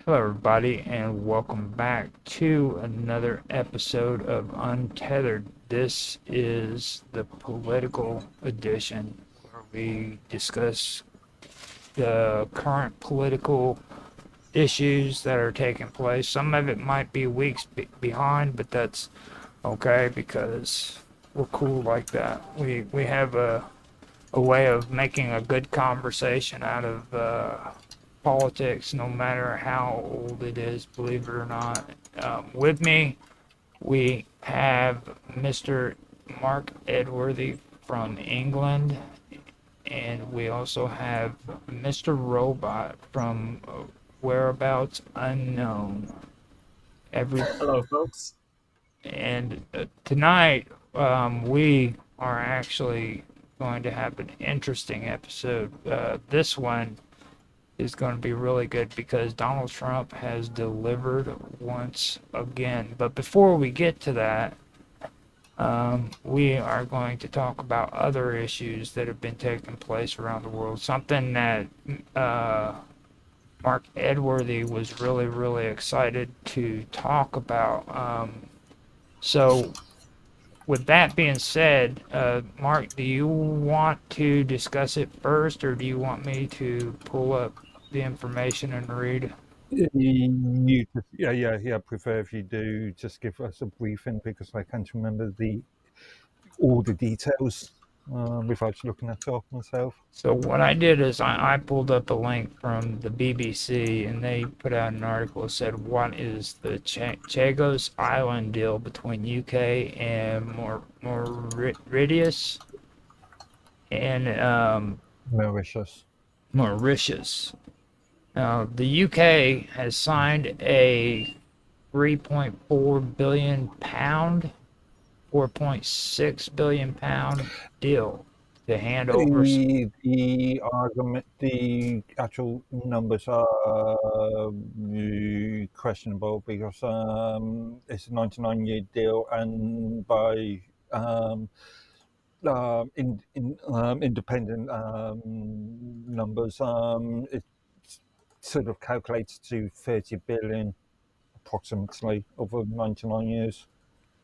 Hello, everybody, and welcome back to another episode of Untethered. This is the political edition where we discuss the current political issues that are taking place. Some of it might be weeks behind, but that's okay because we're cool like that. We have a way of making a good conversation out of politics, no matter how old it is, believe it or not. With me, we have Mr. Mark Edworthy from England, and we also have Mr. Robot from whereabouts unknown. Every Hello, folks. and tonight we are actually going to have an interesting episode. This one is going to be really good because Donald Trump has delivered once again. But before we get to that, we are going to talk about other issues that have been taking place around the world. Something that uh, Mark Edworthy was really, really excited to talk about. So, with that being said, Mark, do you want to discuss it first, or do you want me to pull up the information and read? Yeah. Prefer if you do just give us a briefing because I can't remember all the details without looking at it myself. So what I did is I pulled up a link from the BBC and they put out an article that said what is the Chagos Island deal between UK and Mauritius and Mauritius. Mauritius. Now the UK has signed a 3.4 billion pound, 4.6 billion pound deal to hand over. The argument, the actual numbers are questionable because it's a 99-year deal, and by independent numbers, it sort of calculates to 30 billion approximately over 99 years.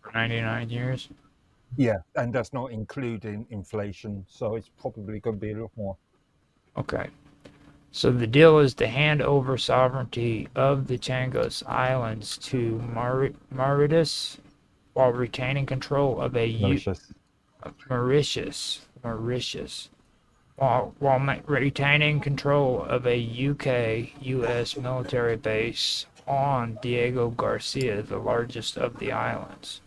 For 99 years. Yeah, and that's not including inflation, so it's probably going to be a lot more. Okay. So the deal is to hand over sovereignty of the Chagos Islands to Mauritius while retaining control of Mauritius. Mauritius while retaining control of a UK US military base on Diego Garcia, the largest of the islands.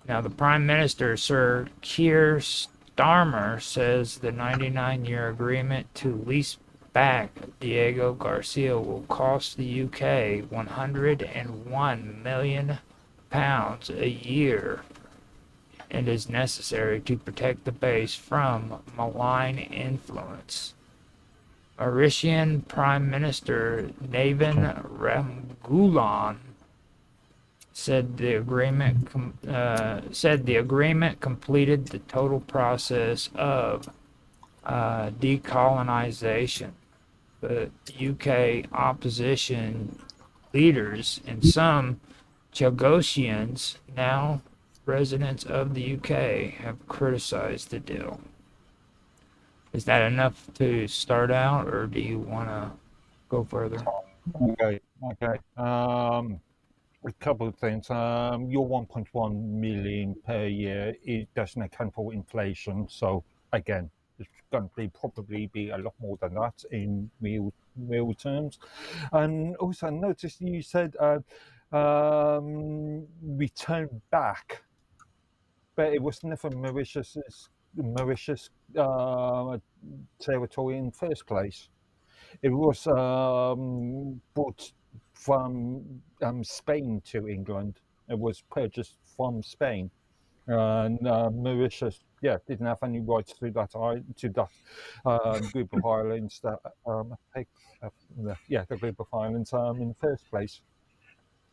Now, the Prime Minister, Sir Keir Starmer, says the 99-year agreement to lease back Diego Garcia will cost the UK £101 million a year and is necessary to protect the base from malign influence. Mauritian Prime Minister Navin Ramgoolan said the agreement completed the total process of decolonization. The UK opposition leaders and some Chagosians, now residents of the UK, have criticized the deal. Is that enough to start out, or do you want to go further? Okay. A couple of things. Your 1.1 million per year, it doesn't account for inflation. So again, it's going to probably be a lot more than that in real terms. And also, I noticed you said return back, but it was never Mauritius territory in the first place. It was brought from Spain to England. It was purchased from Spain, and Mauritius, yeah, didn't have any rights to that group of islands that the group of islands in the first place.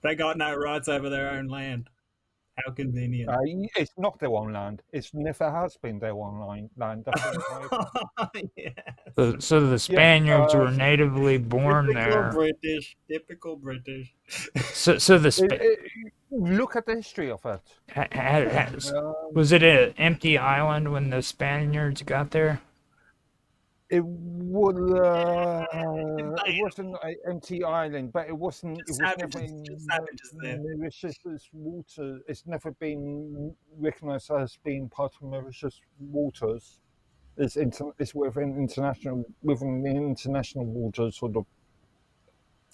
They got no rights over their own land. How convenient. It's not their own land. It never has been their own land. That's the entire time. Yes. So the Yeah. Spaniards were natively born Typical there. British. Typical British. So the Look at the history of it. Um, was it an empty island when the Spaniards got there? It would. It Debatable. wasn't an empty island, but it wasn't. It Just was never savages. Just in savages there. Mauritius water. It's never been recognised as being part of Mauritius waters. It's within the international waters, sort of.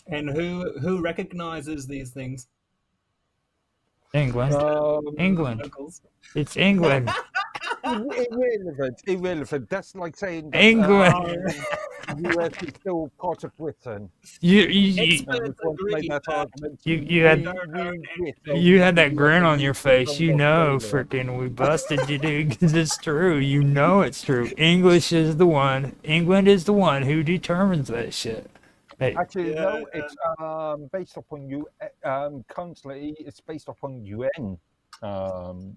And who recognizes these things? England. England. Locals. It's England. Irrelevant. That's like saying that England. the US is still part of Britain. Experts agree that You we had don't own you had that the grin US on your is still face. from You know, Australia. freaking, we busted you, dude. 'Cause it's true. You know it's true. English is the one. England is the one who determines that shit. Hey, Actually, Yeah. no. It's based upon you. Currently, it's based upon UN You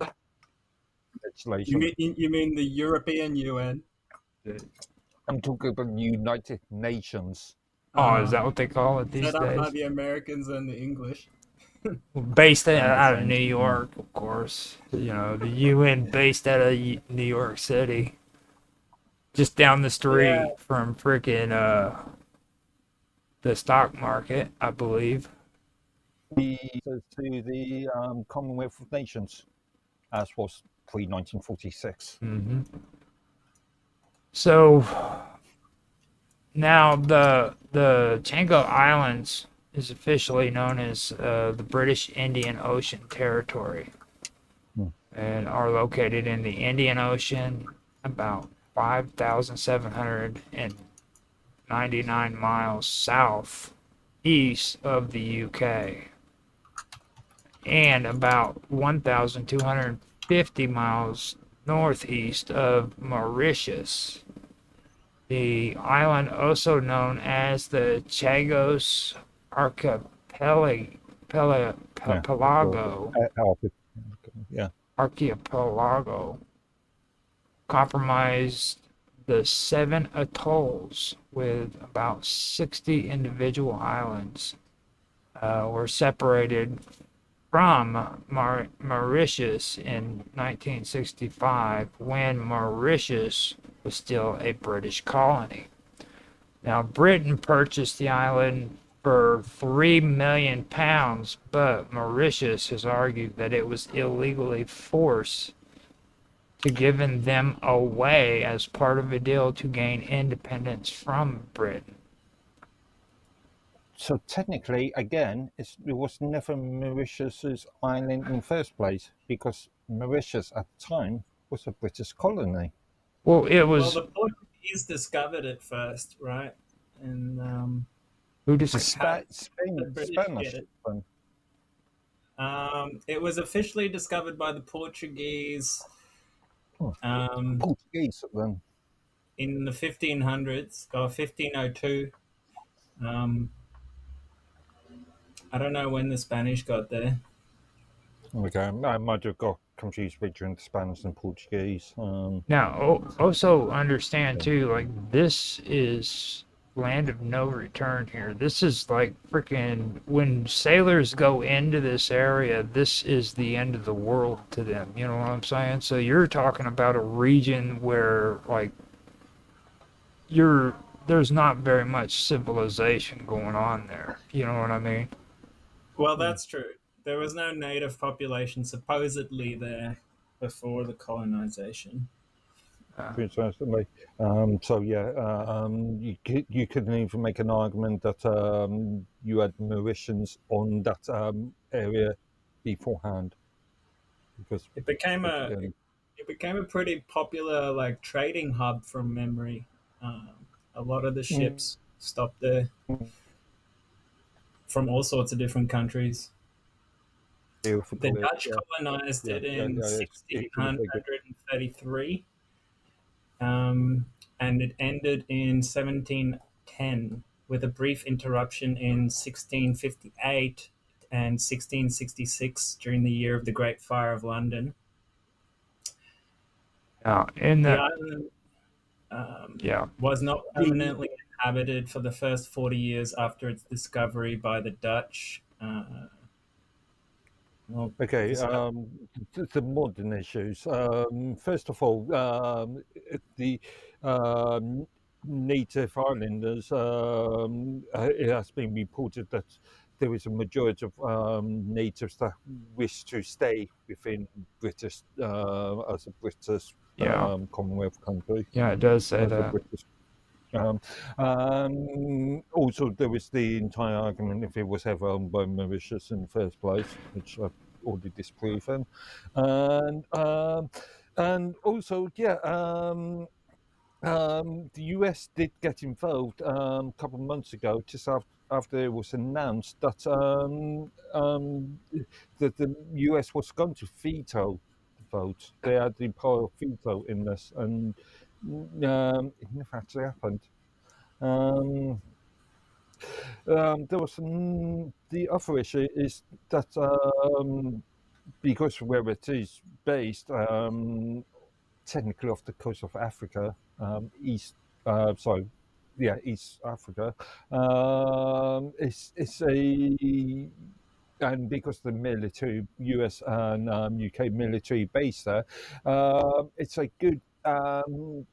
legislation. mean the European UN? I'm talking about the United Nations. oh, is that what they call it these Set up by days? the Americans and the English. Based And the out of French. New York, of course. You know, the UN based out of New York City. Just down the street Yeah. from freaking the stock market, I believe. To the Commonwealth of Nations, as was pre-1946. Hmm. So now the Tango Islands is officially known as the British Indian Ocean Territory, and are located in the Indian Ocean, about 5,799 miles south east of the UK, and about 1,250 miles northeast of Mauritius. The island, also known as the Chagos Yeah. Archipelago, comprised the 7 atolls with about 60 individual islands. Were separated from Mauritius in 1965 when Mauritius was still a British colony. Now, Britain purchased the island for £3 million, but Mauritius has argued that it was illegally forced to giving them away as part of a deal to gain independence from Britain. So technically, again, it was never Mauritius's island in the first place, because Mauritius at the time was a British colony. Well, it Well, was the Portuguese discovered it first, right? And who The just the British Spanish. get it. It was officially discovered by the Portuguese Portuguese then. in the 1500s or 1502. I don't know when the Spanish got there. Okay, I might have got confused between Spanish and Portuguese. now also understand too, like, this is land of no return here. This is like freaking, when sailors go into this area, this is the end of the world to them. You know what I'm saying? So you're talking about a region where, like, there's not very much civilization going on there. You know what I mean? Well, that's true. There was no native population supposedly there before the colonization. Precisely. So yeah, you could even make an argument that you had Mauritians on that area beforehand, because It became a again, it became a pretty popular like trading hub from memory. Um, a lot of the ships stopped there from all sorts of different countries. The Dutch colonized it in it's a very good. 1633, and it ended in 1710 with a brief interruption in 1658. It and 1666 during the year of the Great Fire of London. In The the island yeah, was not The permanently inhabited for the first 40 years after its discovery by the Dutch. Well, Okay, this- the modern issues. First of all, the um, native islanders, it has been reported that there is a majority of natives that wish to stay within British, as a British yeah, Commonwealth country, yeah. It does say as a that. British. Um, Also, there was the entire argument if it was ever owned by Mauritius in the first place, which I've already disproven, and also, yeah, the US did get involved a couple of months ago, just after it was announced that the US was going to veto the vote. They had the power of veto in this, and it never actually happened. Um, there was the other issue is that because where it is based, technically off the coast of Africa, sorry, yeah, East Africa, it's a and because the military, US and UK military base there, it's a good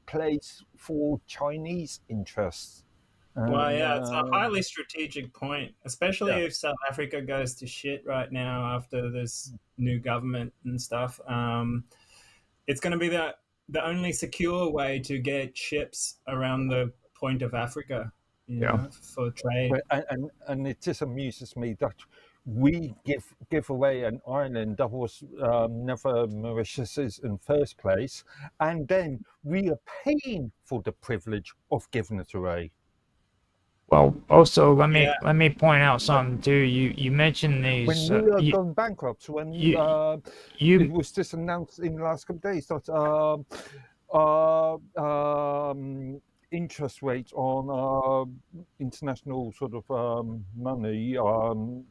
place for Chinese interests. well, And yeah, it's a highly strategic point, especially yeah, if South Africa goes to shit right now after this new government and stuff. It's going to be the only secure way to get ships around the point of Africa, Yeah. for trade. but and it just amuses me that we give away an island that was never Mauritius's in first place, and then we are paying for the privilege of giving it away. Well, also Yeah, let me point out something too. You mentioned When these. we are going bankrupt, when You it you was just announced in the last couple of days that uh, um, interest rates on international sort of money um,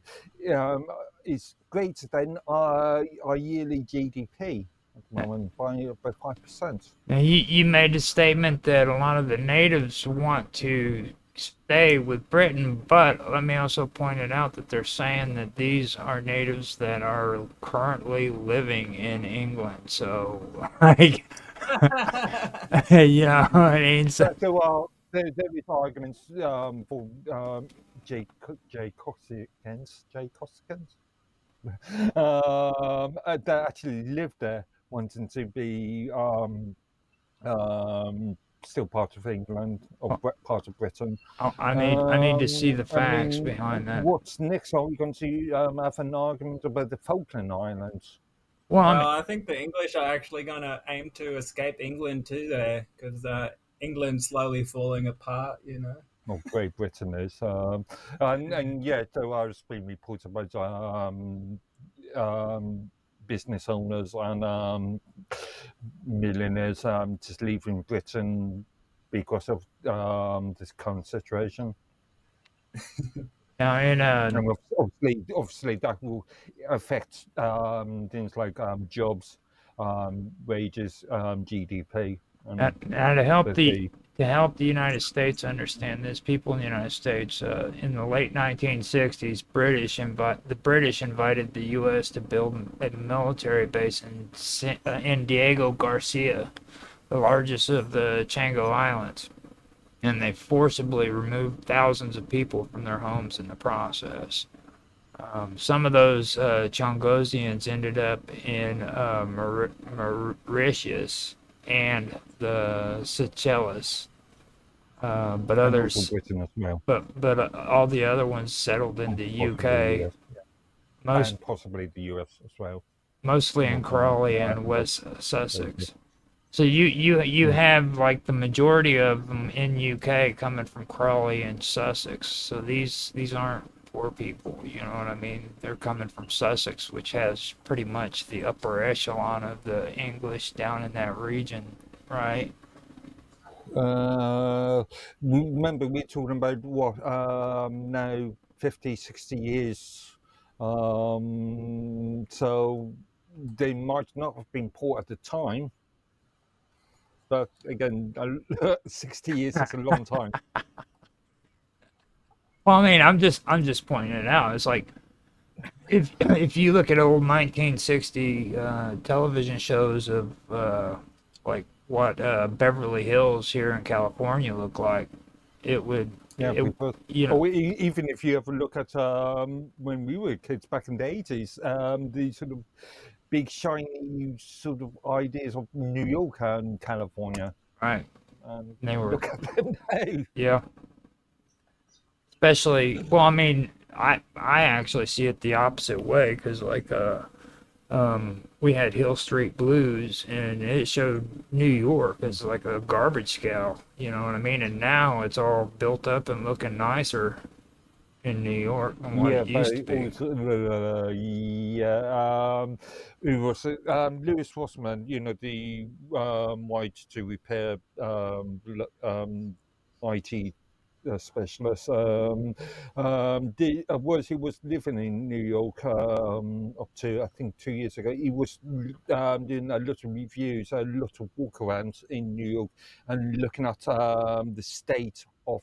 is greater than our yearly GDP at the moment by about 5%. Now, you made a statement that a lot of the natives want to stay with Britain, but let me also point it out that they're saying that these are natives that are currently living in England. So, like, you know what I mean? So, There is arguments for Jay Costigan's that actually lived there, wanting to be still part of England or part of Britain. I need to see the I facts mean, behind that. what's next? Are we going to have an argument about the Falkland Islands? Well, I mean, well, I think the English are actually going to aim to escape England too, there, because England's slowly falling apart. Well, Great Britain is, and yeah, there has been reports about business owners and millionaires just leaving Britain because of this current situation. now in And obviously, that will affect things like jobs, wages, GDP, and now the to help the United States understand this, people in the United States in the late 1960s, the British invited the U.S. to build a military base in Diego Garcia, the largest of the Chango Islands, and they forcibly removed thousands of people from their homes in the process. Some of those Chongosians ended up in Mauritius and the Seychelles, but and also others, Britain as well, but all the other ones settled in and the possibly the UK, US, most and possibly the US as well. mostly in North America, Crawley and but West basically. Sussex. So you have like the majority of them in UK coming from Crawley and Sussex. So these aren't poor people, you know what I mean? They're coming from Sussex, which has pretty much the upper echelon of the English down in that region, right? Uh, Remember, we're talking about what now 50, 60 years So they might not have been poor at the time, but again, 60 years is a long time. Well, I mean, I'm just pointing it out. It's like if you look at old 1960 television shows of like what Beverly Hills here in California looked like, it would Yeah, it because you know or even if you have a look at when we were kids back in the 80s, the sort of big shiny sort of ideas of New York and California. right, they were, Look at them now. yeah, especially, well, I mean, I actually see it the opposite way because like we had Hill Street Blues, and it showed New York as like a garbage scale, you know what I mean? And now it's all built up and looking nicer in New York than what Yeah, it but used to be. also, it was Lewis Rossman, you know, the white to repair IT specialist. Was he was living in New York up to I think 2 years ago. He was doing a lot of reviews, a lot of walkarounds in New York, and looking at the state of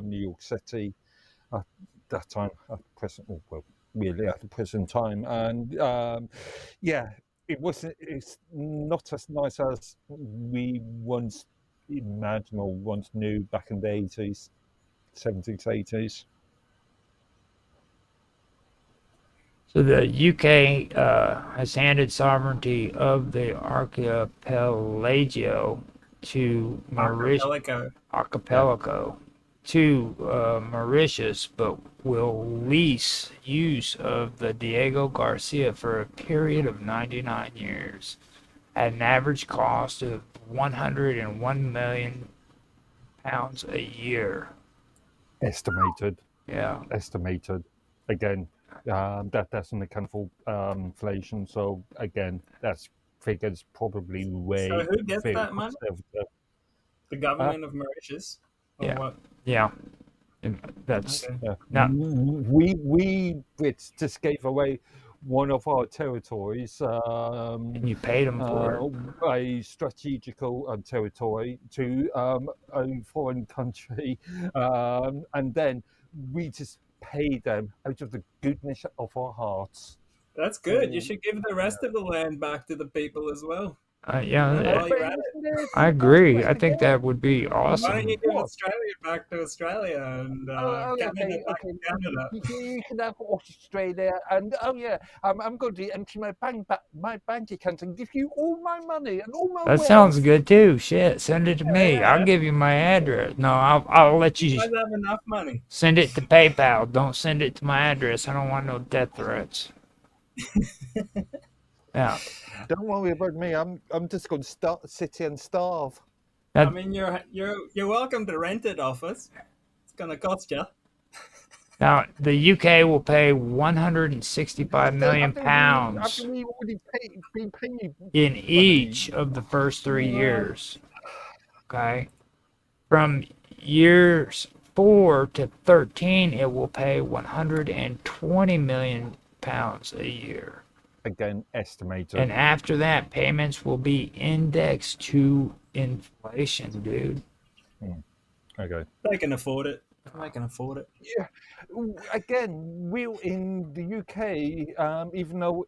New York City at that time, at present, well, really at the present time, and yeah, it's not as nice as we once imagined or once knew back in the 80s. 70s, 80s. So the UK has handed sovereignty of the archipelago to Mauritius, Archipelago. Yeah, archipelago to Mauritius, but will lease use of the Diego Garcia for a period of 99 years at an average cost of 101 million pounds a year. estimated, Yeah. estimated. Again, that's an account for inflation. So again, that's figures probably So way who gets very that money? conservative. The Uh, government of Mauritius, or Yeah. what? Yeah. And that's Okay. yeah, not, we Brits just gave away one of our territories, and you paid them for it. a strategical territory to a foreign country, and then we just pay them out of the goodness of our hearts. That's good. You So should give the yeah. rest of the land back to the people as well. Yeah, Oh, While but you're at it, isn't there I the agree. Northwest I think that again? would be why don't you awesome. give What? Australia back to Australia and Canada Okay, back okay. to Canada? You can have Australia, and oh yeah, I'm going to empty my bank account and give you all my money and all my That sounds wealth. good too. Shit, send it to me. I'll Yeah, give you my address. No, I'll let you you guys have enough money. send it to PayPal. Don't send it to my address. I don't want no death threats. Yeah. Don't worry about me. I'm just going to sit here and starve. I That mean, you're welcome to rent it off us. It's gonna cost you. now the UK will pay 165 million After pounds we already been paying in money. each of the first 3 Well, years. Okay. From years 4 to 13, it will pay 120 million pounds a year. Again, estimated. And after that, payments will be indexed to inflation, dude. Okay. they can afford it. They can afford it. Yeah. Again, we in the UK, even though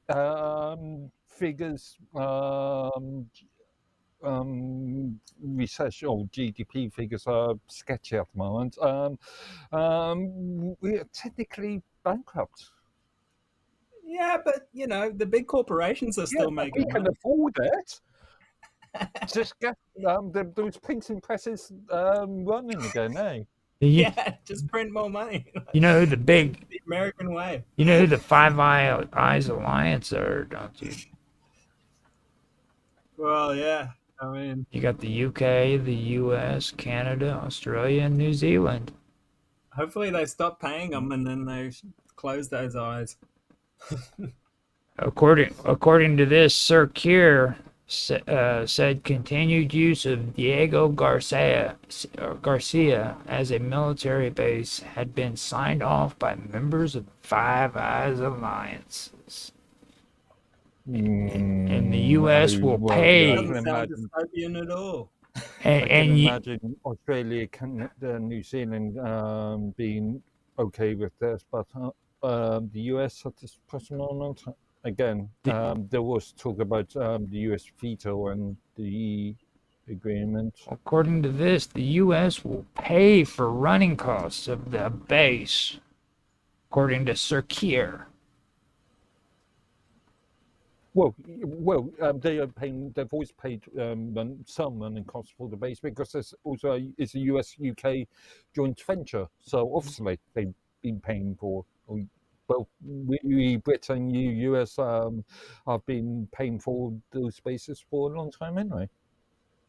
figures recession or GDP figures are sketchy at the moment. We are technically bankrupt. Yeah, but the big corporations are Yeah, still but we making can money. afford it. Just get those printing presses running again, eh? You, Yeah, just print more money. you know who the big, The American way. you know who the Five Eyes Alliance are, don't you? Well, yeah. I mean, You got the UK, the US, Canada, Australia, and New Zealand. hopefully they stop paying them and then they close those eyes. According to this, Sir Keir said continued use of Diego Garcia as a military base had been signed off by members of Five Eyes alliances. And the U.S. will well, yeah, I pay. can Doesn't sound imagine. dystopian at all. And, I can and imagine Australia, Canada, New Zealand being okay with this, but the US at this present moment, again, there was talk about the US veto and the agreement. according to this, the U.S. will pay for running costs of the base, according to Secure. Well, they are paying. They've always paid some running costs for the base because it's a US UK joint venture. So obviously they've been paying for. Well, we Britain, US have been paying for those bases for a long time anyway.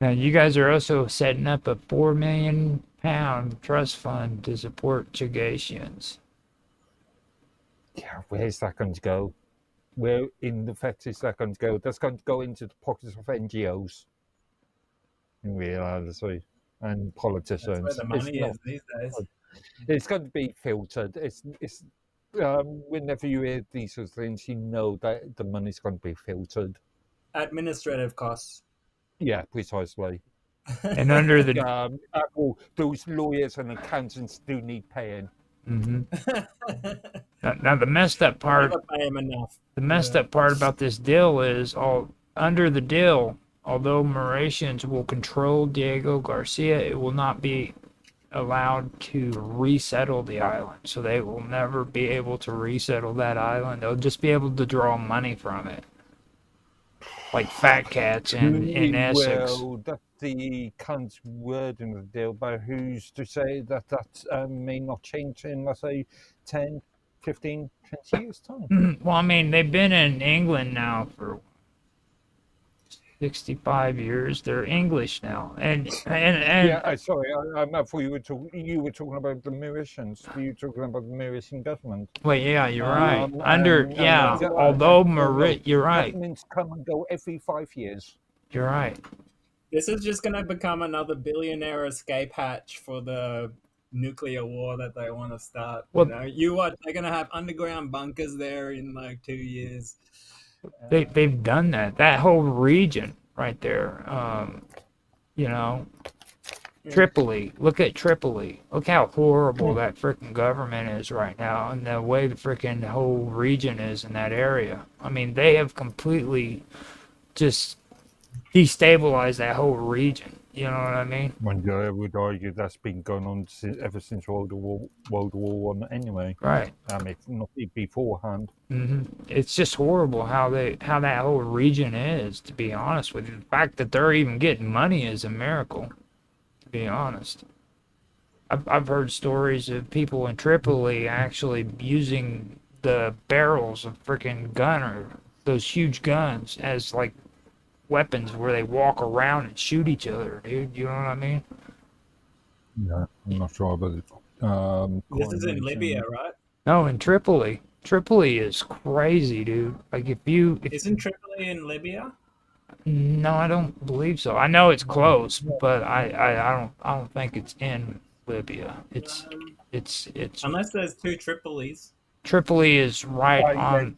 Now, you guys are also setting up a £4 million trust fund to support Chagatians. Yeah, where's that going to go? Where in effect is that going to go? That's going to go into the pockets of NGOs in reality and politicians. That's where the money is these days. It's going to be filtered. It's whenever you hear these sort of things, you know that the money's going to be filtered. Administrative costs. Yeah, precisely. And under the Well, those lawyers and accountants do need paying. now the messed up part. Never pay them enough. The messed up part about this deal is under the deal, although Mauritians will control Diego Garcia, it will not be allowed to resettle the island. So they will never be able to resettle that island. They'll just be able to draw money from it. Like fat cats in Essex. Well, that's the cunt's word in the deal, but who's to say that may not change in, let's say, 10, 15, 20 years' time? Well, I mean, they've been in England now for 65 years. They're English now. And Yeah, sorry, I thought you were talking about the Mauritians. You were talking about the Mauritian government. well, yeah, you're right. Yeah, Although you're right. Governments come and go every 5 years. You're right. This is just going to become another billionaire escape hatch for the nuclear war that they want to start. Well, they're going to have underground bunkers there in like 2 years. They've done that. That whole region right there. Tripoli. Look at Tripoli. Look how horrible that freaking government is right now, and the way the freaking whole region is in that area. I mean, they have completely just destabilized that whole region. You know what I mean? I would argue that's been going on ever since World War I anyway. Right. If not beforehand. It's just horrible how that whole region is. To be honest with you, the fact that they're even getting money is a miracle. To be honest, I've heard stories of people in Tripoli actually using the barrels of freaking those huge guns as like weapons where they walk around and shoot each other, dude. You know what I mean? Yeah, I'm not sure about it. This is in Libya, right? No, in Tripoli. Tripoli is crazy, dude. Like Isn't Tripoli in Libya? No, I don't believe so. I know it's close, but I don't think it's in Libya. It's Unless there's two Tripolis. Tripoli is right on.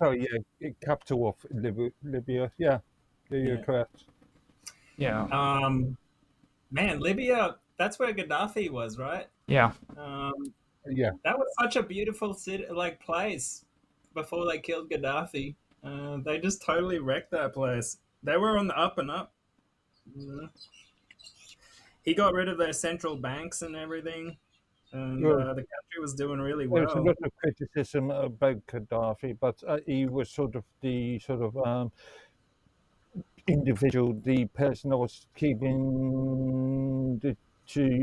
Capital of Libya. Yeah, you're correct. Yeah. Man, Libya. That's where Gaddafi was, right? Yeah. Yeah. That was such a beautiful city, like place, before they killed Gaddafi. They just totally wrecked that place. They were on the up and up. He got rid of their central banks and everything, and the country was doing really well. There's a lot of criticism about Gaddafi, but he was sort of the individual, the person that was keeping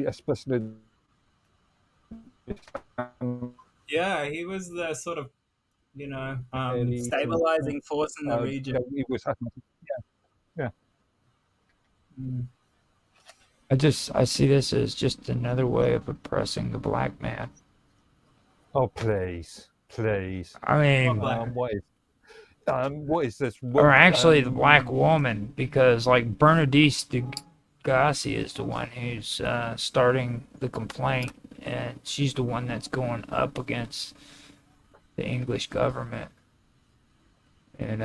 especially. Yeah, he was the sort of, stabilizing force in the region. He was. Yeah. I see this as just another way of oppressing the black man. Oh, please. I mean, What is this? or actually the black woman, because like Bernice Degassi is the one who's starting the complaint, and she's the one that's going up against the English government. And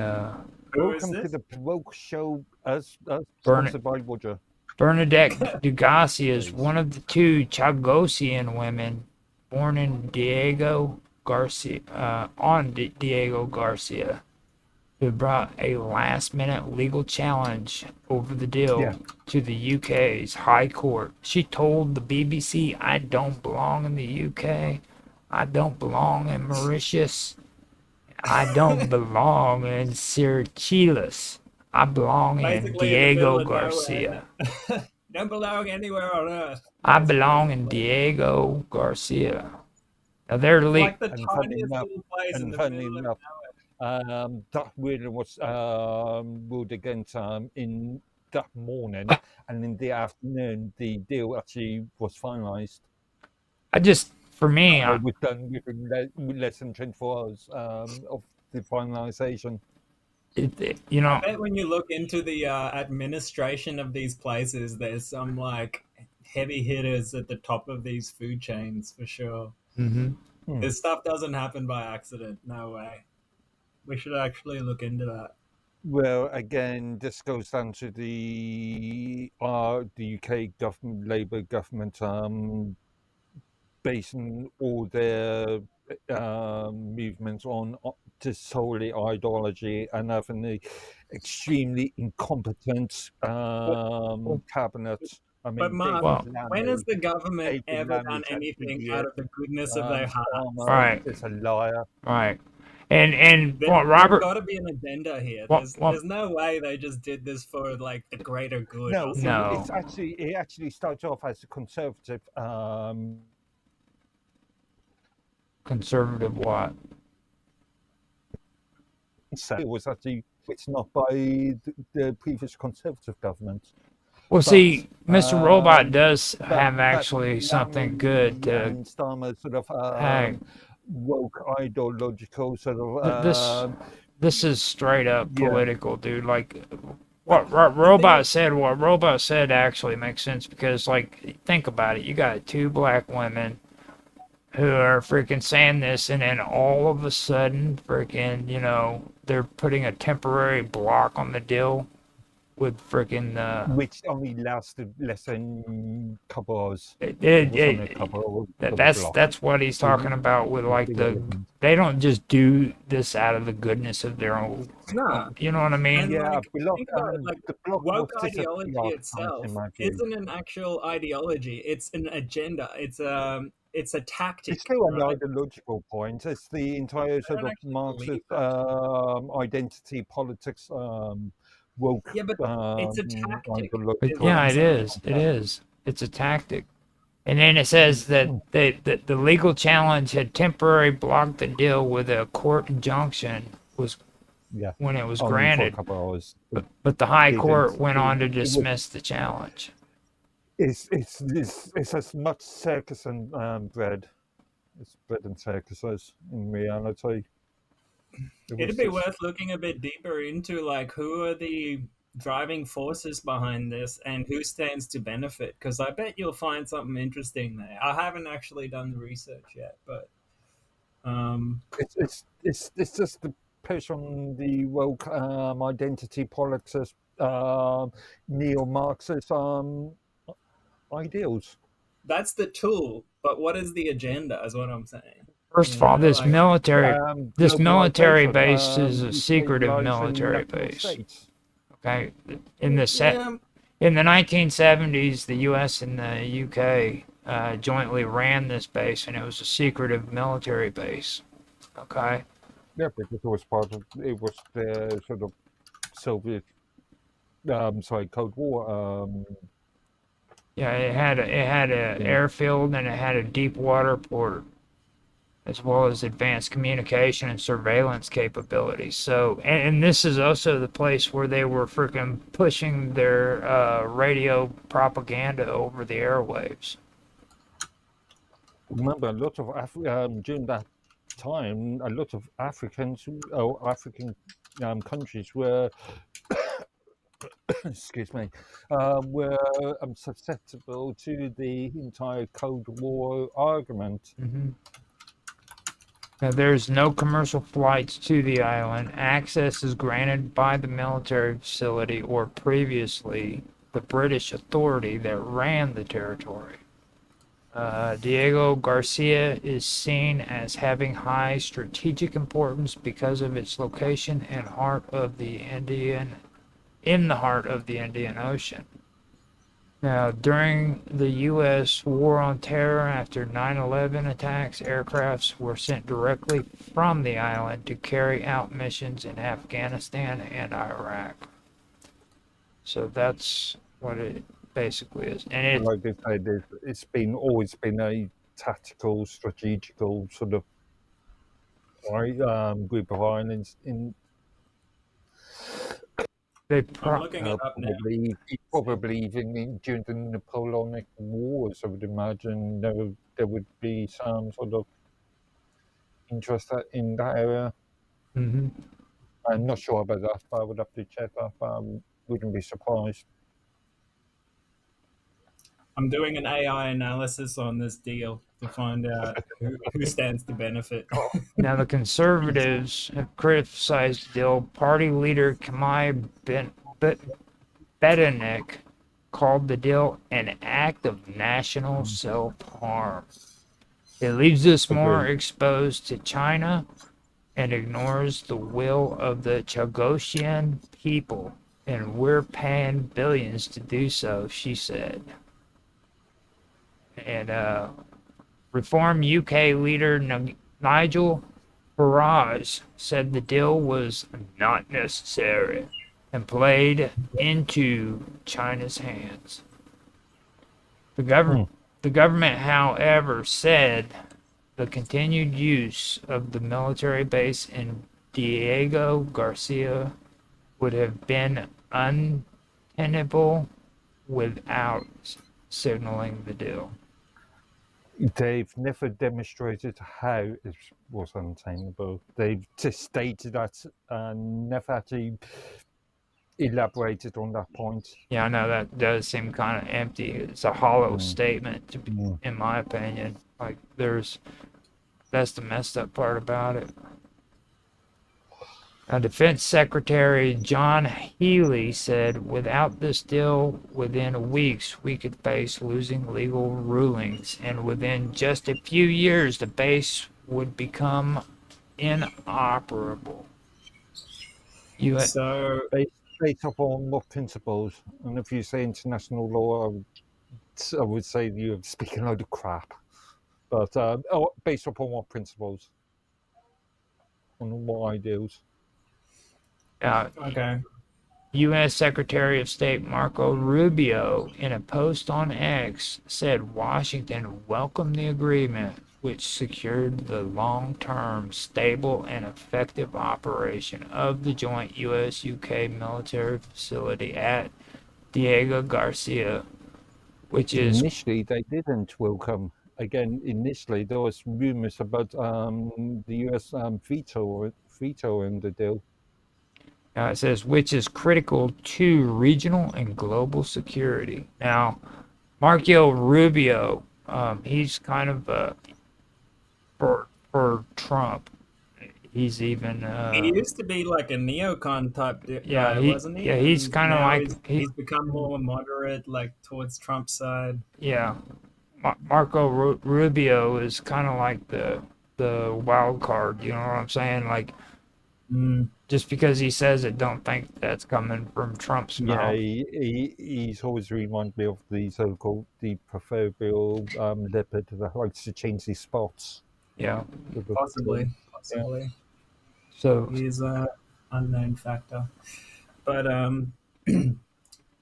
Who is Welcome to this? the woke show, as Bern- sponsored by Roger. Bernadette Degassi is Please. one of the two Chagosian women born in Diego Garcia, Diego Garcia, who brought a last-minute legal challenge over the deal Yeah. to the UK's High Court. She told the BBC, "I don't belong in the UK. I don't belong in Mauritius. I don't belong in Seychelles. I belong in Basically in the middle Diego of Garcia. nowhere. Don't belong anywhere on earth. I belong in Diego Garcia." Now they're It's like the And funnily tiniest enough, little place in the middle of nowhere. that really was ruled against in that morning, and in the afternoon, the deal actually was finalised. For me, It was done within less than 24 hours of the finalisation. you know, I bet when you look into the administration of these places, there's some like heavy hitters at the top of these food chains for sure. This stuff doesn't happen by accident. No way. We should actually look into that. Well, again, this goes down to the UK government, Labour government, basing all their movements on just solely ideology and having the extremely incompetent cabinet. I But mean, Mark, when has the government David ever done Lammy's an anything idiot. out of the goodness of their heart? Starmer Right. is a liar. right. And There's Robert, got to be an agenda here. What- There's no way they just did this for like the greater good. No, or something. No. it actually starts off as a conservative. conservative what? It was actually it's not by the previous conservative government. Well, see, Mr. Robot does But- have but actually something Lammy good to. and Starmer sort of Hey. woke ideological sort of. This is straight up yeah. political, dude. Like, what Robot said actually makes sense because, like, think about it. You got two black women who are freaking saying this, and then all of a sudden, freaking, they're putting a temporary block on the deal with freaking which only lasted less than a couple hours. That's what he's talking about with like they don't just do this out of the goodness of their own. No. You know what I mean? And Yeah, like, block- think about it, um, like the block woke was just a ideology PR itself in my view. isn't an actual ideology. It's an agenda. It's a tactic. It's still an right? ideological point. It's the entire sort of actually Marxist believe identity politics woke. Yeah, but it's a tactic. ideological- Yeah, it is. It is. It's a tactic. And then it says that the legal challenge had temporarily blocked the deal with a court injunction Yeah, when it was only for a granted. couple hours. But the High They Court didn't- went on to it was- dismiss the challenge. It's as much circus and bread. It's bread and circuses in reality. It'd be worth looking a bit deeper into like who are the driving forces behind this and who stands to benefit, because I bet you'll find something interesting there. I haven't actually done the research yet, but It's just the push on the woke identity politics, neo-Marxist ideals. that's the tool. But what is the agenda? Is what I'm saying. First of all, this like, military globalization, base is a secretive destabilizing military national base. states. Okay, in the Yeah, in the 1970s, the U.S. and the U.K. Jointly ran this base, and it was a secretive military base. Okay. Yeah, because it was the sort of Soviet, Cold War. Yeah, it had a airfield and it had a deep water port, as well as advanced communication and surveillance capabilities. So, and this is also the place where they were freaking pushing their radio propaganda over the airwaves. Remember, a lot of during that time, a lot of African countries were, excuse me, were susceptible to the entire Cold War argument. Mm-hmm. Now, there's no commercial flights to the island. Access is granted by the military facility or previously the British authority that ran the territory. Diego Garcia is seen as having high strategic importance because of its location and in the heart of the Indian Ocean. Now, during the U.S. War on Terror after 9/11 attacks, aircrafts were sent directly from the island to carry out missions in Afghanistan and Iraq. So that's what it basically is. And it, Like I said, it's always been a tactical, strategical sort of group of islands in they I'm looking it up now. probably even during the Napoleonic Wars. I would imagine there would be some sort of interest in that area. Mhm. I'm not sure about that, but I would have to check that. But I wouldn't be surprised. I'm doing an AI analysis on this deal to find out who stands to benefit. Now, the conservatives have criticized the deal. Party leader Kamai Bedenek called the deal an act of national self-harm. It leaves us more Agreed. exposed to China and ignores the will of the Chagosian people, and we're paying billions to do so, she said. And Reform UK leader Nigel Farage said the deal was not necessary and played into China's hands. The government, however, said the continued use of the military base in Diego Garcia would have been untenable without signaling the deal. They've never demonstrated how it was untenable. They've just stated that and never actually elaborated on that point. Yeah, I know that does seem kind of empty. It's a hollow statement, in my opinion. Like, that's the messed up part about it. Defense Secretary John Healey said, without this deal, within weeks we could face losing legal rulings, and within just a few years the base would become inoperable. So based upon what principles? And if you say international law, I would say you're speaking a load of crap. But based upon what principles? On what ideals? okay. U.S. Secretary of State Marco Rubio, in a post on X, said Washington welcomed the agreement, which secured the long-term, stable, and effective operation of the joint U.S.-UK military facility at Diego Garcia, which is... Initially, they didn't welcome. Again, initially, there was rumors about the U.S. vetoing the deal. It says, which is critical to regional and global security. Now, Marco Rubio, he's kind of for Trump. He's even He used to be like a neocon type yeah, guy, wasn't he? he's And kind of now like he's become more moderate, like towards Trump's side. yeah. Marco Rubio is kind of like the wild card. You know what I'm saying? Like, just because he says it, don't think that's coming from Trump's mouth. Yeah, he's always reminded me of the so-called the proverbial leopard that likes to change his spots. Yeah, Possibly. Yeah. so He's a unknown factor. But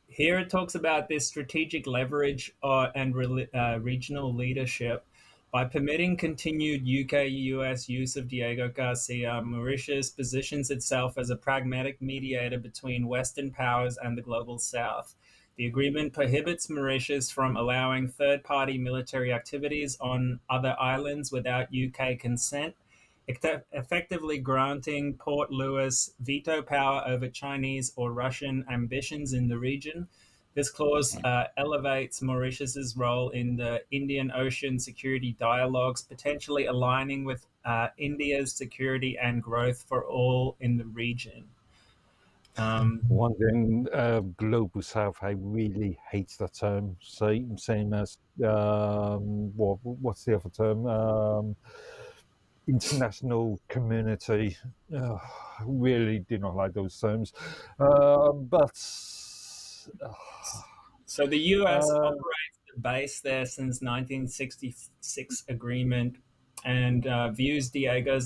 here it talks about this strategic leverage and regional leadership. By permitting continued UK-US use of Diego Garcia, Mauritius positions itself as a pragmatic mediator between Western powers and the global South. The agreement prohibits Mauritius from allowing third-party military activities on other islands without UK consent effectively granting Port Louis veto power over Chinese or Russian ambitions in the region. This clause elevates Mauritius's role in the Indian Ocean security dialogues, potentially aligning with India's security and growth for all in the region. One thing, Global South, I really hate that term. Same as what's the other term? International community. Really do not like those terms. But So the US operates the base there since 1966 agreement and views Diego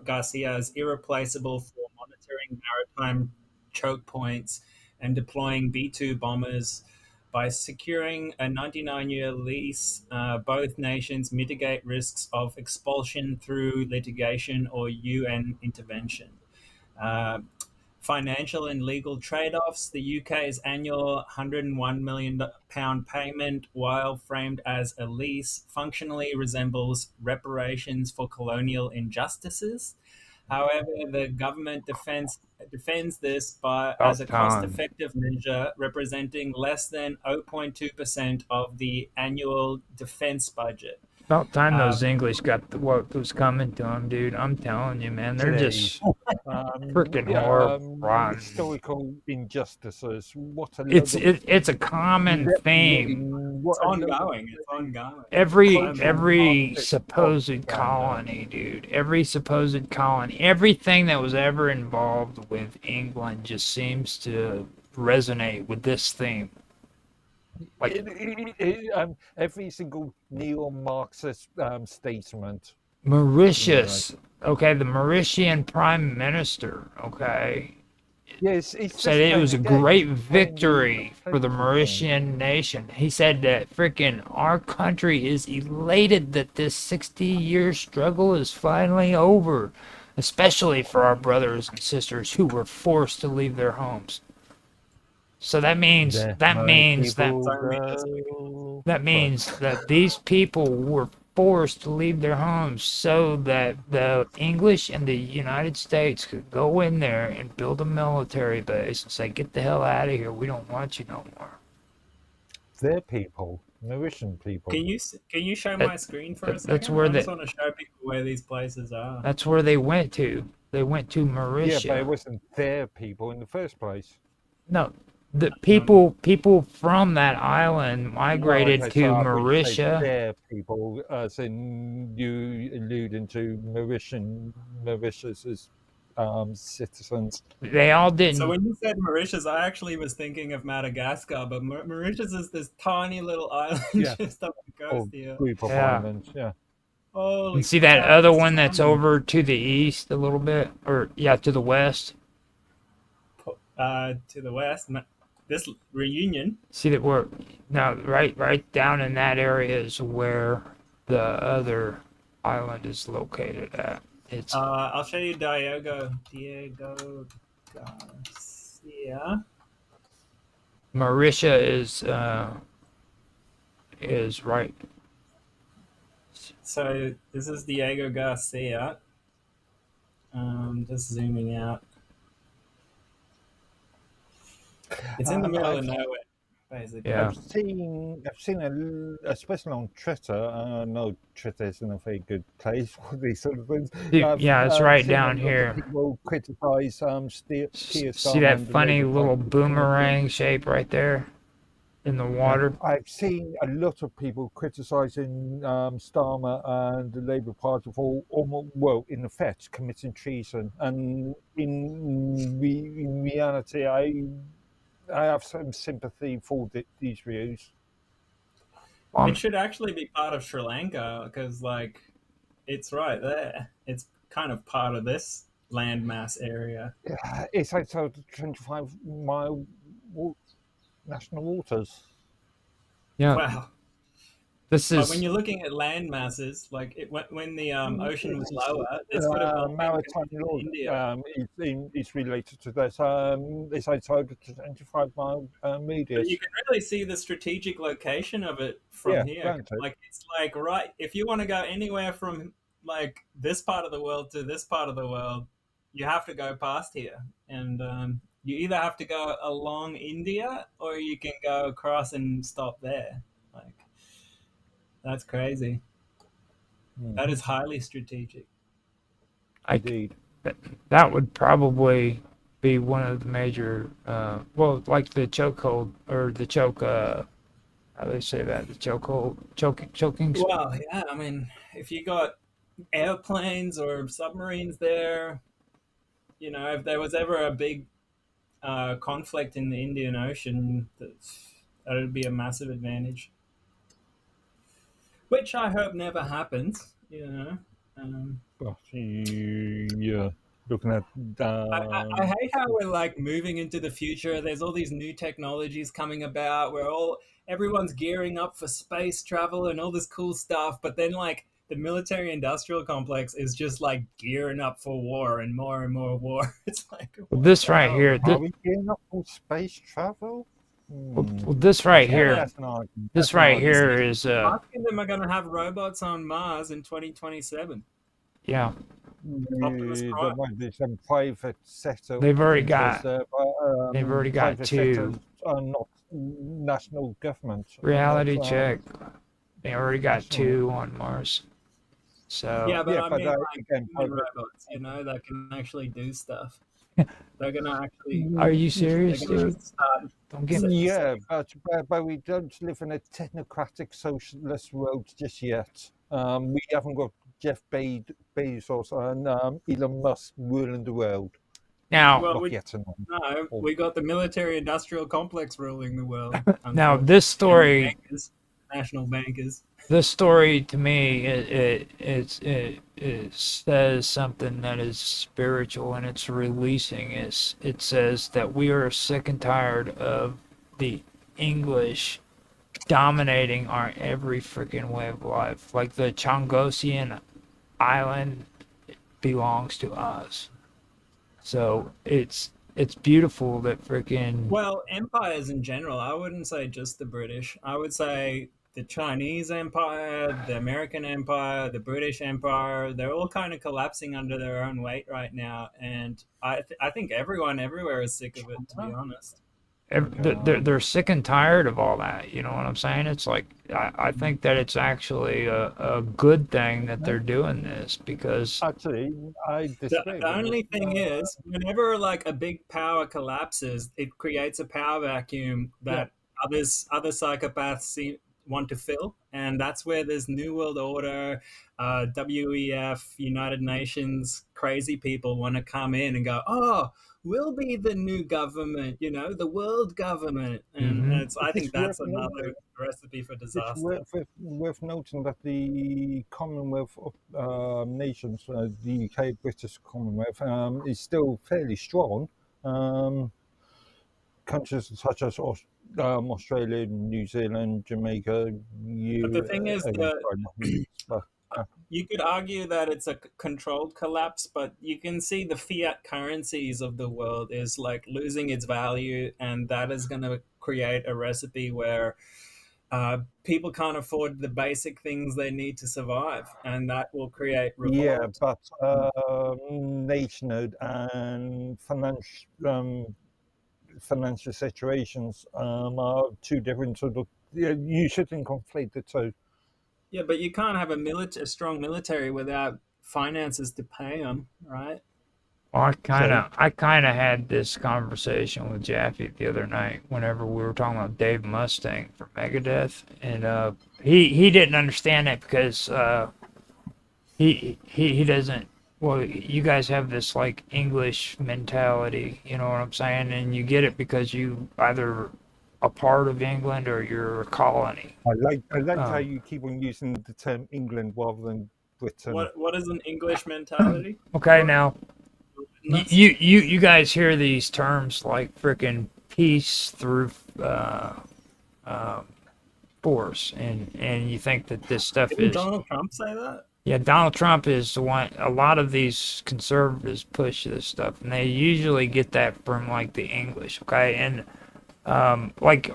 Garcia as irreplaceable for monitoring maritime choke points and deploying B-2 bombers. By securing a 99-year lease, both nations mitigate risks of expulsion through litigation or UN intervention. Uh, Financial and legal trade-offs. The UK's annual £101 million payment, while framed as a lease, functionally resembles reparations for colonial injustices. However, the government defends this as a About time. cost-effective measure, representing less than 0.2% of the annual defense budget. About time those English got what was coming to them, dude. I'm telling you, man. They're just freaking horrible, rotten. historical injustices. What a It's a common theme. It's ongoing. It's ongoing. Every supposed colony, dude. Every supposed colony. Everything that was ever involved with England just seems to resonate with this theme. Like every single neo-Marxist statement. Mauritius, okay, the Mauritian Prime Minister, okay, yes, said it was a great victory for the Mauritian nation. He said that freaking our country is elated that this 60-year struggle is finally over, especially for our brothers and sisters who were forced to leave their homes. So that means that these people were forced to leave their homes so that the English and the United States could go in there and build a military base and say, "Get the hell out of here. We don't want you no more." Their people, Mauritian people. Can you show my screen for a second? That's where I just want to show people where these places are. That's where they went to. They went to Mauritius. Yeah, but it wasn't their people in the first place. No. The people from that island migrated to Mauritius. Their people, as in you alluding to Mauritius's citizens. They all didn't. So when you said Mauritius, I actually was thinking of Madagascar, but Mauritius is this tiny little island just up the coast here. Group of islands, yeah. Holy you see that other one that's over to the east a little bit, or to the west. To the west. This Reunion. See that we're now right down in that area is where the other island is located at. It's I'll show you Diego Garcia. Mauritius is right. So this is Diego Garcia. Just zooming out. It's in the middle of nowhere, basically. Yeah. I've seen especially on Twitter. No, Twitter isn't a very good place for these sort of things. It's right down here. People criticize see that funny little boomerang shape right there in the water? I've seen a lot of people criticizing Starmer and the Labour Party for, in effect, committing treason. And in reality, I have some sympathy for these views. It should actually be part of Sri Lanka because, it's right there. It's kind of part of this landmass area. It's outside the 25-mile national waters. Yeah. Wow. This is. But when you're looking at land masses, when the ocean was lower, this would have maritime law. It's related to this. It's outside the 25-mile radius. But you can really see the strategic location of it from here. Granted. It's right. If you want to go anywhere from like this part of the world to this part of the world, you have to go past here, and you either have to go along India or you can go across and stop there. Like that's crazy. That is highly strategic. I, Indeed. that would probably be one of the major, well, like the chokehold or the choke. How do they say that? The chokehold, choking. Well, yeah, I mean, if you got airplanes or submarines there, if there was ever a big conflict in the Indian Ocean, that would be a massive advantage, which I hope never happens. But yeah, looking at I hate how we're like moving into the future. There's all these new technologies coming about. Everyone's gearing up for space travel and all this cool stuff, but then like the military industrial complex is just like gearing up for war and more war. It's like what This the right hell? here, are we gearing up for space travel? well, this right Yeah. here, That's not. this right here Musk is and them are going to have robots on Mars in 2027. yeah. Optimus There Prime. might be some private sector They've already interest got there, but they've already got private sectors two. are not national government. Reality Not, check. They already got national. 2 on Mars. So Yeah, but Yeah, I but mean, like again, human private. robots, that can actually do stuff. They're gonna actually, are you they're serious, gonna dude? start. Don't get Yeah, but we don't live in a technocratic socialist world just yet. We haven't got Jeff Bezos and Elon Musk ruling the world. now. Well, Not yet, anyway. we got the military-industrial complex ruling the world. Now Unfortunately, this and the story, bankers, national bankers. this story to me, it says something that is spiritual and it's releasing. It says that we are sick and tired of the English dominating our every freaking way of life. Like the Chongosian island belongs to us. So it's beautiful that freaking Well, empires in general. I wouldn't say just the British. I would say the Chinese Empire, the American Empire, the British Empire. They're all kind of collapsing under their own weight right now, and I think everyone everywhere is sick of it. To be honest. they're sick and tired of all that. You know what I'm saying? It's like I think that it's actually a good thing that they're doing this because Actually, I disagree. The only thing is, whenever like a big power collapses, it creates a power vacuum that other psychopaths want to fill, and that's where there's New World Order, WEF, United Nations, crazy people want to come in and go, oh, we'll be the new government, the world government, and Mhm. I It think is that's worth another recipe for It's disaster. worth noting that the Commonwealth of nations, the UK, British Commonwealth, is still fairly strong. Um, Countries such as Australia, New Zealand, Jamaica, But the thing is, but, you could argue that it's a controlled collapse, but you can see the fiat currencies of the world is like losing its value, and that is going to create a recipe where people can't afford the basic things they need to survive, and that will create yeah, revolt. but nationhood and financial situations are two different sort of. Yeah, you shouldn't conflate the two. Yeah, but you can't have a strong military without finances to pay them, right? well, So I kind of had this conversation with Jaffe the other night whenever we were talking about Dave Mustang from Megadeth, and he didn't understand it because he doesn't. Well, you guys have this like English mentality, you know what I'm saying, and you get it because you either a part of England or you're a colony. I like how Um, you keep on using the term England rather than Britain. What is an English mentality? okay, now Nuts. you guys hear these terms like frickin' peace through uh, force, and you think that this stuff Didn't is Donald Trump say that? yeah. Donald Trump is the one. A lot of these conservatives push this stuff, and they usually get that from like the English. Okay, and like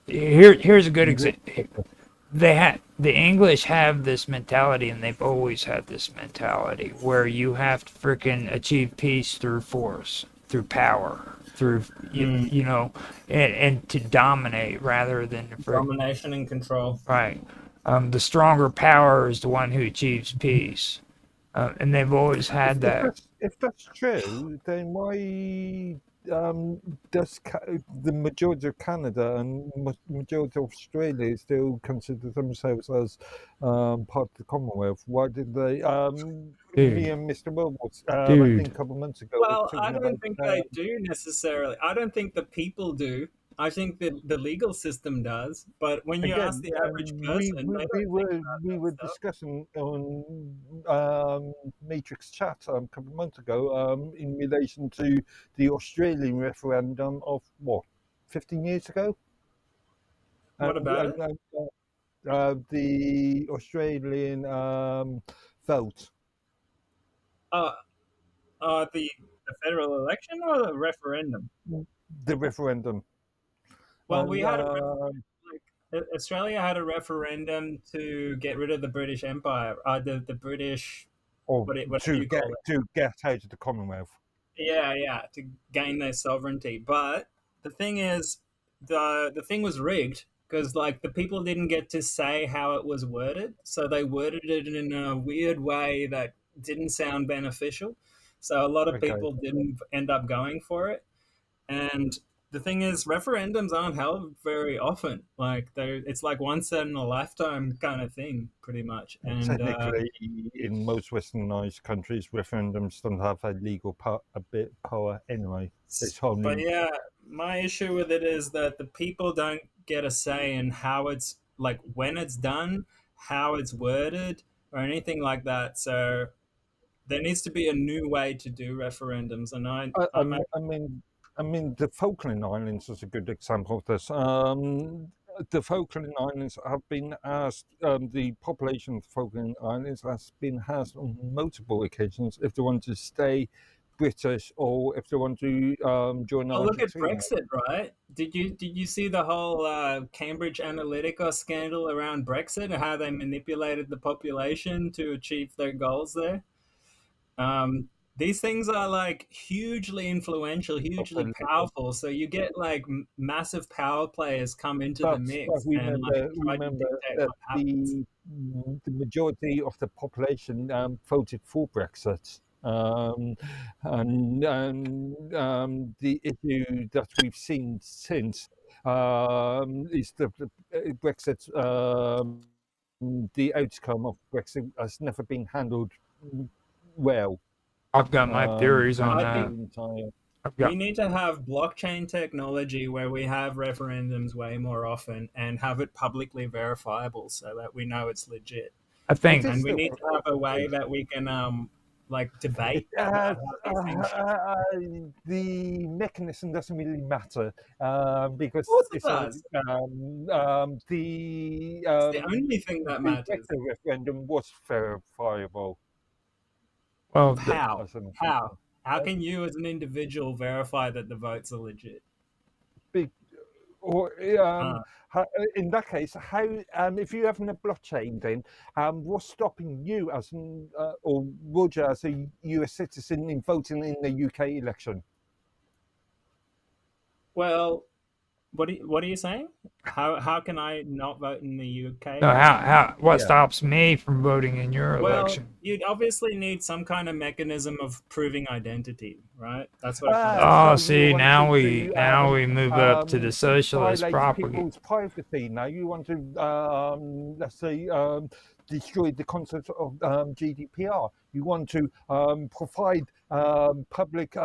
here's a good example. the English have this mentality, and they've always had this mentality where you have to freaking achieve peace through force, through power, through you know, and to dominate rather than Domination and control. right. The stronger power is the one who achieves peace, and they've always had that. If that's true, then why does the majority of Canada and majority of Australia still consider themselves as part of the Commonwealth? Why did they? Me Dude, and Mr. Wilmots, I dude. think a couple of months ago, were Well, I talking don't about. think they do necessarily. I don't think the people do. I think that the legal system does. But when you ask Again, the average person, they don't think about we that were stuff. discussing on Matrix chat a couple of months ago in relation to the Australian referendum of what 15 years ago, What about it? the Australian vote, Uh, the federal election or the referendum? the referendum, Well, we and had a Australia had a referendum to get rid of the British Empire. The British, or whatever you call it. to get out of the Commonwealth. Yeah, yeah, to gain their sovereignty. But the thing is, the thing was rigged because like the people didn't get to say how it was worded, so they worded it in a weird way that didn't sound beneficial. So a lot of Okay. people didn't end up going for it. And the thing is, referendums aren't held very often. Like it's like once in a lifetime kind of thing, pretty much. And Technically, in most westernized countries, referendums don't have a legal power anyway. It's But only yeah, my issue with it is that the people don't get a say in how it's like when it's done, how it's worded, or anything like that. So there needs to be a new way to do referendums, and I, I, I'm m- I mean, the Falkland Islands is a good example of this. The Falkland Islands have been asked, the population of the Falkland Islands has been asked on multiple occasions if they want to stay British or if they want to join well, look at Argentina. Brexit, right? Did you see the whole Cambridge Analytica scandal around Brexit and how they manipulated the population to achieve their goals there? Um, these things are like hugely influential, hugely powerful. So you get like massive power players come into the But mix and like try to remember dictate that what happens. the majority of the population voted for Brexit. The issue that we've seen since is the Brexit. The outcome of Brexit has never been handled well I've got my theories on throughout I the that. think entire. I've we got. need to have blockchain technology where we have referendums way more often and have it publicly verifiable so that we know it's legit. I It think is And we still need to have a way public. that we can like It debate has about how these things should. Of the mechanism doesn't really matter because course it it's a, does. It's the only thing that the matters. Brexit referendum was verifiable well, How? as an How? example. How Uh, can you as an individual verify that the votes are legit? big, or Uh, in that case, how if you have a blockchain, then what's stopping you as or Roger as a US citizen in voting in the UK election? well, what are you saying? How can I not vote in the UK no, election? what Yeah. stops me from voting in your Well, election? you'd obviously need some kind of mechanism of proving identity, right? That's what it comes down Oh, So to. you see, want now we move up to the socialist violate propaganda. people's privacy. Now you want to, let's say, destroy the concept of GDPR. You want to provide public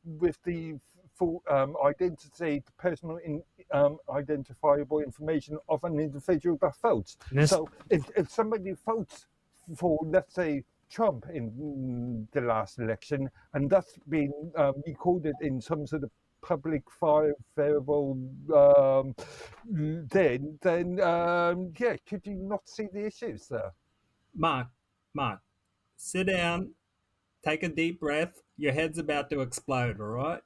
with the full identity, personal identifiable information of an individual that votes. This So if somebody votes for, let's say, Trump in the last election, and that's been recorded in some sort of public file variable, yeah, could you not see the issues there? Mark, Mark, sit down, take a deep breath. Your head's about to explode, all right?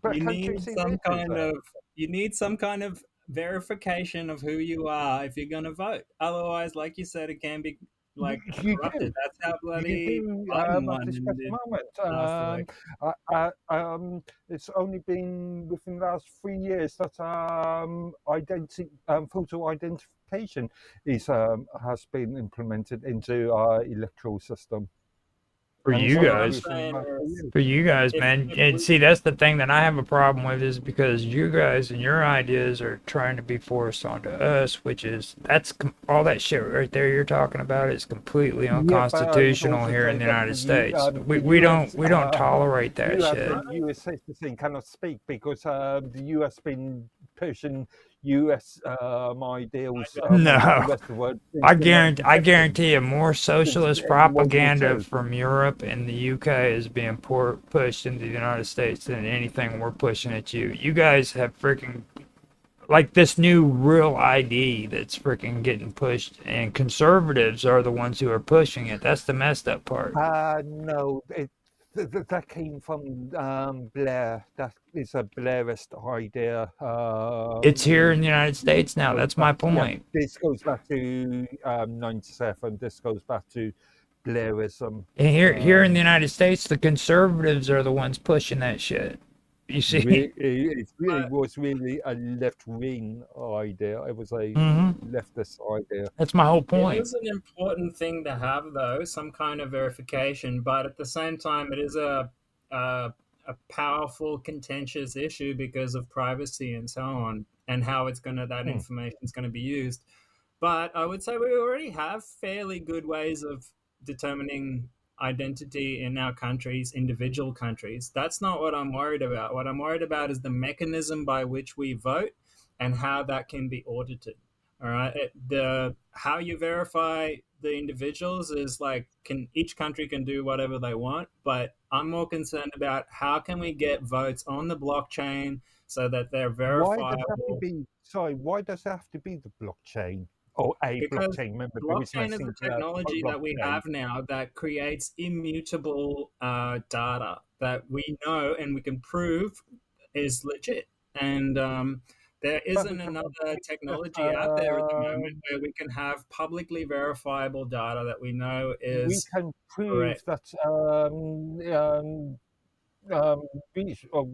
But You can't you need see the some issues kind there? of you need some kind of verification of who you are if you're going to vote. Otherwise, like you said, it can be like You corrupted. do. That's how You bloody do Biden at won this in present the last moment. election. It's only been within the last 3 years that photo identification has been implemented into our electoral system, For and it's you Well, only what I'm been guys. within the saying last three is, years. For you guys, man. if And we, see, that's the thing that I have a problem with is because you guys and your ideas are trying to be forced onto us, which is all that shit right there you're talking about is completely Yeah, but I would unconstitutional also here in say the that United States. We the we don't US, we don't tolerate that US shit. and US citizen cannot speak because the US been pushing US ideals onto the No. rest of the world since I the guarantee 1950s, you more since socialist World War propaganda Two. from Europe and the UK is being pushed into the United States than anything we're pushing at you. You guys have freaking like this new real ID that's freaking getting pushed, and conservatives are the ones who are pushing it. That's the messed up part. No, that came from Blair. That is a Blairist idea. It's here in the United States now. Goes That's back, my yeah, point. this goes back to 97. This goes back to Blairism. And here in the Um, United States, the conservatives are the ones pushing that shit. You see? it was really a left wing idea. It was a Hmm. leftist idea. That's my whole it point. is an important thing to have, though, some kind of verification, but at the same time, it is a, a powerful, contentious issue because of privacy and so on, and how that Hmm. information is going to be used. But I would say we already have fairly good ways of determining identity in our countries, individual countries. That's not what I'm worried about. What I'm worried about is the mechanism by which we vote and how that can be audited. All right. The how you verify the individuals is like can each country can do whatever they want, but I'm more concerned about how can we get votes on the blockchain so that they're Why does it have to verifiable. be? Sorry, why does it have to be the blockchain or a Because blockchain? Remember, there is no blockchain is a singular technology that we blockchain. have now that creates immutable data that we know and we can prove is legit. And there But isn't another that, technology out there at the moment where we can have publicly verifiable data that we know we is can prove correct. that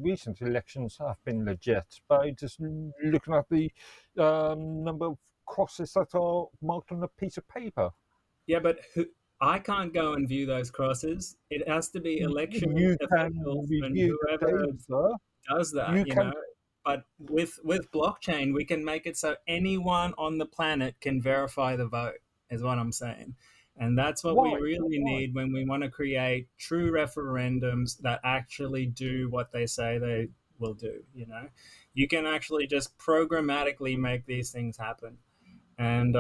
recent elections have been legit by just looking at the number of crosses that are marked on a piece of paper. Yeah, but I can't go and view those crosses. It has to be election You can officials and review the whoever data. does You that, you can. know. But with blockchain, we can make it so anyone on the planet can verify the vote, is what I'm saying. And that's what we Why? really Why? need when we want to create true referendums that actually do what they say they will do, you know. You can actually just programmatically make these things happen. And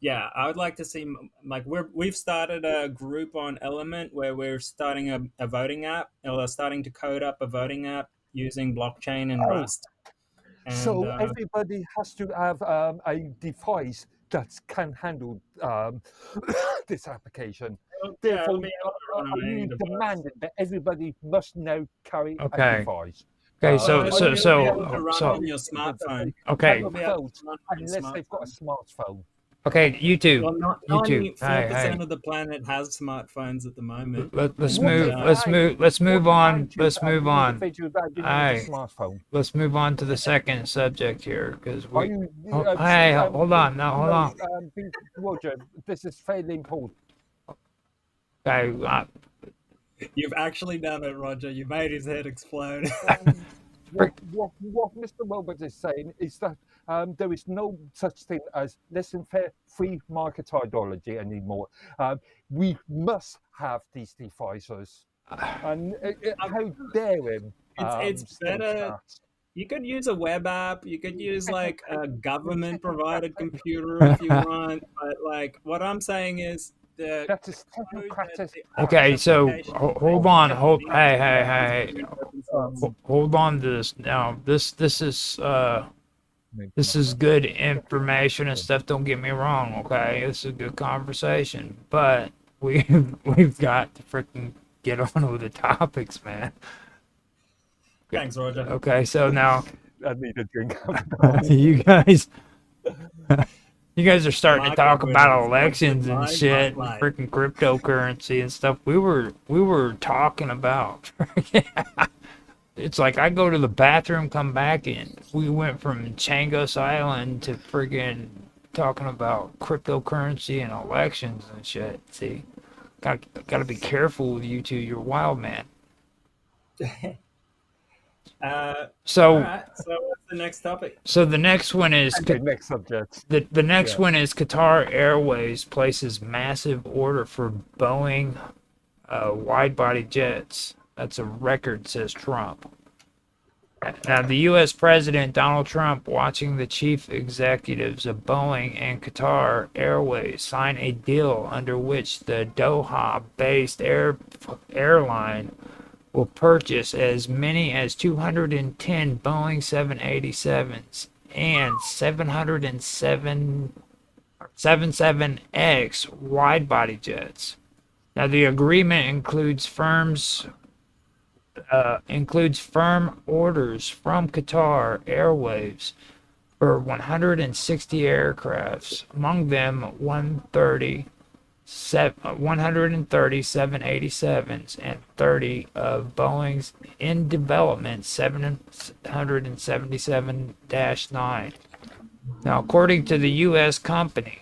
yeah, I would like to see like we've started a group on Element where we're starting a voting app, or starting to code up a voting app using blockchain and Oh, Rust. And so everybody has to have a device that can handle this application. yeah, it'll Therefore, be able to run are on any you device. demanding that everybody must now carry a Okay. device? Okay. Well, So Are so you it'll be able so to demanding run that so on your that they smartphone. okay. It'll cannot be able vote to run on your unless they've got a smartphone. smartphone? Okay. YouTube. Well, not YouTube. Hey 94% hey. of the planet has smartphones at the moment, Let's What and if move. Let's I? move. Let's What move if I on. choose Let's as move an on. individual that I didn't need a Hey. smartphone? Let's move on to the second subject here, because Are we. you? Oh, hey, hold on. Now, hold No, on. Roger. This is fairly important. Okay, you've actually done it, Roger. You made his head explode. What Mr. Robert is saying is that there is no such thing as laissez-faire free market ideology anymore. We must have these devices. And how dare him It's state better. that? You could use a web app. You could use like a government provided computer if you want. But like what I'm saying is the That is code that technocratic the okay, so application hold of on. every Hey, hey, is hey. open source. Hold on to this now. This is good information and stuff. Don't get me wrong, okay? This is a good conversation, but we we've got to freaking get on with the topics, man. Thanks, Roger. Okay, so now I need a drink. you guys, you guys are starting to Market talk about winners, elections and optimize shit, my and life. freaking cryptocurrency and stuff. We were talking about. It's like I go to the bathroom, come back, and we went from Changos Island to friggin' talking about cryptocurrency and elections and shit. See, gotta be careful with you two. You're wild, man. All So, right. So what's the next topic? so the next one is Okay, next subject. the next Yeah. one is Qatar Airways places massive order for Boeing wide-body jets. That's a record, says Trump. Now, the U.S. President Donald Trump watching the chief executives of Boeing and Qatar Airways sign a deal under which the Doha-based airline will purchase as many as 210 Boeing 787s and 77X wide-body jets. Now, the agreement includes firm orders from Qatar Airways for 160 aircrafts, among them 130 787s and 30 of Boeing's in development 777-9. Now, according to the U.S. company,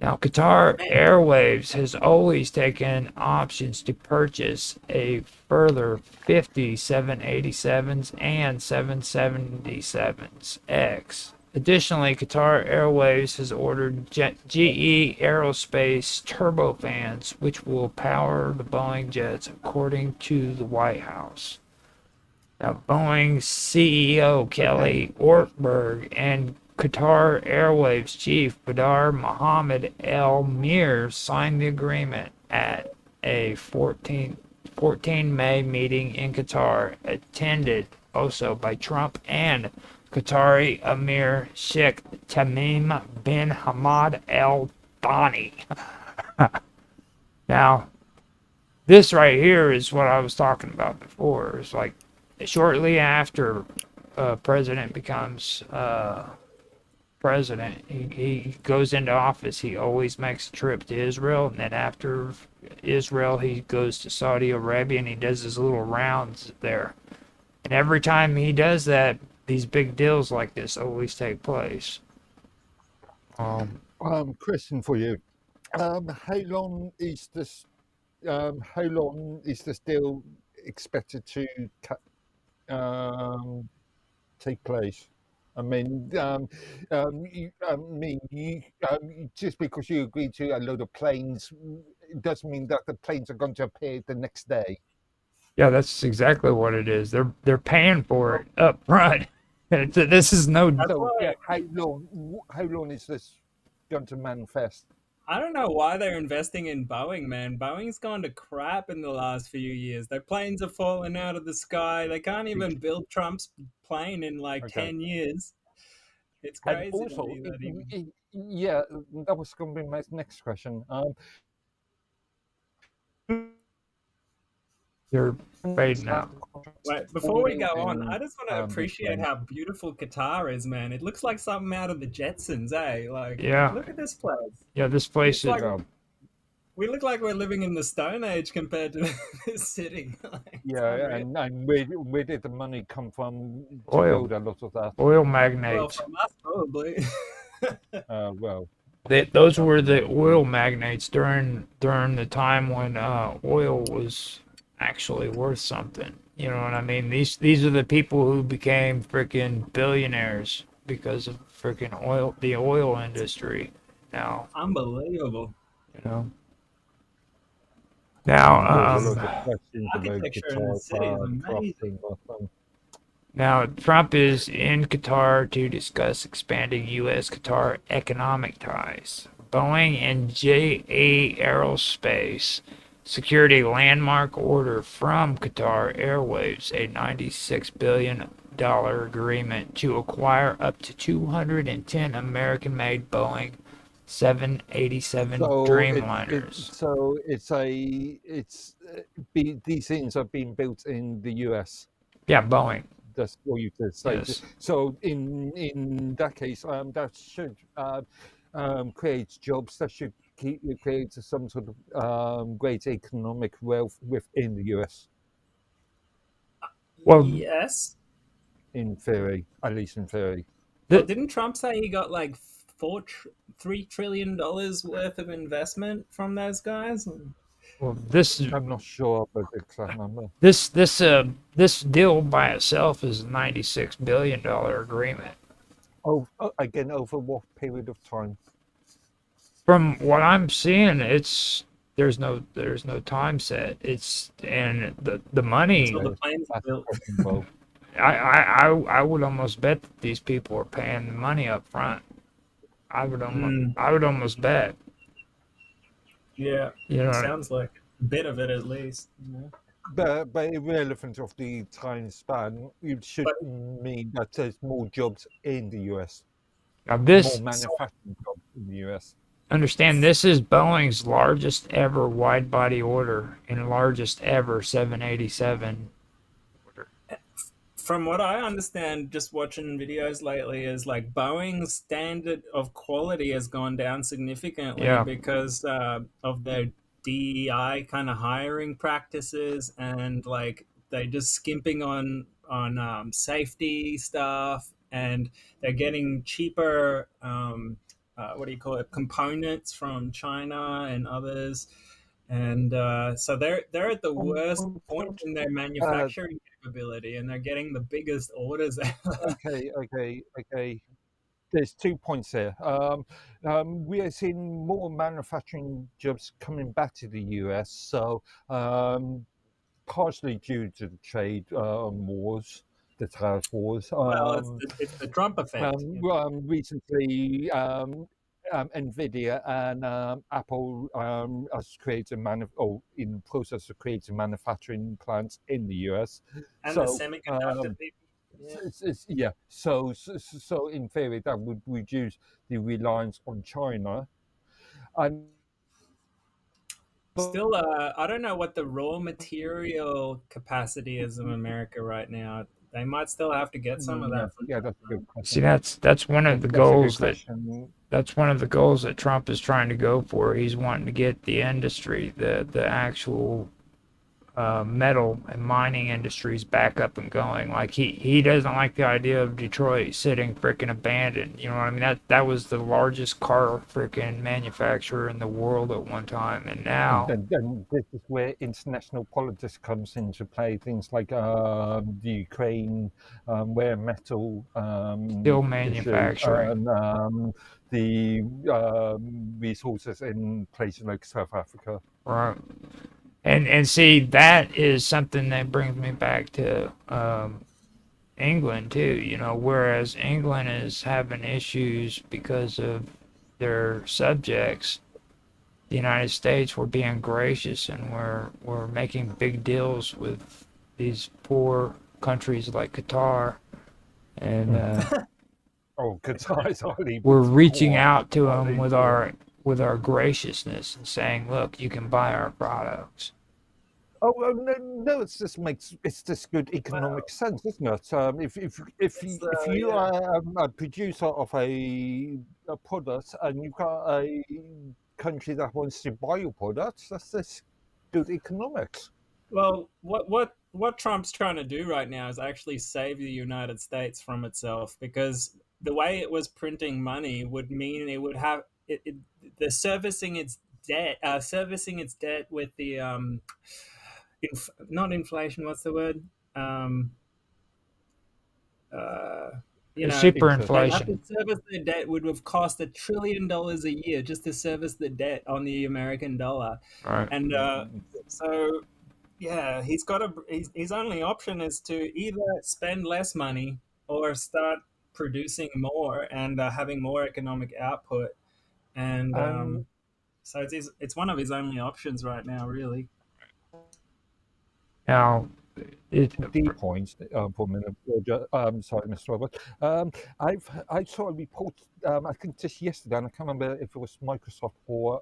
Qatar Airways has always taken options to purchase a further 50 787s and 777X. Additionally, Qatar Airways has ordered GE Aerospace turbofans, which will power the Boeing jets, according to the White House. Now, Boeing's CEO Kelly Ortberg and Qatar Airways chief Badr Mohammed Al Mir signed the agreement at a 14 May meeting in Qatar, attended also by Trump and Qatari Emir Sheikh Tamim bin Hamad Al Thani. Now, this right here is what I was talking about before. It's like shortly after president becomes president, he goes into office, he always makes a trip to Israel, and then after Israel, he goes to Saudi Arabia and he does his little rounds there. And every time he does that, these big deals like this always take place. Question for you. How long is this? How long is this deal expected to take place? I mean, just because you agree to a load of planes, it doesn't mean that the planes are going to appear the next day. Yeah, that's exactly what it is. They're paying for it up front. This is no. So, yeah, how long is this going to manifest? I don't know why they're investing in Boeing, man. Boeing's gone to crap in the last few years. Their planes are falling out of the sky. They can't even build Trump's plane in like Okay. 10 years. It's And crazy to also, me that he... yeah, that was going to be my next question. They're fading out. Wait, before we go on, I just want to appreciate how beautiful Qatar is, man. It looks like something out of the Jetsons, eh? Like, Yeah. look at this place. Yeah, this place is. Like, we look like we're living in the Stone Age compared to this city. Like, yeah, and where did the money come from to Oil. build a lot of that? Oil well, magnates. from us probably. Well, Those were the oil magnates during the time when oil was actually worth something. You know what I mean? These are the people who became freaking billionaires because of freaking the oil industry. Now, Unbelievable. you know. Now, there's a lot of questions about Architecture in the city is amazing. crafting, but, Now, Trump is in Qatar to discuss expanding U.S. Qatar economic ties. Boeing and GE Aerospace secured a landmark order from Qatar Airways, a $96 billion agreement to acquire up to 210 American-made Boeing 787 Dreamliners. These things are being built in the US. Yeah, Boeing. That's all you to say. Yes. So in that case, that should create jobs. That should create some sort of great economic wealth within the US. Well, Yes. In theory, at least in theory. Well, the, didn't Trump say he got like $3 trillion worth of investment from those guys? well, this I'm not sure about the exact number. this deal by itself is a $96 billion agreement. Oh, again, over what period of time? From what I'm seeing, there's no time set. It's and the money. Until the planes are That's built. fucking well. I would almost bet that these people are paying the money up front. Mm, I would almost bet. yeah, You know, sounds like a bit of it at least. But irrelevant of the time span, it should But mean that there's more jobs in the US, now more this manufacturing jobs in the US. understand this is Boeing's largest ever wide body order and largest ever 787 order. from what I understand, just watching videos lately, is like Boeing's standard of quality has gone down significantly Yeah, because of their DEI kind of hiring practices, and like they just skimping on safety stuff, and they're getting cheaper. What do you call it? Components from China and others, and so they're at the On worst one point point, in their uh, manufacturing capability, and they're getting the biggest orders ever. okay. There's 2 points here. We are seeing more manufacturing jobs coming back to the US, so partially due to the trade wars, the tariff wars. Well, it's the Trump effect. Recently, Nvidia and Apple has created or in the process of creating manufacturing plants in the US. And the So semiconductor people. Yeah. yeah, so in theory that would reduce the reliance on China. And Still, I don't know what the raw material capacity is in America right now. They might still have to get some of yeah, that from yeah, that's a China. good see, question. that's one of the That's a good goals that question. that's one of the goals that Trump is trying to go for. He's wanting to get the industry, the actual metal and mining industries back up and going. Like he doesn't like the idea of Detroit sitting freaking abandoned. You know what I mean? That was the largest car freaking manufacturer in the world at one time, and And now then this is where international politics comes into play. Things like the Ukraine rare metal still issue manufacturing. and the resources in places like South Africa. Right. And see that is something that brings me back to England too. You know, whereas England is having issues because of their subjects, the United States, we're being gracious and we're making big deals with these poor countries like Qatar, and Oh, Qatar is only we're reaching poor. out to them Only poor. with our graciousness and saying, "Look, you can buy our products." Oh well, no, it's just good Well, economic sense, isn't it? it's If you yeah. are a producer of a product and you've got a country that wants to buy your products, that's just good economics. Well, what Trump's trying to do right now is actually save the United States from itself, because the way it was printing money would mean it would have the servicing its debt with the not inflation. What's the word? Um, uh, Interest. they have Superinflation, to service their debt would have cost $1 trillion a year just to service the debt on the American dollar, right? and Mm, so yeah, his only option is to either spend less money or start producing more and having more economic output, and And so it's one of his only options right now, really. Now, D points for a minute, Roger. Sorry, Mr. Robert. I saw a report. I think just yesterday, and I can't remember if it was Microsoft or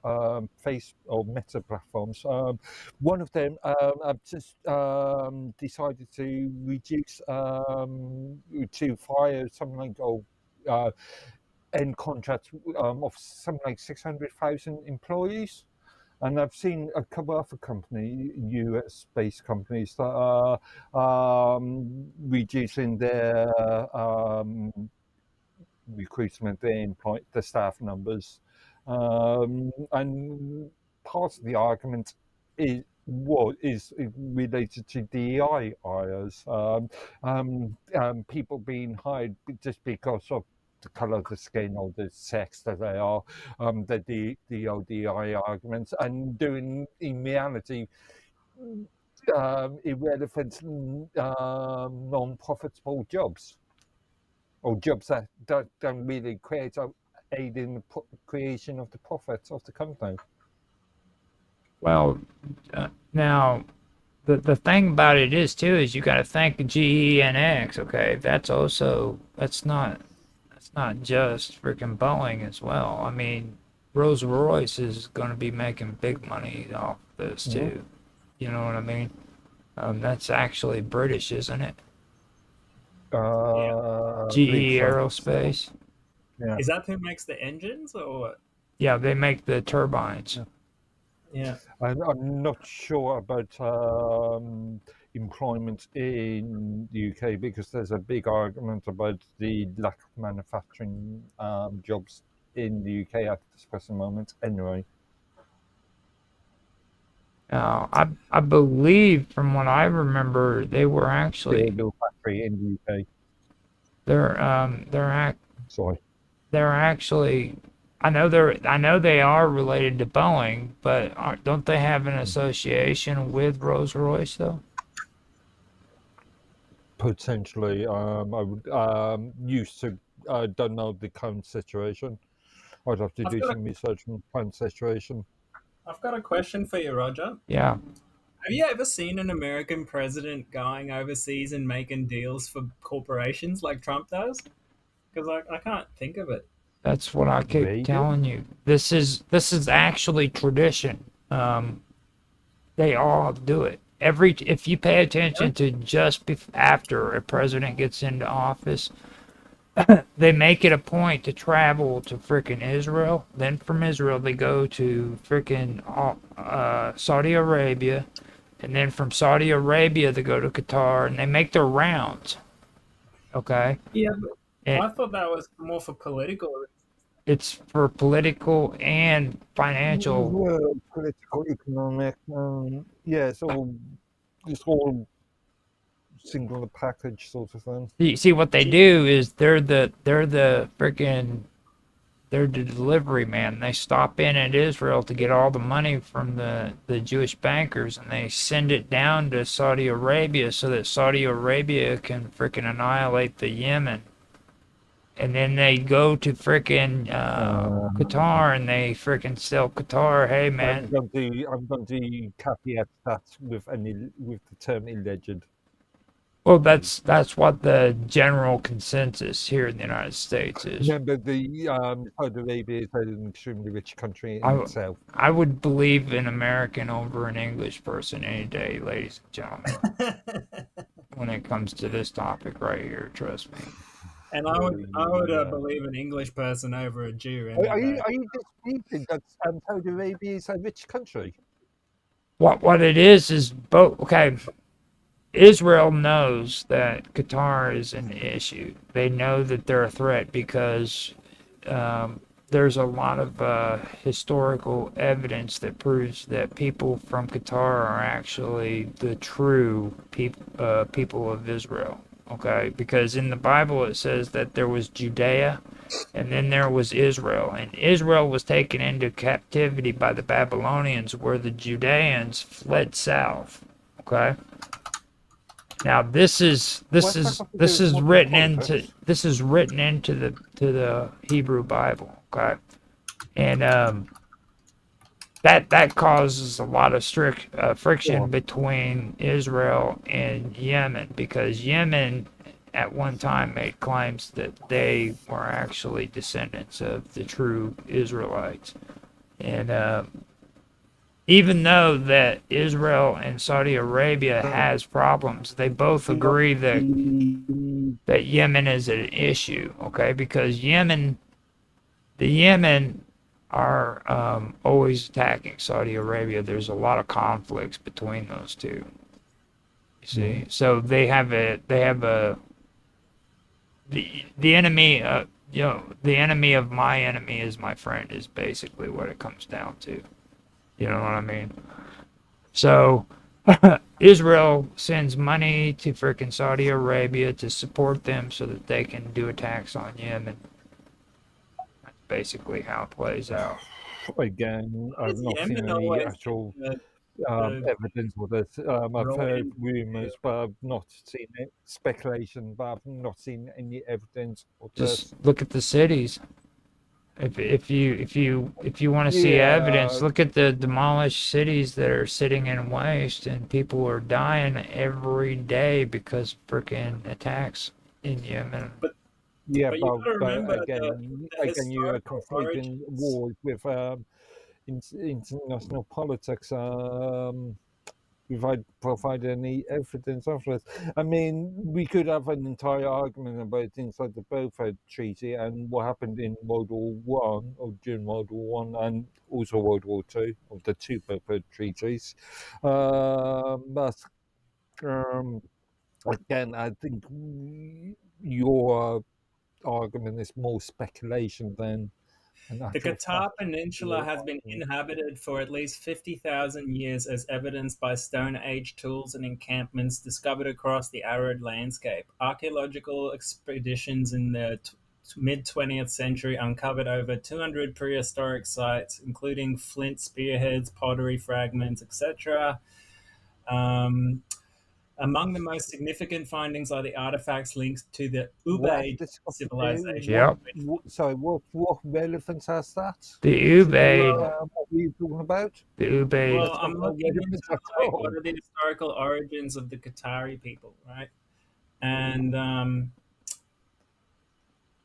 Face or Meta platforms. One of them have just decided to reduce to fire something like end contracts of something like 600,000 employees. And I've seen a couple of other US-based companies that are reducing their recruitment, the staff numbers, and part of the argument is related to DEI hires, people being hired just because of the colour of the skin or the sex that they are, the DEI arguments, and doing in reality irrelevant, non-profitable jobs, or jobs that don't really aid in the creation of the profits of the company. Well, now the thing about it is too is you got to think GENX. Okay, that's not just freaking Boeing as well. I mean, Rolls Royce is going to be making big money off this too. You know what I mean? That's actually British, isn't it? GE Aerospace. Yeah. Is that who makes the engines or what? Yeah, they make the turbines. Yeah. I'm not sure about employment in the UK because there's a big argument about the lack of manufacturing jobs in the UK at this present moment. Anyway, I believe from what I remember, they were actually build factory in the UK. Sorry. They're actually. I know they are related to Boeing, but don't they have an association with Rolls-Royce though? Potentially, I would used to. I don't know the current situation. I'd have to do some research on the current situation. I've got a question for you, Roger. Yeah. Have you ever seen an American president going overseas and making deals for corporations like Trump does? Because I can't think of it. That's what I keep telling you. This is actually tradition. They all do it. If you pay attention to just after a president gets into office, they make it a point to travel to frickin' Israel. Then from Israel, they go to frickin' Saudi Arabia. And then from Saudi Arabia, they go to Qatar. And they make their rounds. Okay? Yeah, but I thought that was more for political reasons. It's for political and financial. Well, political, economic, yeah, it's all single package sort of thing. You see what they do is they're the delivery man. They stop in at Israel to get all the money from the Jewish bankers, and they send it down to Saudi Arabia so that Saudi Arabia can frickin' annihilate the Yemen. And then they go to frickin' Qatar, and they frickin' sell Qatar. Hey man, I'm going to caveat that with the term alleged. Well, that's what the general consensus here in the United States is. Remember, the Saudi Arabia is an extremely rich country in itself. I would believe an American over an English person any day, ladies and gentlemen. When it comes to this topic right here, trust me. And I would believe an English person over a Jew. Are you disputing that Saudi Arabia is a rich country? What it is both. Okay, Israel knows that Qatar is an issue. They know that they're a threat because there's a lot of historical evidence that proves that people from Qatar are actually the true people of Israel. Okay, because in the Bible it says that there was Judea and then there was Israel, and Israel was taken into captivity by the Babylonians, where the Judeans fled south. Okay, now this is written into the Hebrew Bible. Okay, and that causes a lot of friction Sure. between Israel and Yemen, because Yemen at one time made claims that they were actually descendants of the true Israelites, and even though that Israel and Saudi Arabia has problems, they both agree that Yemen is an issue. Okay, because the Yemen are always attacking Saudi Arabia. There's a lot of conflicts between those two. You see, so they have a the enemy. The enemy of my enemy is my friend is basically what it comes down to. You know what I mean? So Israel sends money to frickin' Saudi Arabia to support them so that they can do attacks on Yemen. That's basically how it plays out. Again, I've Is not seen Yemen any always actual the evidence of this. I've raw heard end? rumours, but I've not seen it. Speculation, but I've not seen any evidence of Just this. look at the cities. If you want to see evidence, Yeah, look at the demolished cities that are sitting in waste, and people are dying every day because of freaking attacks in Yemen. But yeah, but you got to but remember the again, you are historical conflating origins. wars with international politics. If I provide any evidence of this. I mean, we could have an entire argument about inside the Beaufort Treaty and what happened in World War One or during World War One and also World War Two, of the two Beaufort treaties. But um, again, I think your argument is more speculation than an The actual Qatar fact. Peninsula Your has been argument. inhabited for at least 50,000 years, as evidenced by Stone Age tools and encampments discovered across the arid landscape. Archaeological expeditions in the mid 20th century uncovered over 200 prehistoric sites, including flint spearheads, pottery fragments, etc. Um, Among the most significant findings are the artifacts linked to the What has Ubaid this got to do? civilization. Yep, Sorry, what relevance has that the to Ubaid, what we're talking about? the Ubaid. Well, That's got I'm no looking into relevance at like what all. are the historical origins of the Qatari people, right? And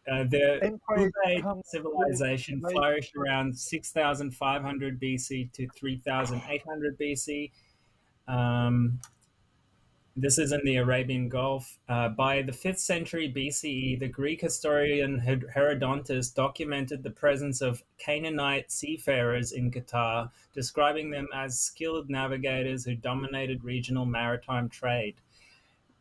the Empires Ubaid come with civilization like, flourished around 6,500 BC to 3,800 BC. Um, This is in the Arabian Gulf. By the 5th century BCE, the Greek historian Herodotus documented the presence of Canaanite seafarers in Qatar, describing them as skilled navigators who dominated regional maritime trade.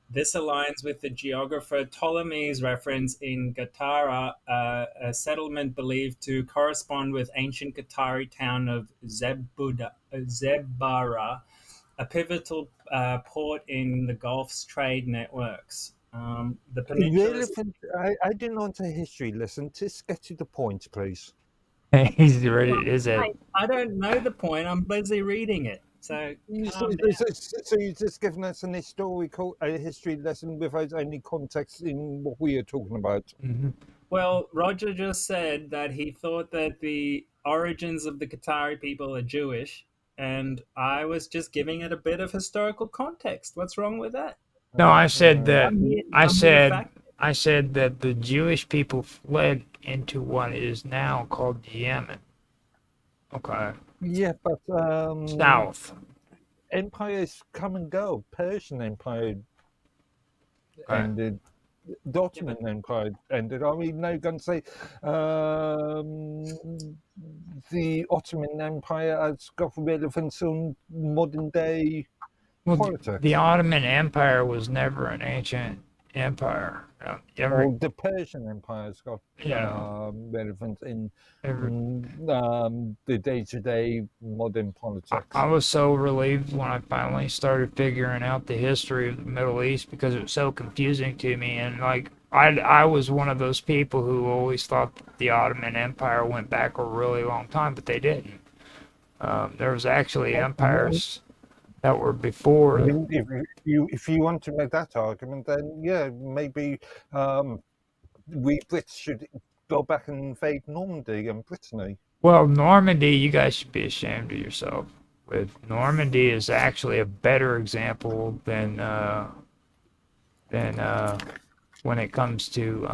This aligns with the geographer Ptolemy's reference in Gatara, a settlement believed to correspond with ancient Qatari town of Zebara, a pivotal port in the Gulf's trade networks. The peninsula's relevant. I didn't want a history lesson. Just get to the point, please. He's ready. Is it? I don't know the point. I'm busy reading it. So calm down. So you're just giving us an a history lesson without any context in what we are talking about. Mhm. Well, Roger just said that he thought that the origins of the Qatari people are Jewish, and I was just giving it a bit of historical context. What's wrong with that? No, I said that. I'm here. I I'm here to said. fact. I said that the Jewish people fled into what is now called Yemen. Okay, Yeah, but south. empires come and go. Persian Empire Okay. ended. The Yeah, but Ottoman Empire ended. I mean, now you're going to say the Ottoman Empire has got relevance on modern day Well, the politics. Ottoman Empire was never an ancient empire. Or the Persian Empire has got Yeah, relevance in every, the day-to-day modern I politics. was so relieved when I finally started figuring out the history of the Middle East because it was so confusing to me. And like, I was one of those people who always thought that the Ottoman Empire went back a really long time, but they didn't. There was actually Well, empires that were I before. mean, if you want to make that argument, then yeah, maybe we Brits should go back and invade Normandy and Brittany. Well, Normandy, you guys should be ashamed of yourself. With Normandy is actually a better example than when it comes to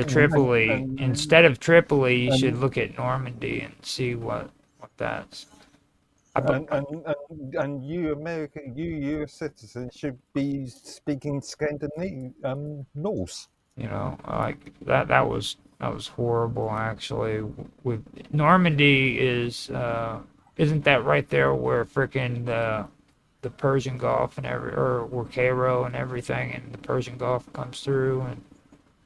Tripoli. Instead of Tripoli, you should and look at Normandy and see what that's. I, bu- and you American, you US citizens should be speaking Scandinavian, Norse. like that was horrible actually. With Normandy isn't that right there where frickin' the Persian Gulf and or where Cairo and everything and the Persian Gulf comes through and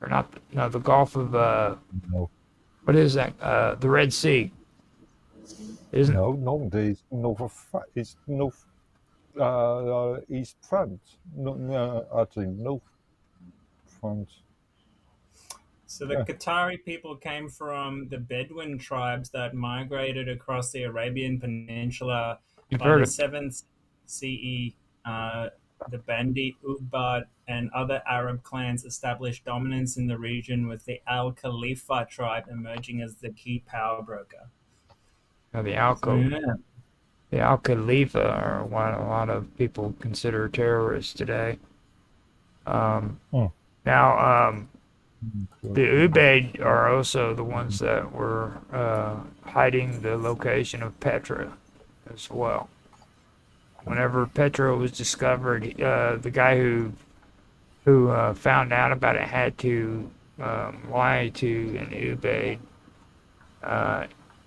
or not no the Gulf of No, what is that the Red Sea isn't no, Normandy is north of it's north East France. No, no, actually North France. So the Yeah. Qatari people came from the Bedouin tribes that migrated across the Arabian Peninsula you've by heard the of 7th CE. The Bandi, Ugbad, and other Arab clans established dominance in the region, with the Al Khalifa tribe emerging as the key power broker. the So, Alco yeah. the Al Khalifa are what a lot of people consider terrorists today. Um, Hmm. now the Ubaid are also the ones that were hiding the location of Petra as well. Whenever Petra was discovered, the guy who found out about it had to lie to an Ubaid uh,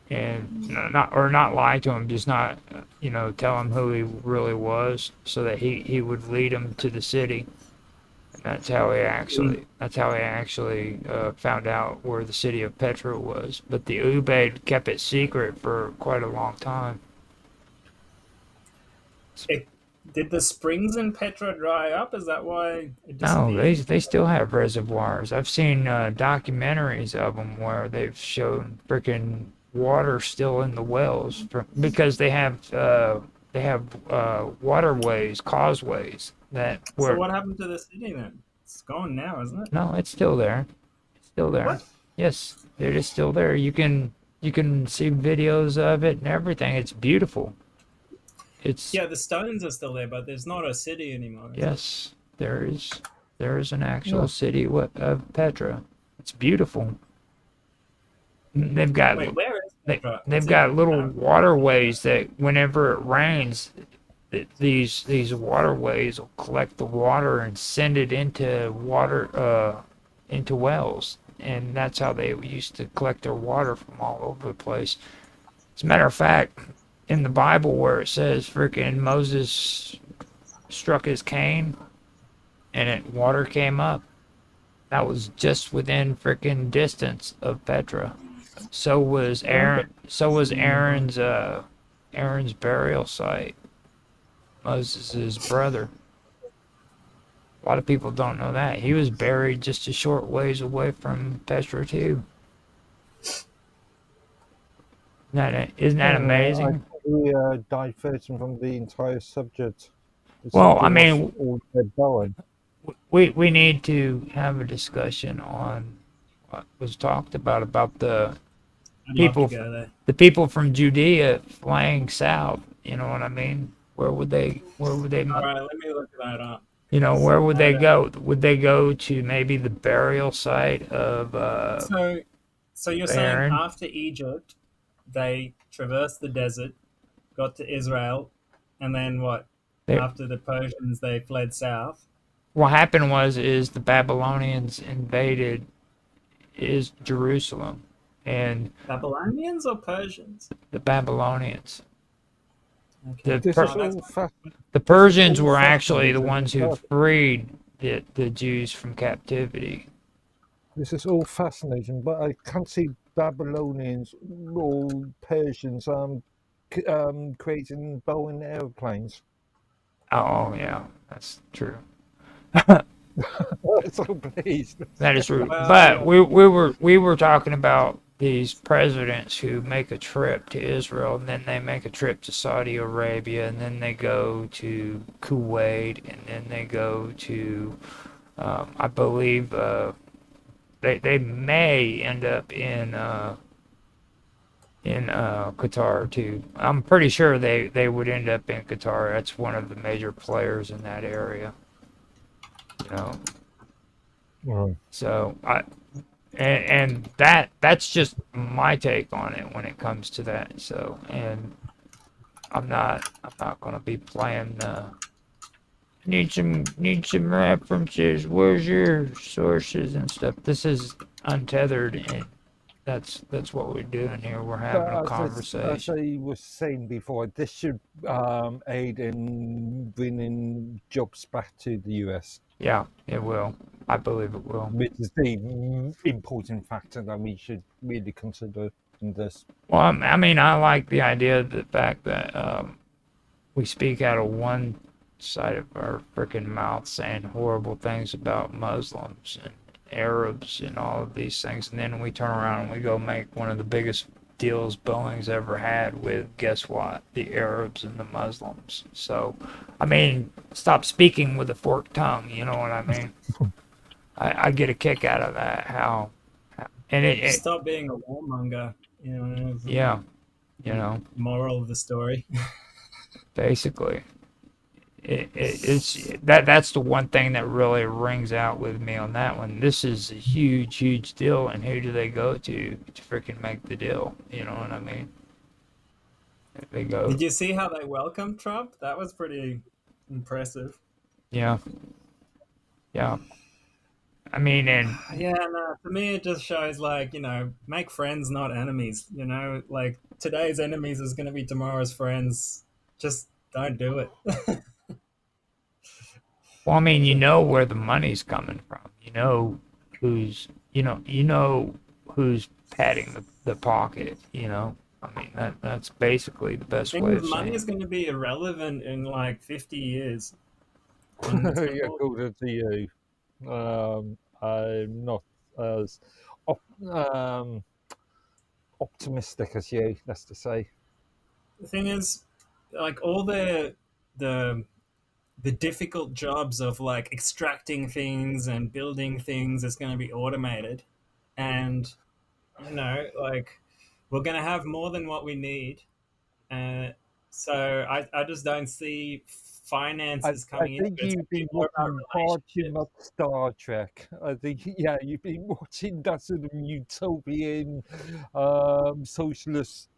and not lie to him, just not tell him who he really was, so that he would lead him to the city. That's how he actually found out where the city of Petra was. But the Ubaid kept it secret for quite a long time. It, did the springs in Petra dry up? Is that why it No, they disappeared? they still have reservoirs. I've seen documentaries of them where they've shown freaking water still in the wells because they have waterways, causeways that So were what happened to the city then? It's gone now, isn't it? no, it's still there. It's still there. What? Yes, it is still there. You can see videos of it and everything. It's beautiful. It's Yeah, the stones are still there, but there's not a city anymore, is it? yes, there is an actual Yeah. city of Petra. It's beautiful. They've got Wait, where is they, Petra? they've Is it? got little waterways that whenever it rains, these waterways will collect the water and send it into wells, and that's how they used to collect their water from all over the place. As a matter of fact, in the Bible where it says freaking Moses struck his cane and water came up, that was just within freaking distance of Petra. So was Okay. Aaron. So was Aaron's burial site. Moses' brother. A lot of people don't know that. He was buried just a short ways away from Petra too. Isn't that I amazing? think we diverging from the entire subject. It's Well, I pretty much mean, all they're going. we need to have a discussion on what was talked about the I'd love to people go there. the people from Judea flying south. You know what I mean? Where would they All right, let me look that up. where would I they don't. go? Would they go to maybe the burial site So, so you're saying Aaron? after Egypt, they traversed the desert, got to Israel, and then what? They, After the Persians, they fled south. what happened is the Babylonians invaded is Jerusalem, and Babylonians or Persians? the Babylonians. Okay. The This per, is Oh, that's all fa- the this is Persians all were actually the fascinating, ones who but freed the Jews from captivity. this is all fascinating. But I can't see Babylonians or Persians creating Boeing airplanes. Oh yeah, that's true. So pleased. That is true. well, But yeah. we were talking about these presidents who make a trip to Israel and then they make a trip to Saudi Arabia and then they go to Kuwait and then they go to I believe They may end up in Qatar too. I'm pretty sure they would end up in Qatar. That's one of the major players in that area. You know, Right. so and that's just my take on it when it comes to that. So and I'm not gonna be playing need some references. Where's your sources and stuff? This is untethered, and that's what we're doing here. We're having a But as conversation. I was saying before, this should aid in bringing jobs back to the US, Yeah, it will. I believe it will. which is the important factor that we should really consider in this. Well, I mean, I like the idea of the fact that we speak out of one side of our freaking mouth saying horrible things about Muslims and Arabs and all of these things, and then we turn around and we go make one of the biggest deals Boeing's ever had with, guess what, the Arabs and the Muslims. So, I mean, stop speaking with a forked tongue, you know what I mean? I get a kick out of that, and Stop being a warmonger. You know, yeah, you know, moral of the story. basically. It's that's the one thing that really rings out with me on that one. This is a huge deal, and who do they go to freaking make the deal? You know what I mean? They go, Did you see how they welcomed Trump? That was pretty impressive. yeah, yeah. I mean, and Yeah, no, to me it just shows like, make friends, not enemies. Like today's enemies is going to be tomorrow's friends. Just don't do it. well, I mean, you know where the money's coming from. You know who's patting the pocket. You know, I mean that's basically the best way Things of money saying is it. going to be irrelevant in like 50 years. And it's going to all According to you, I'm not as optimistic as you, let's just say. the thing is, like all the the difficult jobs of like extracting things and building things is going to be automated, and like we're going to have more than what we need. So I just don't see finances I coming into think it. It's going you've to be been more about watching far too relationships. much Star Trek. I think, yeah, you've been watching that sort of utopian socialist.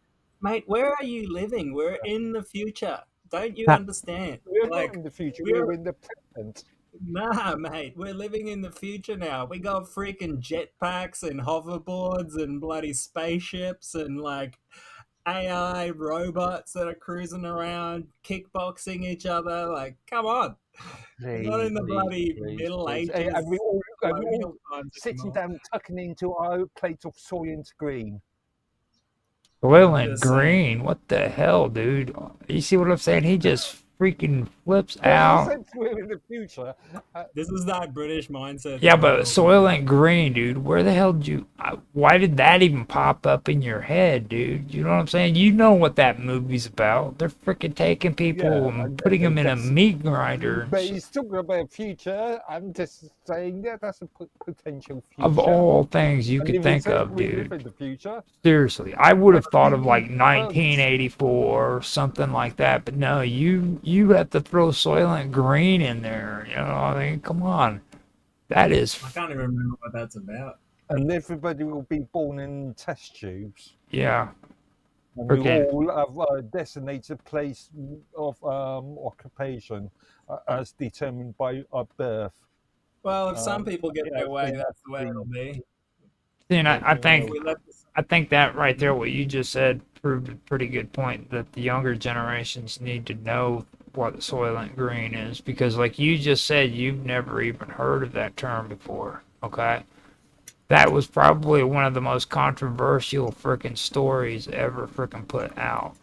Mate, where are you living? We're in the future. Don't you Huh. understand? We're not Like, in the future, we're we're in the present. nah, mate. We're living in the future now. We got freaking jetpacks and hoverboards and bloody spaceships and like AI robots that are cruising around, kickboxing each other. Like, come on. We're not Please, in the please, bloody please, Middle please. Ages And we all colonial times sitting anymore. down, tucking into our plate of Soylent Green. Soylent Just saying. Green, what the hell, dude? You see what I'm saying? He just freaking flips Well, you out. said we're in the future. This is that British mindset Yeah, that I'm but talking about. Soylent Green, dude, where the hell did you? Why did that even pop up in your head, dude? You know what I'm saying? You know what that movie's about. They're freaking taking people Yeah, and putting them in a that's. meat grinder and But he's talking about future. I'm just saying, yeah, that's a potential of future. all things you And could if we think say of, we live dude. in the future, Seriously, I would have thought of everything like runs. 1984 or something like that, but no, you have to throw Soylent Green in there. You know, I mean, come on, that is, I can't even remember what that's about. And everybody will be born in test tubes. yeah, And we freaking. all have a designated place of occupation as determined by our birth. Well, if some people get Yeah, their way, so that's that's the way it'll the. be. And But, I If think we let this, I think that right there, what you just said, proved a pretty good point that the younger generations need to know what Soylent Green is because, like you just said, you've never even heard of that term before. Okay, that was probably one of the most controversial freaking stories ever freaking put out.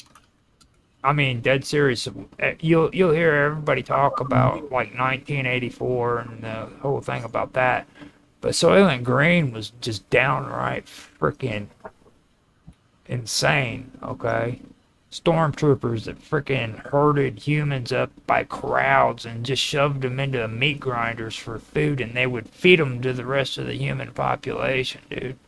I mean, dead serious. You'll hear everybody talk about like 1984 and the whole thing about that, but Soylent Green was just downright freaking insane. Okay, stormtroopers that freaking herded humans up by crowds and just shoved them into meat grinders for food, and they would feed them to the rest of the human population, dude.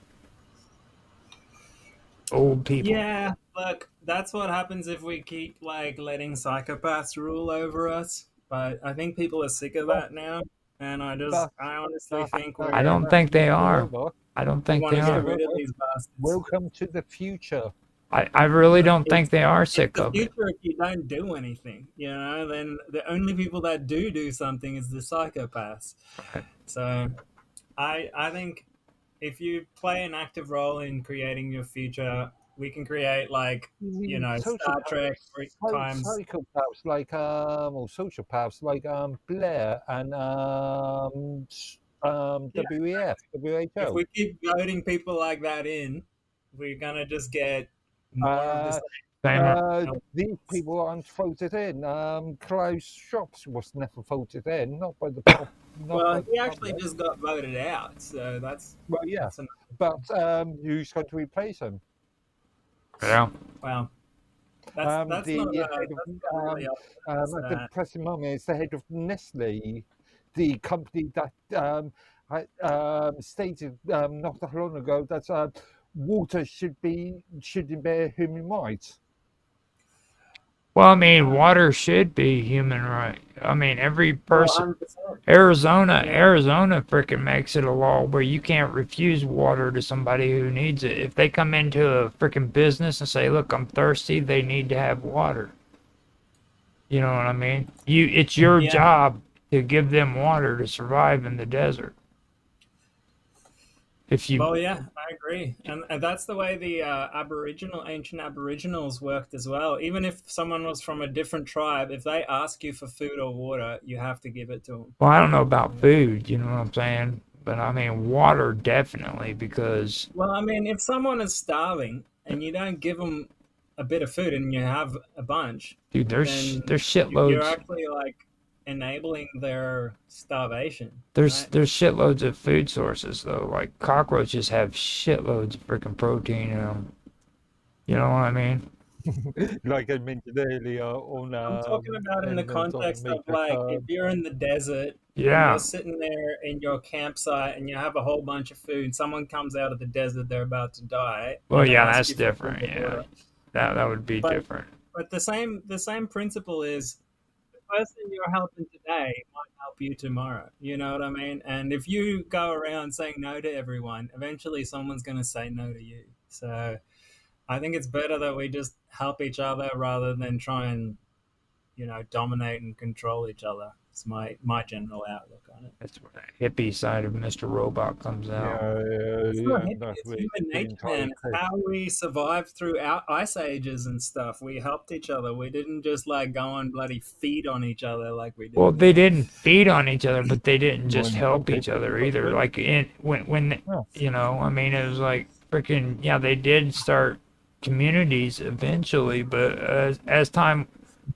Old people. Yeah, look, that's what happens if we keep like letting psychopaths rule over us. But I think people are sick of But that now, and that I honestly that think I don't that think they Mr. are. Robot, I don't we think want they to get Mr. are. rid of Robot, these bastards. welcome to the future. I really don't think It's they are it's sick the of it. future if you don't do anything, you know. Then the only people that do something is the psychopaths. So I think if you play an active role in creating your future, we can create like Star Trek times. Psychopaths like or sociopaths like Blair and Yeah, if WHO. we keep voting people like that in, we're gonna just get more of the Uh, same. Same. these people aren't voted in. Klaus Shops was never voted in, not Well, by the he actually public. just got voted out, so Well, yeah, that's another but thing. who's going to replace him? Yeah. Well, The head of that's not really up to us. at the present moment is the head of Nestle, the company that stated not that long ago that water shouldn't bear human rights. Well, I mean, water should be human right. I mean, every Well, person. 100%. Yeah. Arizona freaking makes it a law where you can't refuse water to somebody who needs it. If they come into a freaking business and say, "Look, I'm thirsty," they need to have water. You know what I mean? It's your Yeah. job to give them water to survive in the desert. If you, Well, yeah, I agree, and that's the way the ancient Aboriginals worked as well. Even if someone was from a different tribe, if they ask you for food or water, you have to give it to them. well, I don't know about food, you know what I'm saying? But I mean, water definitely because, Well, I mean, if someone is starving and you don't give them a bit of food and you have a bunch, dude, then there's you're shitloads. actually like enabling their starvation, There's right? there's shitloads of food sources though. Like cockroaches have shitloads of freaking protein in them. You know what I mean? Like I mentioned earlier I'm talking about in the on context of Matrix. like if you're in the desert and you're Yeah. sitting there in your campsite and you have a whole bunch of food, someone comes out of the desert, they're about to die, Well, and they yeah, ask that's you for food different. or Yeah, water. that would be But different. the same principle is the person you're helping today might help you tomorrow. You know what I mean? And if you go around saying no to everyone, eventually someone's going to say no to you. So I think it's better that we just help each other rather than try and dominate and control each other. It's my general outlook on it. That's where the hippie side of Mr. Robot comes out. It's not hippie, That it's way human the nature, entire man. It's how we survived through our ice ages and stuff. We helped each other. We didn't just like go and bloody feed on each other like we do Well, they now. didn't feed on each other, but they didn't just when some help each people other got either. food. Like when Yeah. I mean, it was like freaking yeah, they did start communities eventually, but as time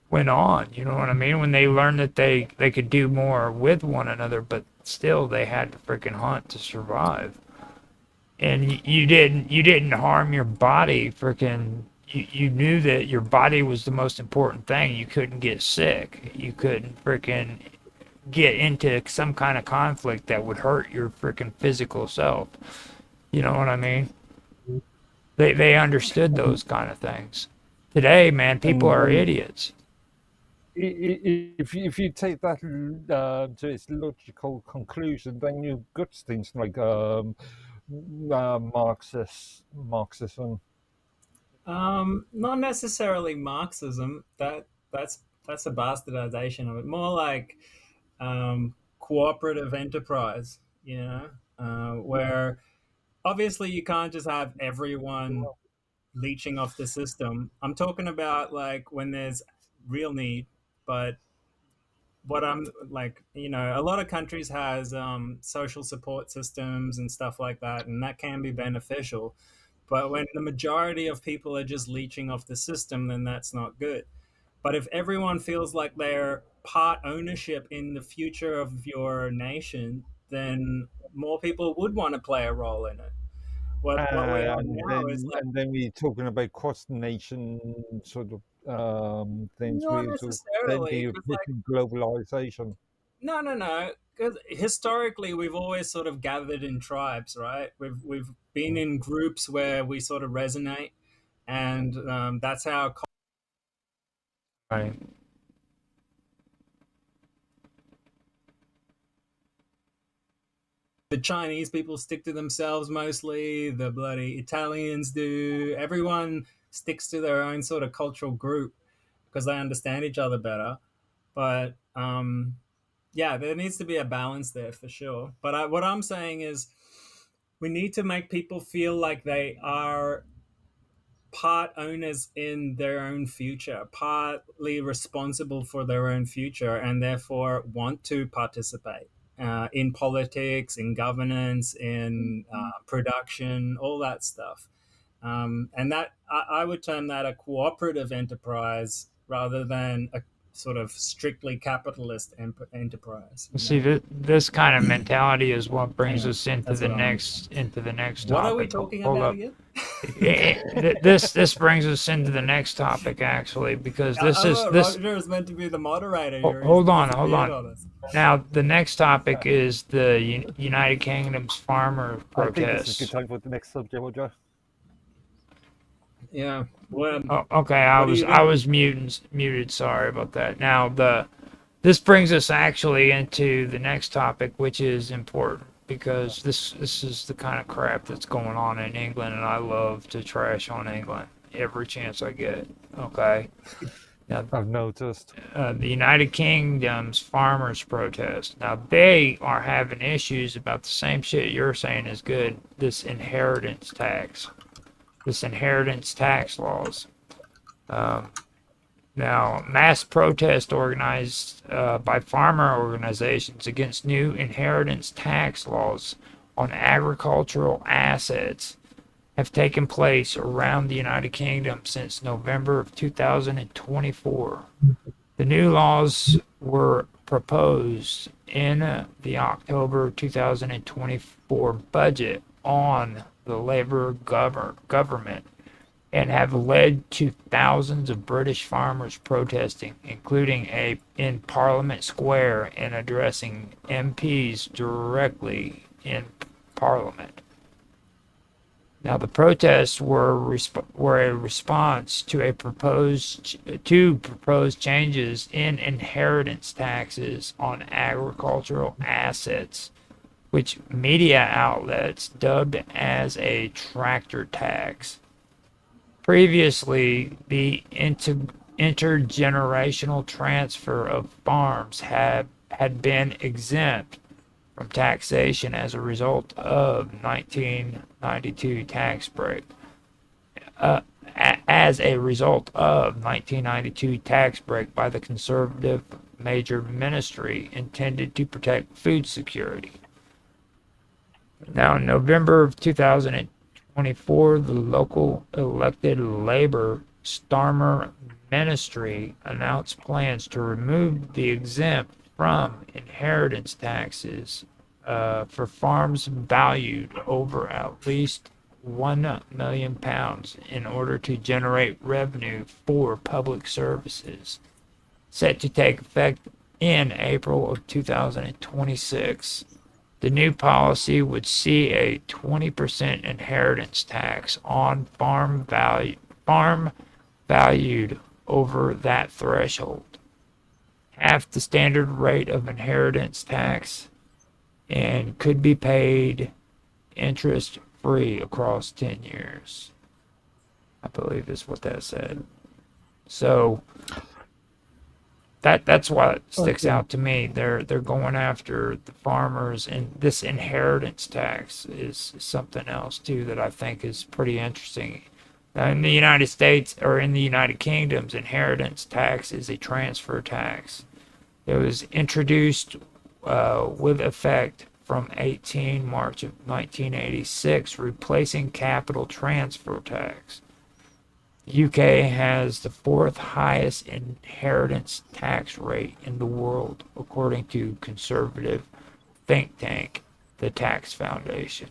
went on, you know what I mean? When they learned that they could do more with one another, but still they had to freaking hunt to survive. And you didn't harm your body freaking you knew that your body was the most important thing. You couldn't get sick. You couldn't freaking get into some kind of conflict that would hurt your freaking physical self. You know what I mean? They understood those kind of things. Today, man, people are And idiots. if you take that to its logical conclusion, then you've got things like Marxism. Not necessarily Marxism. That's a bastardization of it. More like cooperative enterprise. Where obviously you can't just have everyone leeching off the system. I'm talking about like when there's real need, but what I'm like, a lot of countries has social support systems and stuff like that, and that can be beneficial. But when the majority of people are just leeching off the system, then that's not good. But if everyone feels like they're part ownership in the future of your nation, then more people would want to play a role in it. what we're on and now is like then we're talking about cross-nation sort of things. not We're sort of then necessarily you're because like pushing globalization. no, because historically we've always sort of gathered in tribes, right? We've been in groups where we sort of resonate, and that's how Right. the Chinese people stick to themselves mostly. The bloody Italians do. Everyone sticks to their own sort of cultural group because they understand each other better. But yeah, there needs to be a balance there for sure. But what I'm saying is, we need to make people feel like they are part owners in their own future, partly responsible for their own future, and therefore want to participate in politics, in governance, in production, all that stuff. And that I would term that a cooperative enterprise rather than a sort of strictly capitalist enterprise. See, this kind of mentality is what brings Anyway, us into that's the what I'm. next What are we topic. talking Hold about up. again? This brings us into the next topic actually, because I this is thought this. Roger is meant to be the moderator. He's Hold on, hold disappeared on. on us. Now the next topic is the United Kingdom's farmer I think this is a good protests. time for the next subject, Roger. Yeah. Well, Oh, okay, what do you I think? was muted. Sorry about that. Now this brings us actually into the next topic, which is important because this is the kind of crap that's going on in England, and I love to trash on England every chance I get. Okay. Now, I've noticed. the United Kingdom's farmers protest. Now they are having issues about the same shit you're saying is good. This inheritance tax laws. Um, Now, mass protest organized by farmer organizations against new inheritance tax laws on agricultural assets have taken place around the United Kingdom since November of 2024. The new laws were proposed in the October 2024 budget on the Labour government and have led to thousands of British farmers protesting, including in Parliament Square and addressing MPs directly in Parliament. Now, the protests were a response to proposed changes in inheritance taxes on agricultural assets, which media outlets dubbed as a tractor tax. Previously, the intergenerational transfer of farms had been exempt from taxation as a result of 1992 tax break. As a result of 1992 tax break by the Conservative Major Ministry intended to protect food security. Now, in November of 2024, the local elected Labour Starmer Ministry announced plans to remove the exempt from inheritance taxes for farms valued over at least £1 million in order to generate revenue for public services, set to take effect in April of 2026. The new policy would see a 20% inheritance tax on farm valued over that threshold, half the standard rate of inheritance tax, and could be paid interest free across 10 years. I believe is what that said. So that's what sticks out to me. They're going after the farmers, and this inheritance tax is something else too that I think is pretty interesting. In the United States or in the United Kingdom's inheritance tax is a transfer tax. It was introduced with effect from 18 March of 1986, replacing capital transfer tax. The UK has the fourth highest inheritance tax rate in the world, according to conservative think tank, the Tax Foundation.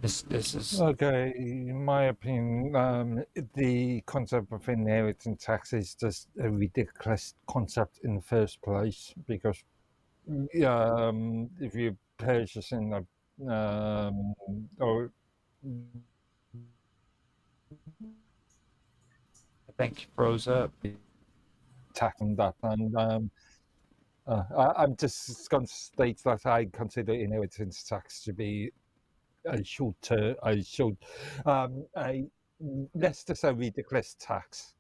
This is Okay, in my opinion, the concept of inheritance tax is just a ridiculous concept in the first place because if you're purchasing or I think you froze up. tackling that, and I'm just going to state that I consider inheritance tax to be a let's just say ridiculous tax.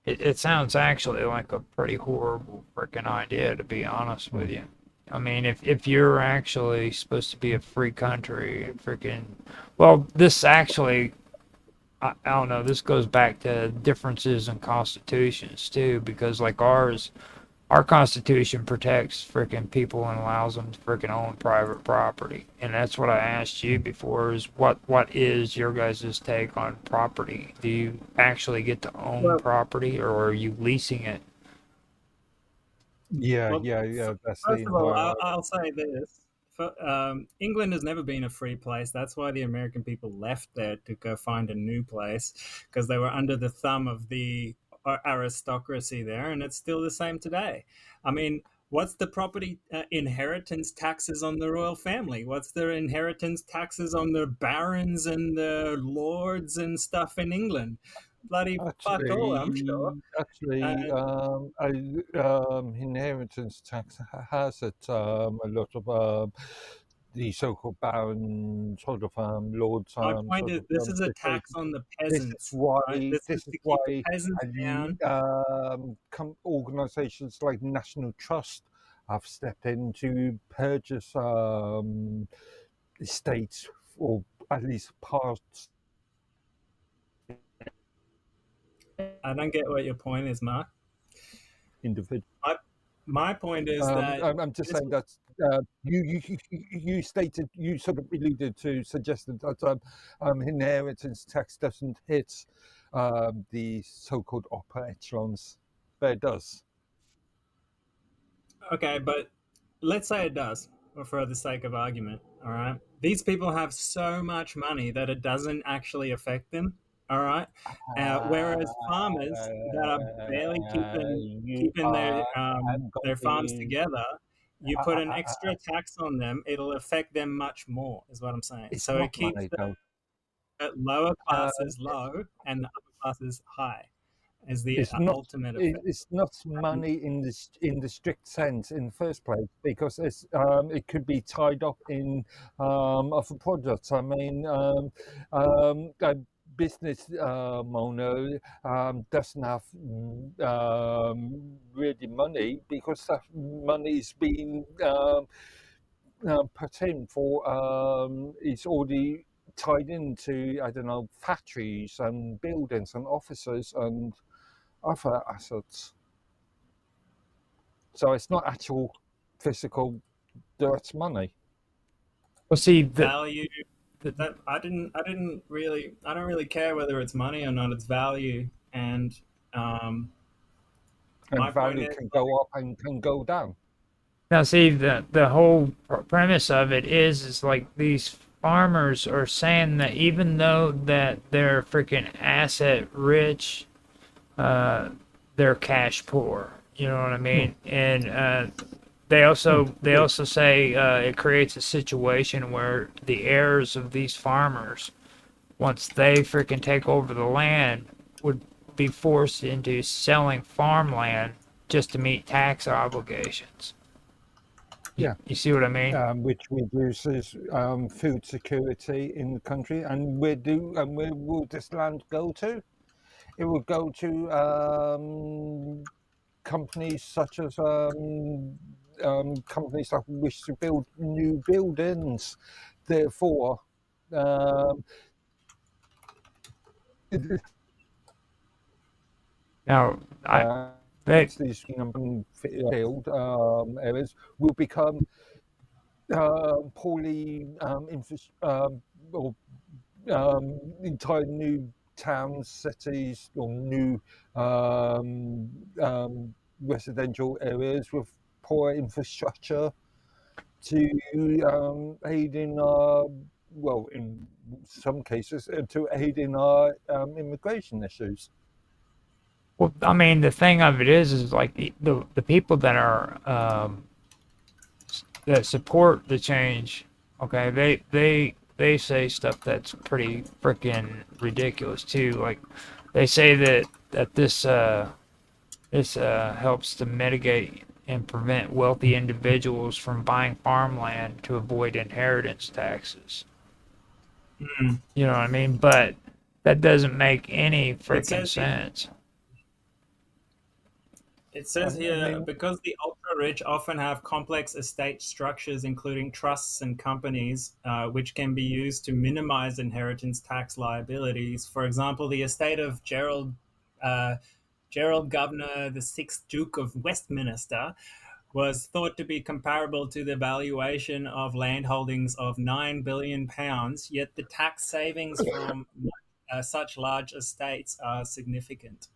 It sounds actually like a pretty horrible freaking idea, to be honest with Mm. you. I mean, if you're actually supposed to be a free country, freaking, well, this actually, I don't know, this goes back to differences in constitutions too, because like our Constitution protects freaking people and allows them to freaking own private property. And that's what I asked you before is what is your guys' take on property? Do you actually get to own Well, property or are you leasing it? Yeah, well, yeah, yeah. That's the first of all, entire. I'll say this. England has never been a free place. That's why the American people left there to go find a new place because they were under the thumb of the aristocracy there, and it's still the same today. I mean, what's the property inheritance taxes on the royal family? What's the inheritance taxes on the barons and the lords and stuff in England? Bloody fuck all, I'm sure. Actually, And inheritance tax has it a lot of the so-called baron sort of lords my point sort is, of this is a tax situations. on the This is peasants, why right? This is this is to keep the why peasants down. organisations like National Trust have stepped in to purchase estates or at least parts I don't get what your point is, Mark. individual. My, my point is that I'm just this, saying that you stated, you sort of alluded to, suggested that inheritance tax doesn't hit the so-called upper echelons, but it does. okay, but let's say it does, for the sake of argument. All right, these people have so much money that it doesn't actually affect them. All right, whereas farmers that are barely You keeping I'm their farms going. together, you Uh, put uh, an uh, uh, uh, extra tax on them, it'll affect them much more. Is what I'm saying. it's So not it keeps money though. lower Uh, classes low and the upper classes high is the it's not. ultimate effect. It's not money in the strict sense in the first place because it could be tied up in other projects. I mean, a business owner doesn't have really money because that money is being put in for it's already tied into, I don't know, factories and buildings and offices and other assets. So it's not actual physical dirt money. Well, see, Value the that I don't really care whether it's money or not. It's value, and um, my And point value is can go up and can go down. now see the whole premise of it is like these farmers are saying that even though that they're freaking asset rich, uh, they're cash poor. You know what I Hmm, mean? And hmm, they yeah. also say it creates a situation where the heirs of these farmers, once they freaking take over the land, would be forced into selling farmland just to meet tax obligations. Yeah, You see what I mean? which reduces food security in the country. And where will this land go to? It will go to companies such as companies that wish to build new buildings. Therefore, um, Now, I uh, that these field areas will become poorly or entire new towns, cities, or new um, um, residential areas with poor infrastructure to aid in well, in some cases, to aid in our immigration issues. Well, I mean, the thing of it is like the people that are that support the change, okay, they say stuff that's pretty freaking ridiculous too. Like they say that this helps to mitigate and prevent wealthy individuals from buying farmland to avoid inheritance taxes. Mm. You know what I mean? But that doesn't make any It freaking says sense. It says I here mean, because the ultra rich often have complex estate structures, including trusts and companies, which can be used to minimize inheritance tax liabilities. For example, the estate of Gerald Governor, the sixth Duke of Westminster, was thought to be comparable to the valuation of land holdings of £9 billion, yet the tax savings from such large estates are significant.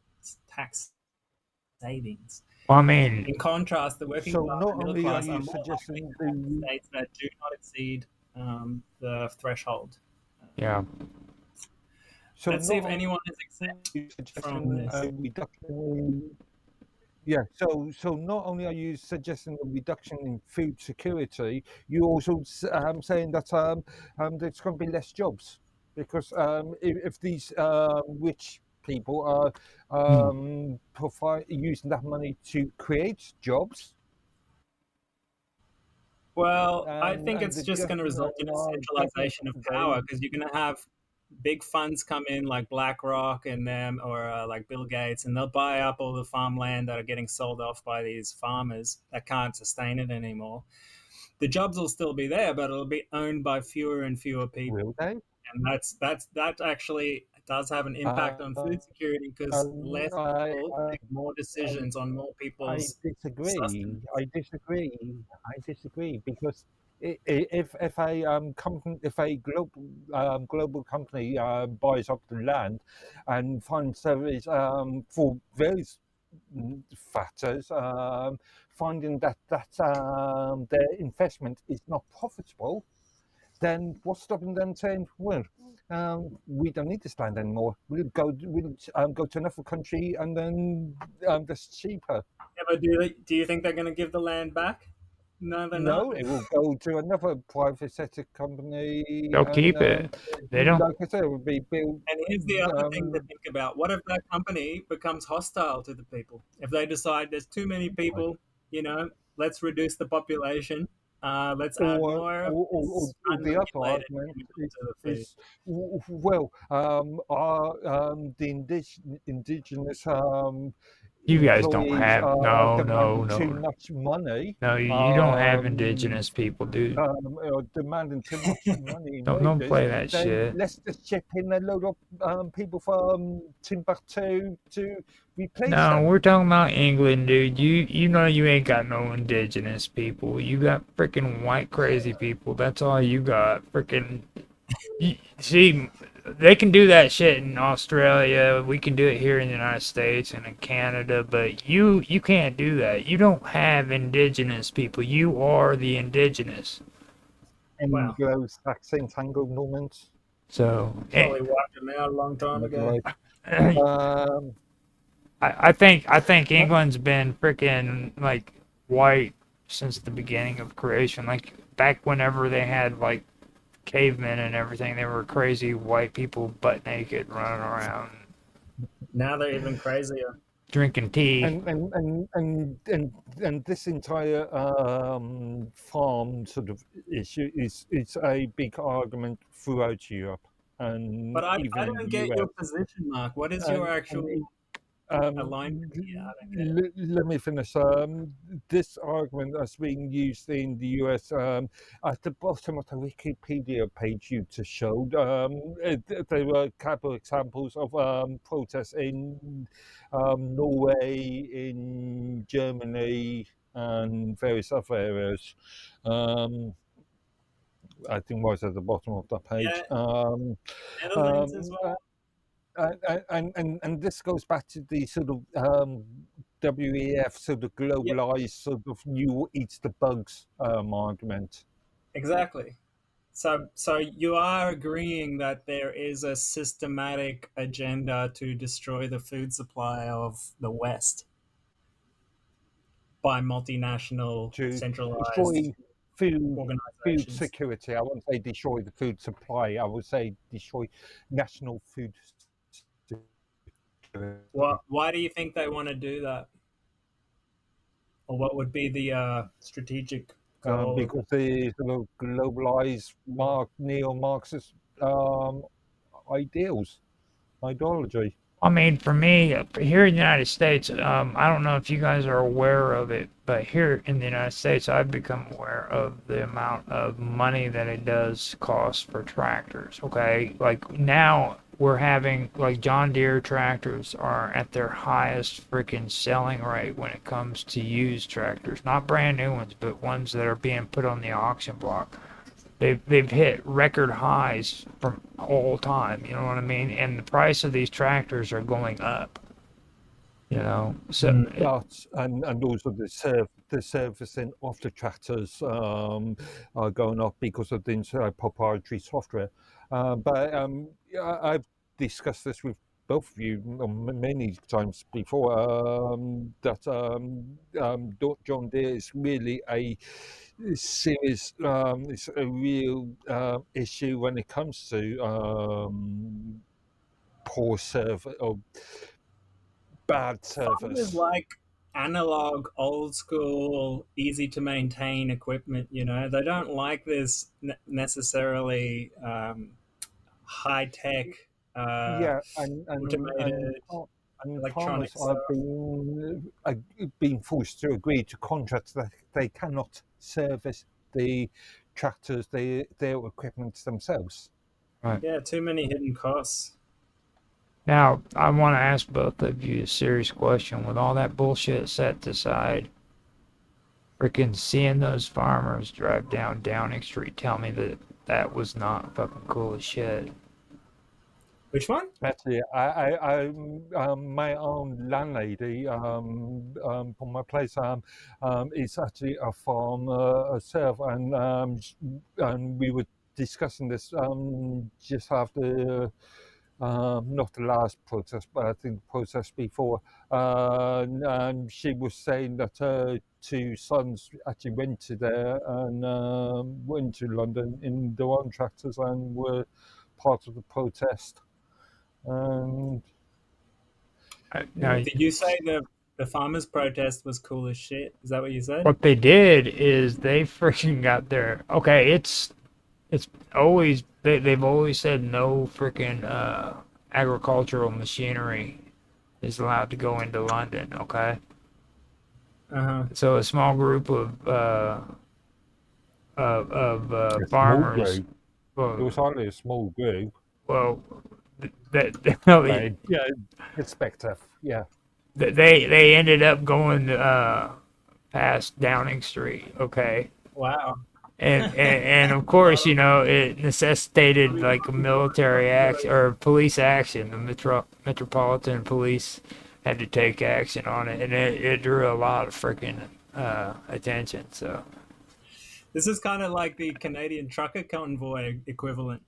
Tax savings. Well, I mean, In contrast, the working so class not and middle only are class are you more likely suggesting to have the estates that do not exceed the threshold. yeah. so Let's see not if anyone is only are exempt you from suggesting this. a reduction in yeah, so not only are you suggesting a reduction in food security, you also saying that there's going to be less jobs because if these rich people are Hmm. using that money to create jobs, Well, I think and it's the just going to result in a government centralization of they power because you're going to have big funds come in like BlackRock and them, or like Bill Gates, and they'll buy up all the farmland that are getting sold off by these farmers that can't sustain it anymore. The jobs will still be there, but it'll be owned by fewer and fewer people. will they? And that actually does have an impact on Uh, food security because less I, people I make more decisions on more I people's disagree. sustenance. I disagree. I disagree because if a company, if a global company buys up the land and finds there is for various factors finding that their investment is not profitable, then what's stopping them saying, well, we don't need this land anymore. We'll go to another country and then that's cheaper. Yeah, but do you think they're going to give the land back? No, they're not. No, it will go to another private sector company, They'll and keep it. They don't. like I said, it will be built. And here's the other thing to Um, think about. What if that company becomes hostile to the people? If they decide there's too many people, let's reduce the population. Let's add or, more of or, or, or this or the other unregulated argument chemical to the food. is well, are the indigenous You guys don't employees have. are No, no, demanding too no, much money. no. You don't have Um, indigenous people, dude. Demanding too much money in Don't wages, play that then shit. let's just chip in a load of people from Timbuktu to replace No, them. we're talking about England, dude. You know you ain't got no indigenous people. You got freaking white crazy people. That's all you got. Freaking. See, they can do that shit in Australia. We can do it here in the United States and in Canada, but you can't do that. You don't have indigenous people. You are the indigenous. Wow, Anglo-Saxon, Anglo-Normans, So, probably wiped them out a long time nothing ago. like. I, Um, I think England's been freaking like white since the beginning of creation. Like back whenever they had like cavemen and everything, they were crazy white people butt naked running around Now they're even crazier. drinking tea. and this entire farm sort of issue is a big argument throughout Europe and But I even in don't the get your US. position, Mark. What is your And actual Um, alignment here? I don't get it. let me finish. This argument that's being used in the US at the bottom of the Wikipedia page you just showed, there were a couple of examples of protests in Norway, in Germany, and various other areas. Um, I think was at the bottom of the Yeah, page. Netherlands as Um, well. and this goes back to the sort of WEF sort of Yep, globalized sort of new eats the bugs argument. exactly. So you are agreeing that there is a systematic agenda to destroy the food supply of the West by multinational To centralized destroy food organizations. security. I won't say destroy the food supply. I would say destroy national food security. Why do you think they want to do that? Or what would be the strategic goal of Because the sort of globalized neo-Marxist ideals, ideology. I mean, for me, here in the United States, I don't know if you guys are aware of it, but here in the United States, I've become aware of the amount of money that it does cost for tractors. Okay, like now we're having like John Deere tractors are at their highest freaking selling rate when it comes to used tractors, not brand new ones, but ones that are being put on the auction block. They've hit record highs from all time, you know what I mean? And the price of these tractors are going up, you know. So But and also the servicing of the tractors are going up because of the proprietary software. Yeah, I've discussed this with both of you many times before. That John Deere is really a serious, it's a real issue when it comes to poor service or bad farmers service. like analog, old school, easy to maintain equipment? You know, they don't like this necessarily high tech, uh, Yeah, and automated farmers electronics. So are being forced to agree to contracts that they cannot service the tractors, their equipment themselves. right. yeah, too many hidden costs. Now, I want to ask both of you a serious question. With all that bullshit set aside, freaking seeing those farmers drive down Downing Street tell me that that was not fucking cool as shit. Which one? Actually, my own landlady from my place is actually a farm herself, and we were discussing this just after not the last protest, but I think the protest before. And she was saying that her two sons actually went to there and went to London in their own tractors and were part of the protest. And Now, Did you say the farmers' protest was cool as shit? Is that what you said? what they did is they freaking got their okay. It's always they've always said no freaking agricultural machinery is allowed to go into London. Okay, Uh huh. so a small group of a small farmers. group. It Well, was hardly a small group, well, that well, but yeah, perspective. Yeah, they ended up going past Downing Street. Okay, Wow. and of course, you know, it necessitated like a military action or police action. The Metropolitan Police had to take action on it, and it drew a lot of freaking attention. So This is kind of like the Canadian trucker convoy equivalent.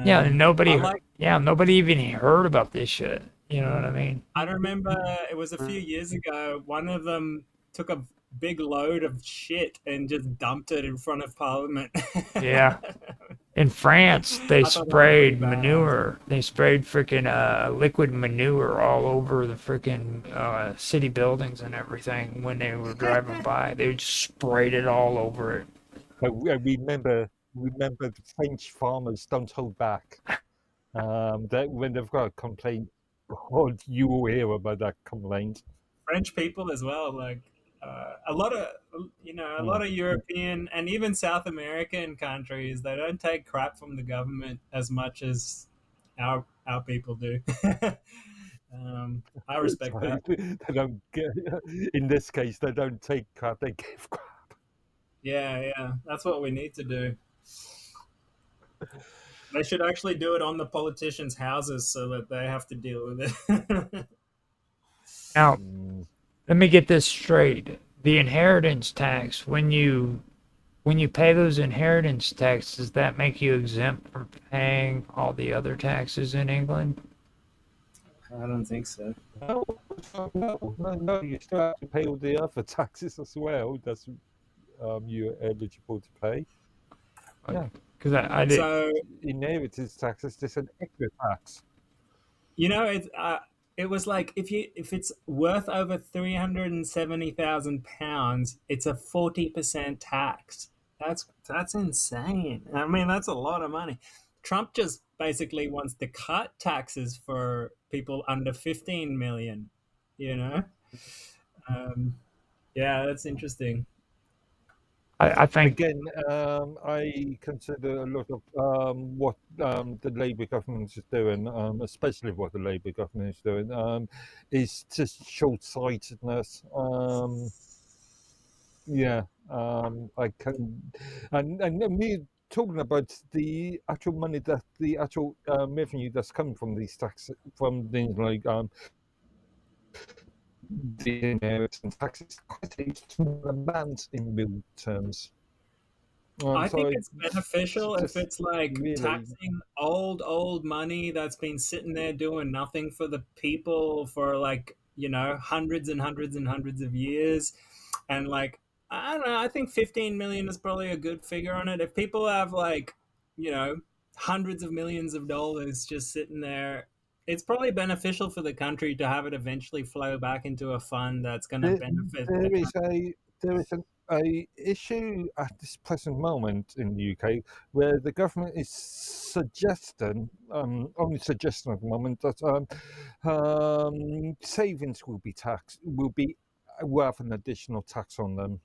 yeah, and I like. nobody even heard about this shit. You know what I mean? I remember it was a few years ago. One of them took a big load of shit and just dumped it in front of Parliament. Yeah. In France, they I thought that was pretty sprayed badass. manure. They sprayed freaking liquid manure all over the freaking city buildings and everything when they were driving by. They just sprayed it all over it. but remember the French farmers don't hold back. That when they've got a complaint, oh, you will hear about that complaint. French people as well, like a lot of a Mm. lot of European and even South American countries. They don't take crap from the government as much as our people do. I respect So that. they don't get, in this case, they don't take crap, they give crap. Yeah, yeah, that's what we need to do. They should actually do it on the politicians' houses so that they have to deal with it. Now, Mm. let me get this straight. The inheritance tax, when you when you pay those inheritance taxes, does that make you exempt from paying all the other taxes in England? I don't think so. No, no, you still have to pay all the other taxes as well. That's you're eligible to pay. Yeah, Because I did. So inheritance taxes. There's an extra tax. it was like if it's worth over £370,000, it's a 40% tax. That's insane. I mean, that's a lot of money. Trump just basically wants to cut taxes for people under 15 million. You know, yeah, that's interesting. I think Again, I consider a lot of what the Labour government is doing, especially what the Labour government is doing, is just short-sightedness. Yeah, I can, and me talking about the actual money that the actual revenue that's coming from these taxes, from things like the inheritance taxes, quite a small amount in real terms. I think So it's beneficial if just it's like really, taxing old money that's been sitting there doing nothing for the people for like, hundreds and hundreds and hundreds of years. And like, I don't know, I think 15 million is probably a good figure on it. If people have like, you know, hundreds of millions of dollars just sitting there, it's probably beneficial for the country to have it eventually flow back into a fund that's going to there, benefit the there is country. a issue at this present moment in the UK where the government is suggesting, only suggesting at the moment, that savings will have an additional tax on them.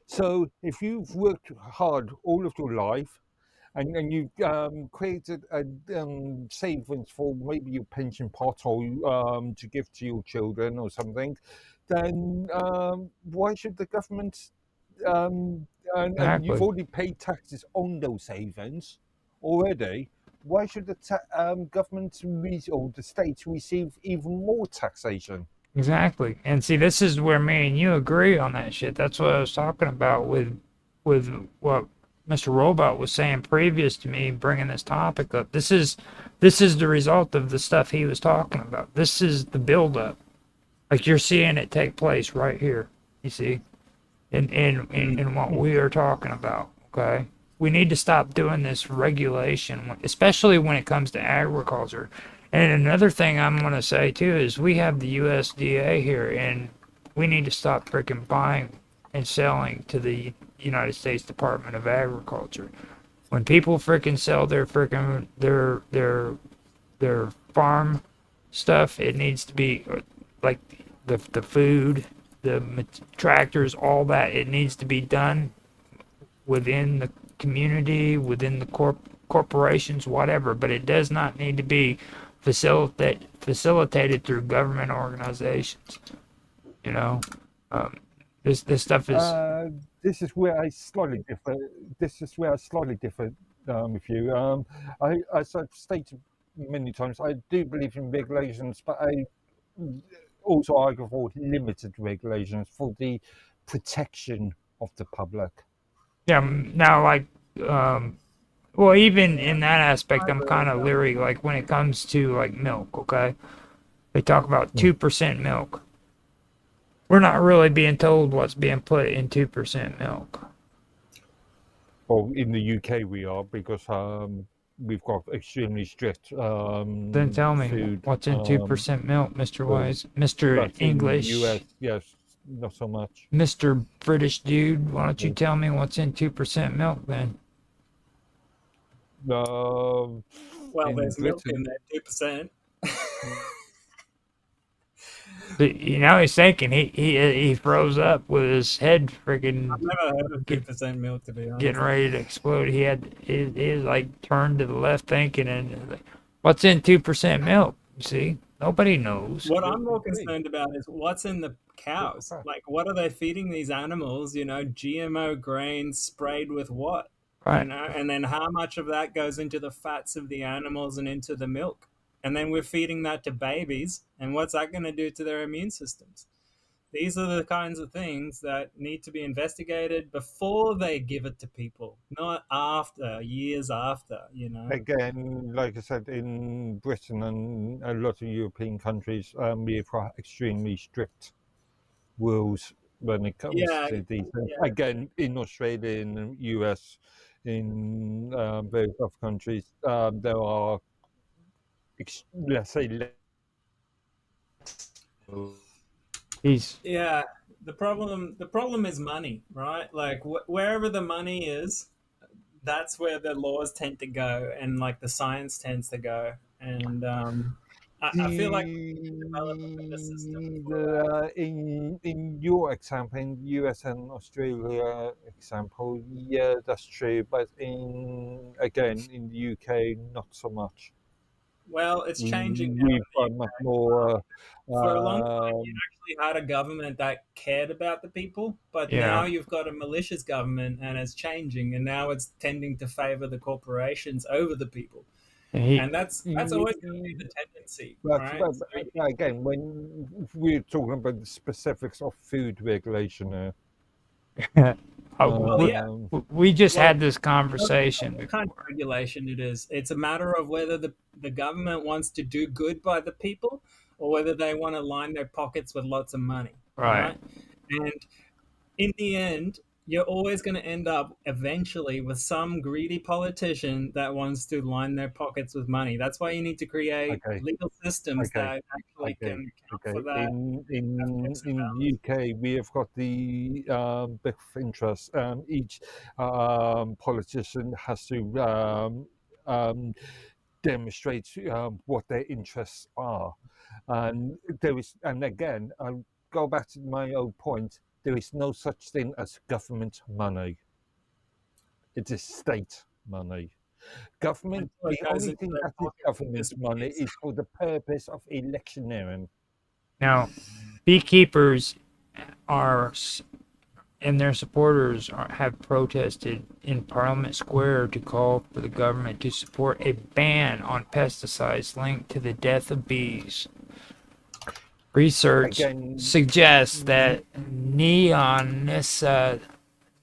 So if you've worked hard all of your life and you created a savings for maybe your pension pot or to give to your children or something, then why should the government, and you've exactly. already paid taxes on those savings already, why should the government or the states receive even more taxation? Exactly. And see, this is where me and you agree on that shit. That's what I was talking about with what Mr. Robot was saying previous to me bringing this topic up. This is the result of the stuff he was talking about. This is the buildup. Like you're seeing it take place right here. You see, in what we are talking about. Okay, we need to stop doing this regulation, especially when it comes to agriculture. And another thing I'm going to say too is we have the USDA here, and we need to stop freaking buying and selling to the United States Department of Agriculture. When people freaking sell their freaking their farm stuff, it needs to be like the food, the tractors, all that. It needs to be done within the community, within the corporations, whatever. But it does not need to be facilitated through government organizations. You know, um, this stuff is. Uh, this is where I slightly differ. This is where I slightly differ with you. As I've stated many times, I do believe in regulations, but I also argue for limited regulations for the protection of the public. Yeah, now like well, even in that aspect, I'm kind of leery. Like when it comes to like milk, okay, they talk about Mm. 2% milk. We're not really being told what's being put in 2% milk. Well, in the UK we are, because we've got extremely strict Then tell me food what's in 2% milk, Mr. rules. Wise, Mr. But in the US, English, yes, not so much. Mr. British dude. Why don't you Mm. tell me what's in 2% milk then? Well, In there's milk in Britain, there, 2%. But, he's thinking he froze up with his head freaking I've never heard of 2% milk, to be getting honest. ready to explode. He was like turned to the left thinking, and like, what's in 2% milk? You see, nobody knows. What you're I'm more free. concerned about is what's in the cows. Like, what are they feeding these animals? GMO grains sprayed with what? Right, And then how much of that goes into the fats of the animals and into the milk? And then we're feeding that to babies. And what's that going to do to their immune systems? These are the kinds of things that need to be investigated before they give it to people, not after, years after, you know. Again, like I said, in Britain and a lot of European countries, we've got extremely strict rules when it comes Yeah, to these things. yeah. Again, in Australia, in the US, in various other countries, there are, let's say, He's Yeah, the problem is money, right? Like wherever the money is, that's where the laws tend to go, and like the science tends to go. And I feel like we need to develop a better system for that. in your example, in US and Australia example, yeah, that's true. But in the UK, not so much. Well, it's changing now We've in the got UK. much more. For a long time, you Um, actually had a government that cared about the people, but now yeah. you've got a malicious government, and it's changing, and now it's tending to favor the corporations over the people, He and that's always going to be the tendency, right? but again, when we're talking about the specifics of food regulation, Well, yeah. we just Well, had this conversation what kind of before. regulation it is. It's a matter of whether the government wants to do good by the people or whether they want to line their pockets with lots of money, Right. right? And in the end, you're always going to end up eventually with some greedy politician that wants to line their pockets with money. That's why you need to create okay, legal systems okay, that actually okay, can account for okay. that, have checks and In the UK, we have got the big interest. Each politician has to um, demonstrate what their interests are, and and again, I'll go back to my old point. There is no such thing as government money. It is state money. Government, until it the goes only into thing their that is pockets and government money disappears. is for the purpose of electioneering. Now, beekeepers are and their supporters have protested in Parliament Square to call for the government to support a ban on pesticides linked to the death of bees. Research Again, suggests mm, that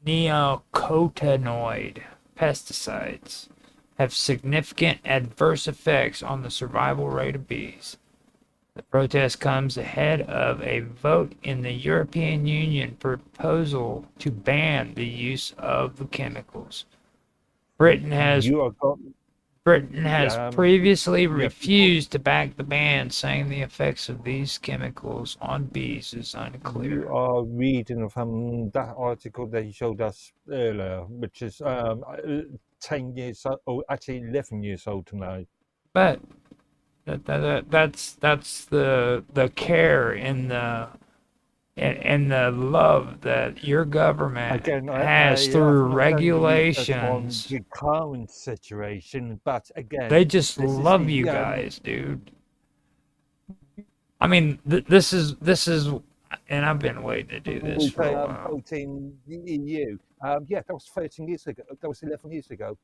neonicotinoid pesticides have significant adverse effects on the survival rate of bees. The protest comes ahead of a vote in the European Union proposal to ban the use of the chemicals. Britain has you are got, Britain has um, previously yeah, before refused to back the ban, saying the effects of these chemicals on bees is you unclear. are reading from that article that you showed us earlier, which is 10 years old, or actually 11 years old now. But that's the care and the love that your government Again, has I have through not done the research on regulations. the current situation, but They again, just this is love the you guys, dude. I mean, this is, and I've been waiting to do this with for a while. voting the EU. Yeah, that was 13 years ago. That was 11 years ago.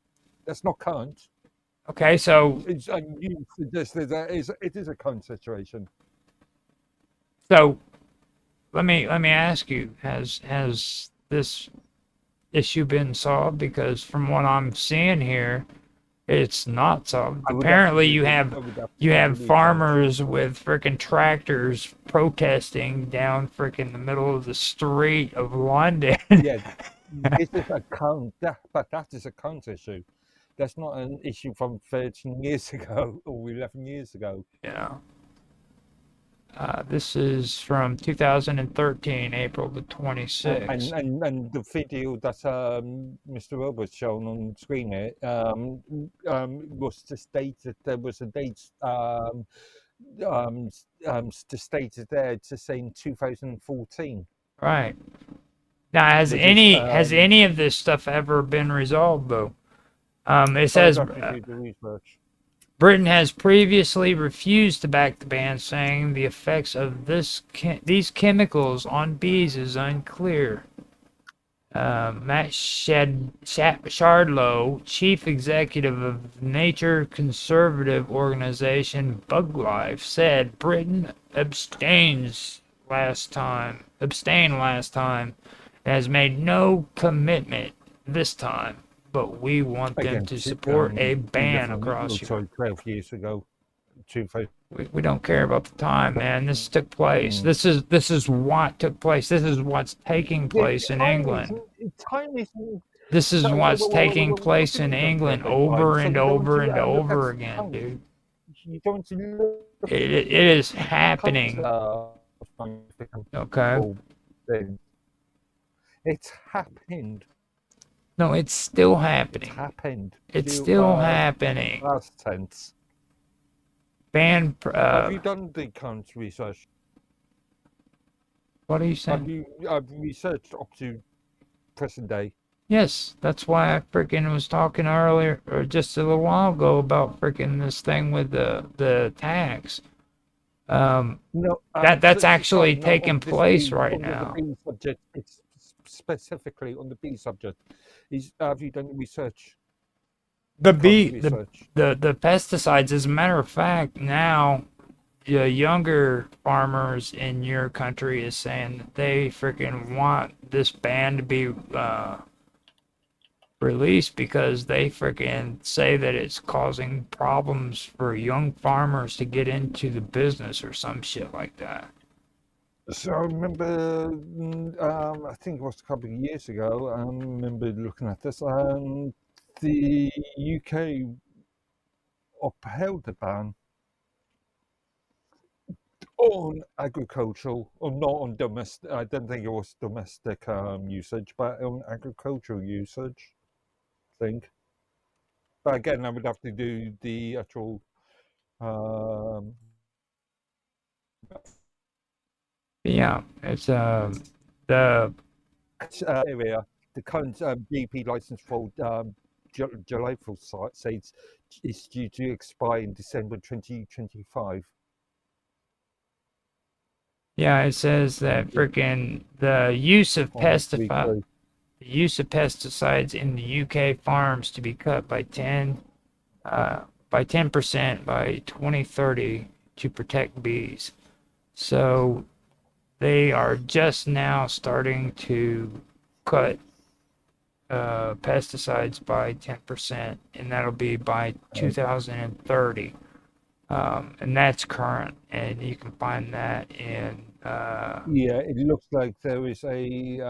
That's not current. Okay, so You suggested that it is a current situation. so let me ask you, has this issue been solved? Because from what I'm seeing here, it's not solved. I would have to Apparently, do the, I would have to you do the have research. farmers with freaking tractors protesting down freaking the middle of the street of London. Yeah, this is a current, but that is a current issue. That's not an issue from 13 years ago or 11 years ago. Yeah. This is from 2013, April the 26th. And the video that Mr. Roberts shown on screen here was to state that there was a date to state it there to say in 2014, Right. Now, has which is any of this stuff ever been resolved though? It I would says have to do the research. Britain has previously refused to back the ban, saying the effects of these chemicals on bees is unclear. Matt Shardlow, chief executive of nature conservative organization BugLife, said Britain abstains last time, abstained last time, and has made no commitment this time. But we want them Again, to support a ban 11, across Europe. sorry, 12 years ago. We don't care about the time, man. This took place. Mm. This is what took place. This is what's taking place in England. Time isn't. This is So, what's taking what place do you in mean don't care England about time? over So and you don't want over to and look at over again, time. dude. You don't want to look It is at happening. scientific and Okay. people things. It's happened. No, it's still It's happening. happened. It's still happening. Past tense. Ban. Have you done the current research? What are you saying? Have you researched up to present day? Yes, that's why I freaking was talking earlier, or just a little while ago, about freaking this thing with the tax. No, That's actually no, taking place right on the now. B subject. It's specifically on the B subject. Have you done research? The Current research. the pesticides. As a matter of fact, now the younger farmers in your country is saying that they freaking want this ban to be released because they freaking say that it's causing problems for young farmers to get into the business or some shit like that. So I remember, I think it was a couple of years ago. I remember looking at this. The UK upheld the ban on agricultural, or not on domestic. I don't think it was domestic usage, but on agricultural usage. I think. But again, I would have to do the actual. Yeah, it's the Area. The current GP license for glyphosate is due to expire in December 2025. yeah, it says that freaking the use of Weekly. the use of pesticides in the UK farms to be cut by 10% by 2030 to protect bees. So they are just now starting to cut pesticides by 10%, and that'll be by 2030. And that's current, and you can find that in. Yeah, it looks like there is a,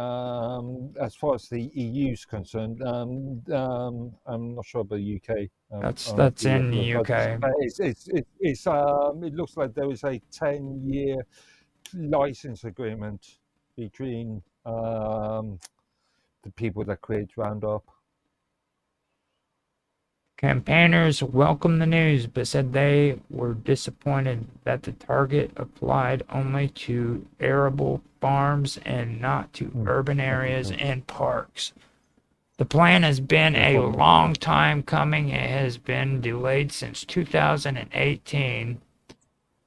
as far as the EU is concerned, I'm not sure about the UK. That's in the UK. But it looks like there is a 10-year license agreement between the people that create Roundup. Campaigners welcomed the news, but said they were disappointed that the target applied only to arable farms and not to urban areas and parks. The plan has been a long time coming. It has been delayed since 2018.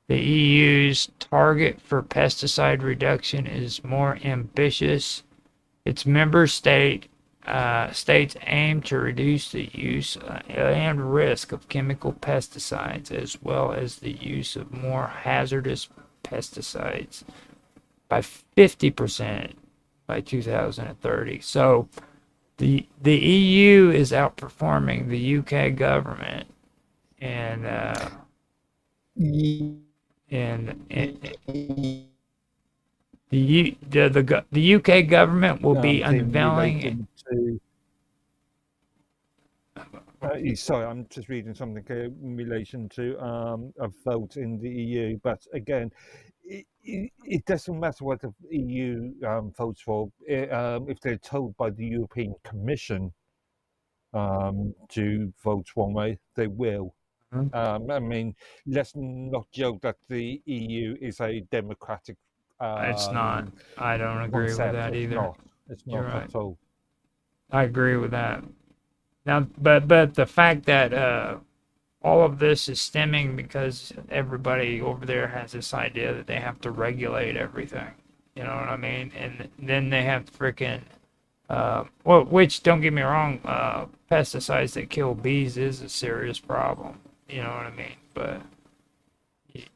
The EU's target for pesticide reduction is more ambitious. Its member states aim to reduce the use and risk of chemical pesticides, as well as the use of more hazardous pesticides, by 50% by 2030. So the EU is outperforming the UK government, and the UK government will be unveiling. Sorry, I'm just reading something in relation to a vote in the EU. But again, it doesn't matter what the EU votes for. If they're told by the European Commission to vote one way, they will. I mean, let's not joke that the EU is a democratic. It's not. I don't agree with that either. It's You're not right. at all. I agree with that. Now, but the fact that all of this is stemming because everybody over there has this idea that they have to regulate everything. You know what I mean? And then they have freaking well, which don't get me wrong, pesticides that kill bees is a serious problem. You know what I mean? But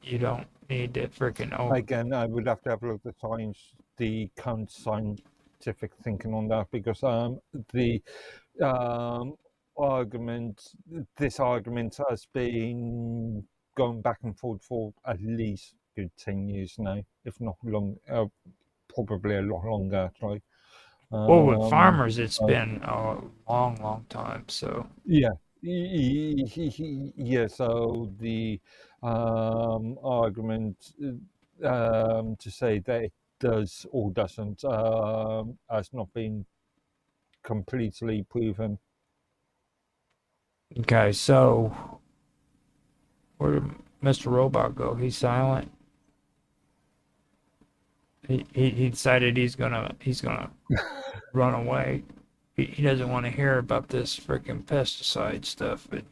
you don't need to freaking Again, I would have to have a look at the science, the current scientific thinking on that, because the um, argument, this argument has been going back and forth for at least a good 10 years now, if not long, probably a lot longer, actually. Well, with farmers, it's So, been a long, long time. So yeah. Yeah, so the argument to say that it does or doesn't has not been completely proven. okay, so where did Mr. Robot go? He's silent. He decided he's gonna run away. He doesn't want to hear about this freaking pesticide stuff in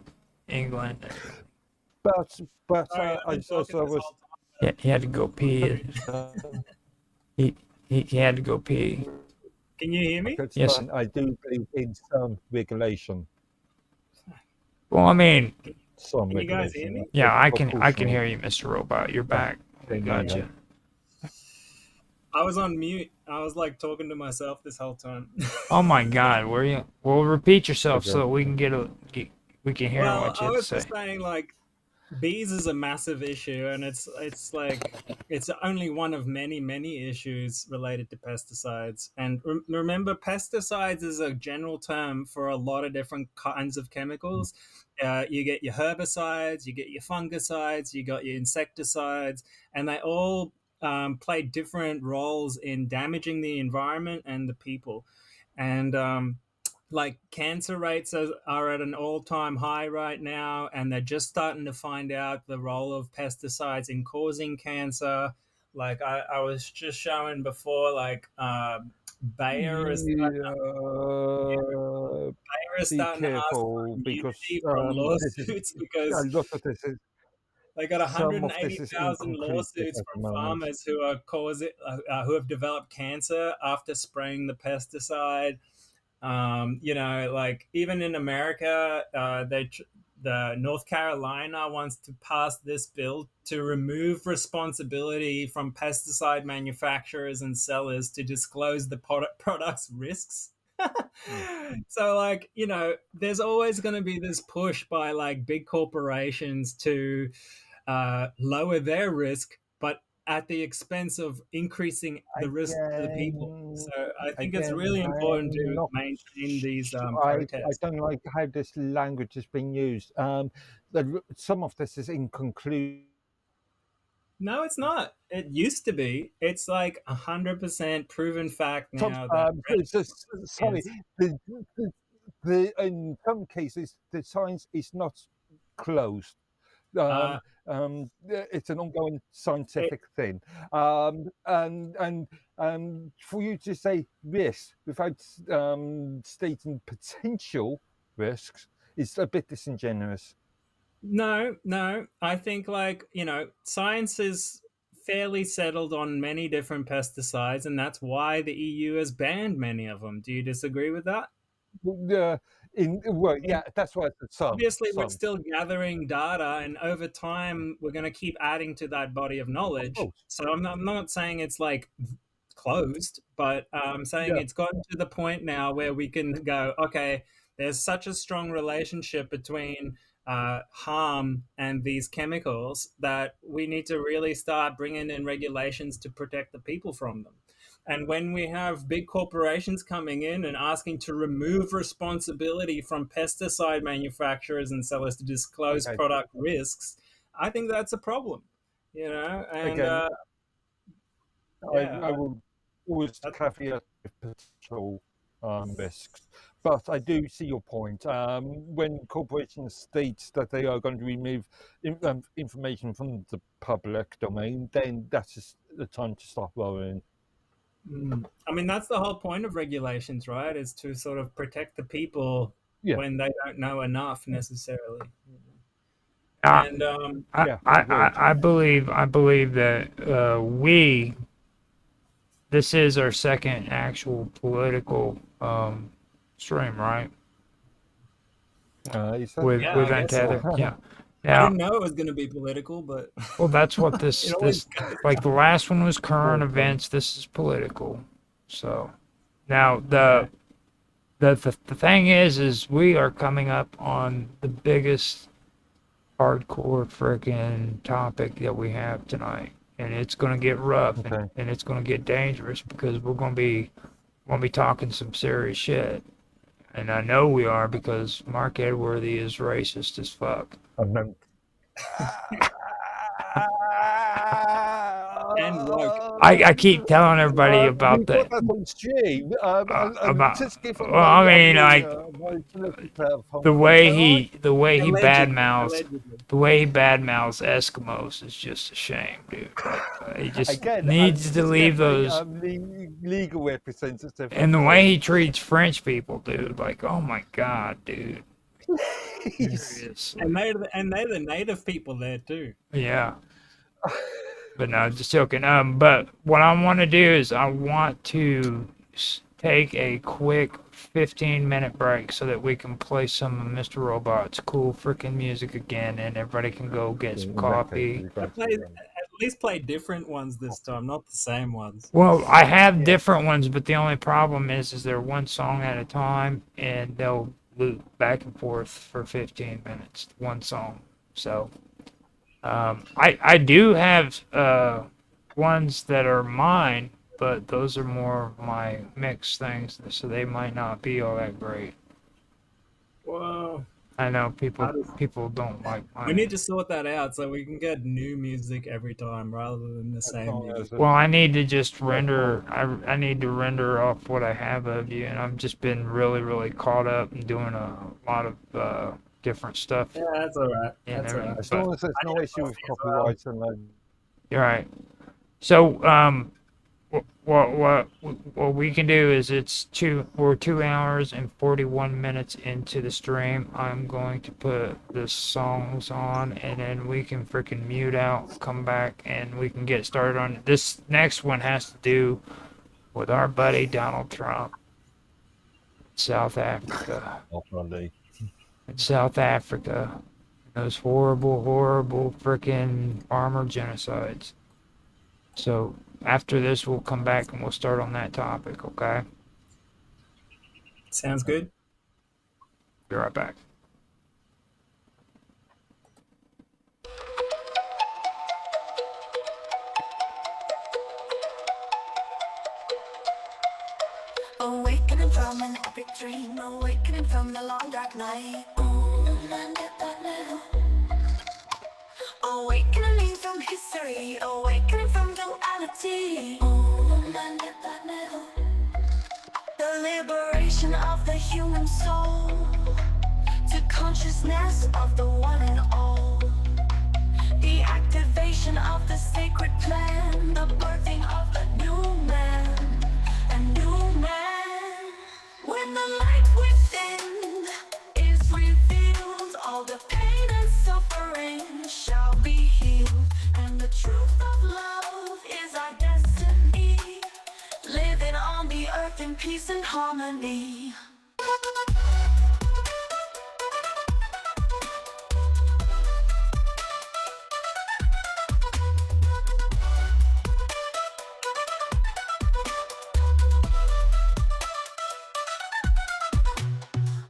England. But Sorry, I've I been talking also this was whole time. Yeah, he had to go pee. He he had to go pee. Can you hear me? Yes. I do believe in some regulation. Well, I mean, Some Can you guys hear regulation. me? yeah, I can Proportional. hear you, Mr. Robot. You're back. We got you. I was on mute. I was like talking to myself this whole time. Oh my God, were you? Well, repeat yourself so Okay. we can we can hear Well, what you I have to was say. just saying like bees is a massive issue, and it's like it's only one of many issues related to pesticides. And remember, pesticides is a general term for a lot of different kinds of chemicals. You get your herbicides, you get your fungicides, you got your insecticides, and they all play different roles in damaging the environment and the people. And like cancer rates are at an all-time high right now, and they're just starting to find out the role of pesticides in causing cancer. Like I was just showing before, like Bayer is Yeah, Bayer is be starting to ask for careful because immunity from this is lawsuits a because lot of this is they got some of this is 180,000 inconclusive lawsuits at the from moment. farmers who are who have developed cancer after spraying the pesticide. Like even in America, the North Carolina wants to pass this bill to remove responsibility from pesticide manufacturers and sellers to disclose the product's risks. So, like, there's always going to be this push by like big corporations to lower their risk, but at the expense of increasing the risk to the people. So I think it's really important I'm to not. maintain these I protests. don't like how this language is being used. Some of this is inconclusive. No, it's not. It used to be. It's like 100% proven fact Some, now that it's just, sorry, cancer. the, in some cases the science is not closed. Uh, It's an ongoing it, scientific thing, and for you to say risk without stating potential risks is a bit disingenuous. no. I think like science is fairly settled on many different pesticides, and that's why the EU has banned many of them. Do you disagree with that? Uh, yeah, that's why I said some, Obviously we're some, still gathering data, and over time we're going to keep adding to that body of of knowledge. course, So I'm not saying it's like closed, but I'm saying yeah, it's gotten to the point now where we can go, okay, there's such a strong relationship between harm and these chemicals that we need to really start bringing in regulations to protect the people from them. And when we have big corporations coming in and asking to remove responsibility from pesticide manufacturers and sellers to disclose okay. product risks, I think that's a problem. And Again, yeah, I will always that's caveat with potential risks, but I do see your point. When corporations state that they are going to remove information from the public domain, then that's just the time to stop worrying. I mean, that's the whole point of regulations, right? Is to sort of protect the people Yeah, when they don't know enough necessarily. I And yeah, agreed. I believe that this is our second actual political stream, right? Is that? With yeah, I guess so. Untethered, yeah. I Now, didn't know it was going to be political, but well, that's what it always goes. like the last one was current Well, events. This is political. So now Okay. the thing is we are coming up on the biggest hardcore freaking topic that we have tonight, and it's gonna get rough Okay. and it's gonna get dangerous because we're gonna be talking some serious shit. And I know we are because Mark Edworthy is racist as fuck. And then And woke. I keep telling everybody about we've got the that on stream. about. Just give Well, my I mean, lovely, like my solicitor phone the call, way can I? the way he Allegedly. badmouths Allegedly. the way he badmouths Eskimos is just a shame, dude. Like he just Again, needs to just leave get my those. legal representative. And the way he treats French people, dude. Like, oh my god, dude. Seriously. And they're the native people there too. Yeah. But no, just joking. But what I want to do is I want to take a quick 15-minute break so that we can play some of Mr. Robot's cool freaking music again, and everybody can go get some coffee. At least play different ones this time, not the same ones. Well, I have different ones, but the only problem is they're one song at a time, and they'll loop back and forth for 15 minutes, one song. So. I do have ones that are mine, but those are more of my mixed things, so they might not be all that great. Whoa. I know people don't like mine. We need to sort that out so we can get new music every time rather than the same music. Well, I need to just render. I need to render off what I have of you, and I've just been really caught up and doing a lot of different stuff. Yeah, that's all right. Yeah, That's all right. As long as there's no issue with copyright and then. You're right. So, what we can do is we're 2 hours and 41 minutes into the stream. I'm going to put the songs on, and then we can freaking mute out, come back, and we can get started on it. This next one has to do with our buddy Donald Trump, South Africa. In South Africa, those horrible freaking farmer genocides. So after this, we'll come back and we'll start on that topic, okay? Sounds good. Be right back. Awakening from an epic dream, awakening from the long dark night. Awakening from history, awakening from duality. The liberation of the human soul to consciousness of the one and all. The activation of the sacred plan, the birthing of a new man, a new man. When the light within is revealed, all the pain and suffering shall be healed, and the truth of love is our destiny, living on the earth in peace and harmony.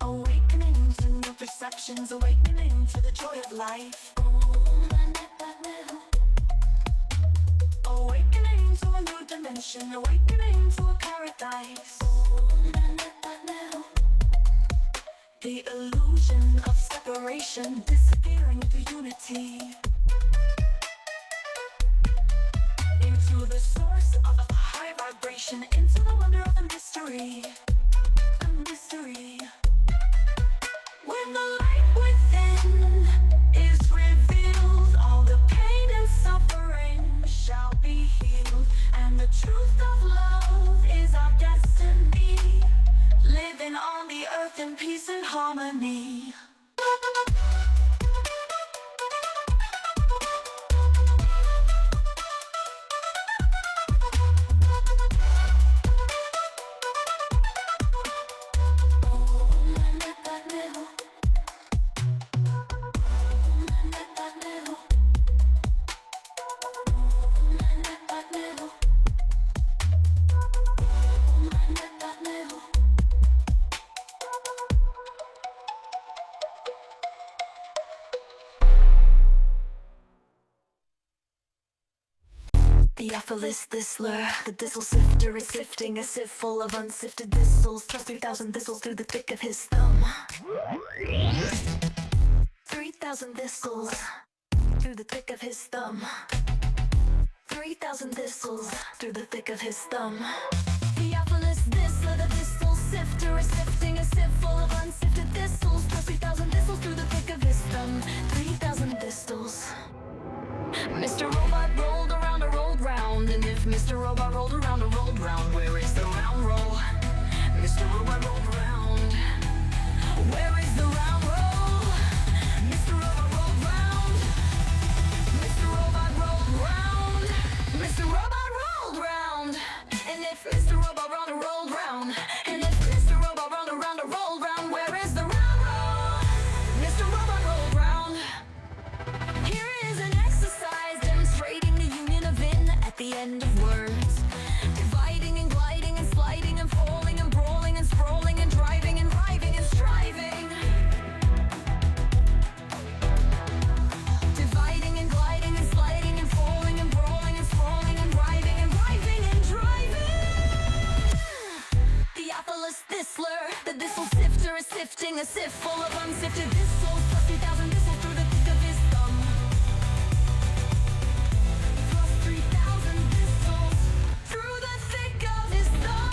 Awakening to new perceptions, awakening to the joy of life. Awakening to a new dimension, awakening to a paradise. The illusion of separation disappearing to unity, into the source of a high vibration, into the wonder of the mystery, a mystery. When the light within is revealed, all the pain and suffering shall be healed, and the truth of love is our destiny, living on the earth in peace and harmony. Theophilus Thistler, the thistle sifter, is sifting a sieve full of unsifted thistles. Thrust 3,000 thistles through the thick of his thumb. 3,000 thistles through the thick of his thumb. 3,000 thistles through the thick of his thumb. Theophilus Thistler, the thistle sifter, is sifting a sieve full of unsifted thistles. Thrust 3,000 thistles through the thick of his thumb. 3,000 thistles. Mr. Robot rolled around a rolled round, and if Mr. Robot rolled around a rolled round, where is the round roll? Mr. Robot rolled round. Where is the round roll? Mr. Robot rolled round. Mr. Robot rolled round. Mr. Robot rolled round. And if Mr. Robot rolled a rolled round, and if Mr. Robot rolled around a rolled round, where is the round roll? Mr. Robot rolled round. Here is an exercise demonstrating the union of in at the end of words. Dividing and gliding and sliding and falling and brawling and sprawling and driving and driving and striving. Dividing and gliding and sliding and falling and brawling and sprawling and driving and driving and driving. Theophilus Thistler, the thistle sifter, is sifting a sieve full of unsifted thistles. Plus 3,000 thistles through the thick of his thumb. Plus 3,000 thistles through the thick of his thumb.